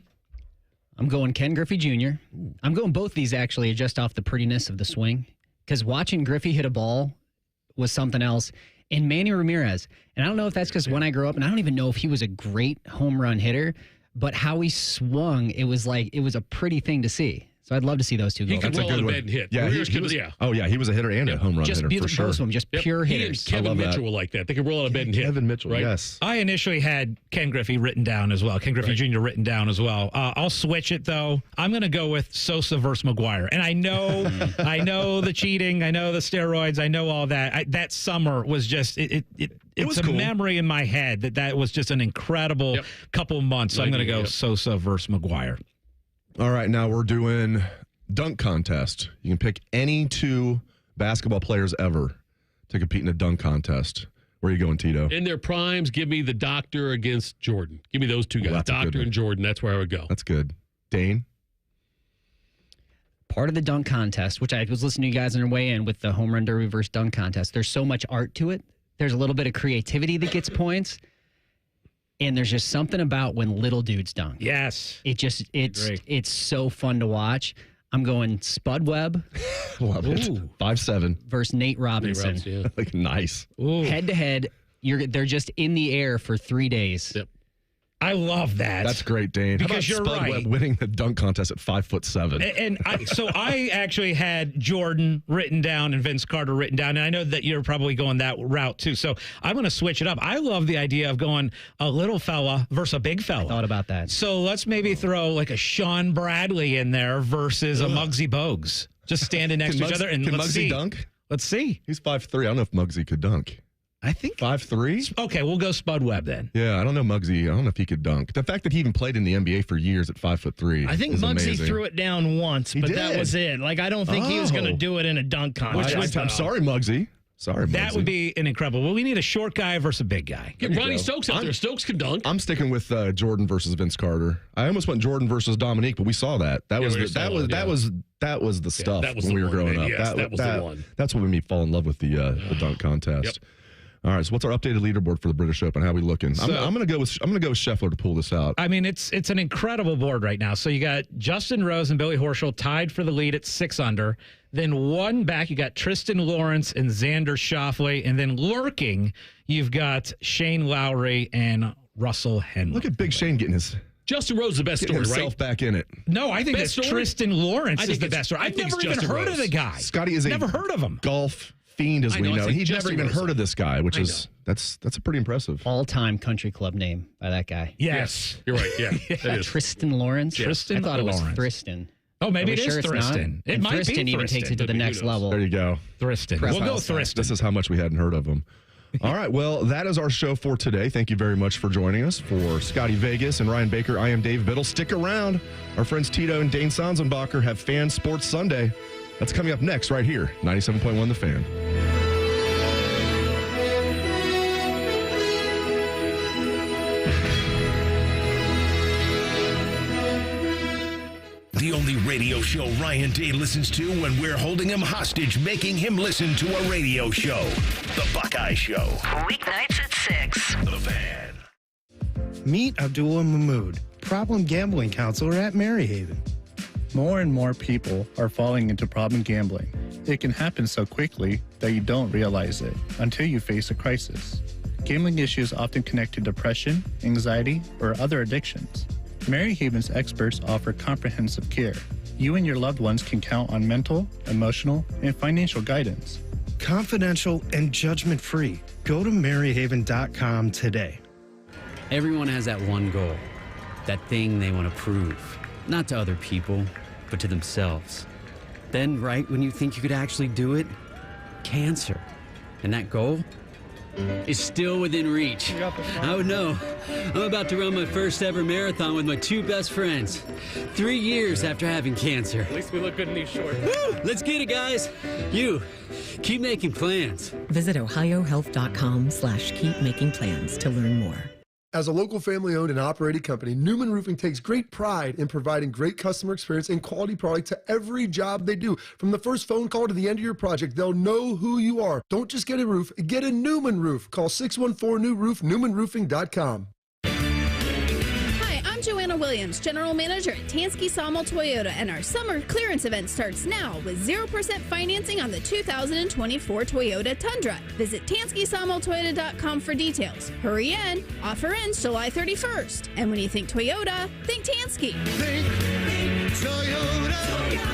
I'm going Ken Griffey Jr. I'm going both these actually just off the prettiness of the swing, because watching Griffey hit a ball was something else. And Manny Ramirez. And I don't know if that's because when I grew up, and I don't even know if he was a great home run hitter, but how he swung, it was a pretty thing to see. So I'd love to see those two go. He could roll out of bed and hit. Yeah, he was, oh yeah, he was a hitter and a home run hitter for sure. Both of them, just pure hitters. Kevin Mitchell were like that. They could roll out of bed and hit. Kevin Mitchell, right? yes. I initially had Ken Griffey written down as well. Ken Griffey Jr. written down as well. I'll switch it though. I'm going to go with Sosa versus McGuire. And I know the cheating, I know the steroids, I know all that. That summer was just it's a cool memory in my head that was just an incredible couple months. So I'm going to go Sosa versus McGuire. All right, now we're doing dunk contest. You can pick any two basketball players ever to compete in a dunk contest. Where are you going, Tito? In their primes, give me the Doctor against Jordan. Give me those two guys, Doctor and Jordan. That's where I would go. That's good. Dane? Part of the dunk contest, which I was listening to you guys on your way in with the home run derby versus dunk contest, there's so much art to it. There's a little bit of creativity that gets points. And there's just something about when little dudes dunk. Yes. It's so fun to watch. I'm going Spud Webb. Love it. 5'7". Versus Nate Robinson. Like, nice. Head to head, they're just in the air for 3 days. Yep. I love that. That's great, Dane. Because you're Spud right. Webb winning the dunk contest at 5'7". So I actually had Jordan written down and Vince Carter written down, and I know that you're probably going that route too. So I'm going to switch it up. I love the idea of going a little fella versus a big fella. I thought about that. So let's maybe throw like a Sean Bradley in there versus a Muggsy Bogues, just standing next to each other. And can let's Muggsy see. dunk? Let's see. He's 5'3". I don't know if Muggsy could dunk. I think 5'3". Okay, we'll go Spud Webb then. Yeah, I don't know Muggsy. I don't know if he could dunk. The fact that he even played in the NBA for years at 5'3". I think is Muggsy amazing. threw it down once, but that was it. Like, I don't think he was going to do it in a dunk contest. I'm sorry, Muggsy. Sorry, Muggsy. That would be an incredible. Well, we need a short guy versus a big guy. Get Ronnie Stokes out there. Stokes can dunk. I'm sticking with Jordan versus Vince Carter. I almost went Jordan versus Dominique, but we saw that. That was the stuff that was when the we were one, growing man. up. Yes, that was the one. That's what made me fall in love with the dunk contest. Yep. All right, so what's our updated leaderboard for the British Open? How are we looking? I'm going to go with Scheffler to pull this out. I mean, it's an incredible board right now. So you got Justin Rose and Billy Horschel tied for the lead at 6 under. Then one back, you got Tristan Lawrence and Xander Schauffele. And then lurking, you've got Shane Lowry and Russell Henley. Look at Big Shane getting Justin Rose is the best story, himself right? back in it. No, I think Best it's story? Tristan Lawrence I is think the it's- best story. I I've think never it's even Justin heard of Rose. the guy. Scotty is never heard of him. Golf fiend, as I we know, know. it's like He'd never Justin even Rose. heard of this guy, which is that's pretty impressive. All-time country club name by that guy. Yes. You're right. Yeah, that is. Tristan Lawrence. Tristan I thought it was Lawrence. Tristan. Oh, maybe Are it we is sure it's Tristan. not? It And might be Tristan even takes it to the next level. There you go. Tristan. Press We'll go house. Tristan. This is how much we hadn't heard of him. All right, well, that is our show for today. Thank you very much for joining us. For Scotty Vegas and Ryan Baker, I am Dave Biddle. Stick around. Our friends Tito and Dane Sanzenbacher have Fan Sports Sunday. That's coming up next right here, 97.1 The Fan. The only radio show Ryan Day listens to when we're holding him hostage, making him listen to a radio show. The Buckeye Show. Weeknights at 6. The Fan. Meet Abdullah Mahmood, problem gambling counselor at Maryhaven. More and more people are falling into problem gambling. It can happen so quickly that you don't realize it until you face a crisis. Gambling issues often connect to depression, anxiety, or other addictions. Maryhaven's experts offer comprehensive care. You and your loved ones can count on mental, emotional, and financial guidance. Confidential and judgment-free. Go to maryhaven.com today. Everyone has that one goal, that thing they want to prove, not to other people, but to themselves. Then, right when you think you could actually do it, cancer. And that goal is still within reach. I would know. I'm about to run my first ever marathon with my 2 best friends. 3 years after having cancer. At least we look good in these shorts. Woo! Let's get it, guys. You, keep making plans. Visit ohiohealth.com/keepmakingplans to learn more. As a local family-owned and operated company, Newman Roofing takes great pride in providing great customer experience and quality product to every job they do. From the first phone call to the end of your project, they'll know who you are. Don't just get a roof, get a Newman roof. Call 614-NEW-ROOF, newmanroofing.com. Hi, I'm Joanna Williams, General Manager at Tansky Sawmill Toyota, and our summer clearance event starts now with 0% financing on the 2024 Toyota Tundra. Visit TanskySawmillToyota.com for details. Hurry in. Offer ends July 31st. And when you think Toyota, think Tansky. Think Toyota.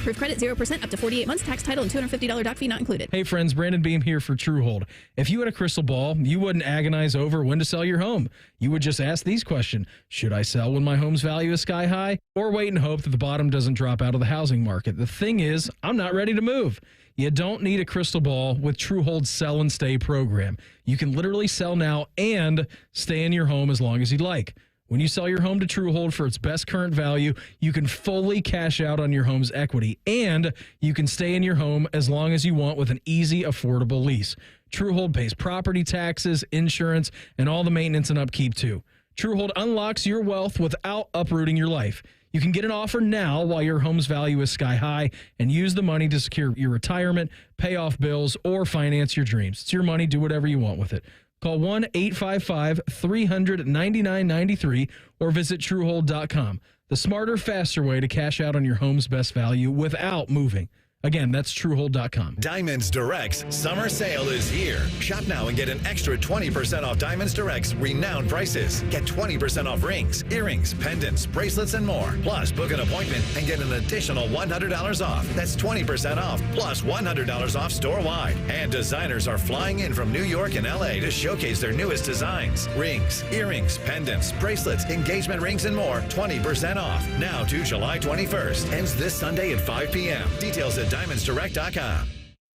Approved credit 0% up to 48 months. Tax, title, and $250 doc fee not included. Hey friends, Brandon Beam here for Truehold. If you had a crystal ball, you wouldn't agonize over when to sell your home. You would just ask these questions. Should I sell when my home's value is sky high? Or wait and hope that the bottom doesn't drop out of the housing market? The thing is, I'm not ready to move. You don't need a crystal ball with Truehold's Sell and Stay program. You can literally sell now and stay in your home as long as you'd like. When you sell your home to Truehold for its best current value, you can fully cash out on your home's equity, and you can stay in your home as long as you want with an easy, affordable lease. Truehold pays property taxes, insurance, and all the maintenance and upkeep too. Truehold unlocks your wealth without uprooting your life. You can get an offer now while your home's value is sky high and use the money to secure your retirement, pay off bills, or finance your dreams. It's your money. Do whatever you want with it. Call 1-855-300-9993 or visit Truehold.com. The smarter, faster way to cash out on your home's best value without moving. Again, that's Truehold.com. Diamonds Direct's summer sale is here. Shop now and get an extra 20% off Diamonds Direct's renowned prices. Get 20% off rings, earrings, pendants, bracelets, and more. Plus, book an appointment and get an additional $100 off. That's 20% off, plus $100 off store-wide. And designers are flying in from New York and LA to showcase their newest designs. Rings, earrings, pendants, bracelets, engagement rings, and more. 20% off. Now to July 21st. Ends this Sunday at 5 p.m. Details at DiamondsDirect.com.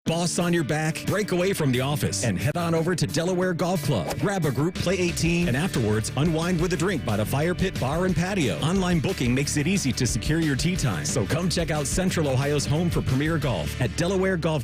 Boss on your back? Break away from the office and head on over to Delaware Golf Club. Grab a group, play 18, and afterwards unwind with a drink by the Fire Pit Bar and Patio. Online booking makes it easy to secure your tee time. So come check out Central Ohio's home for premier golf at Delaware Golf Club.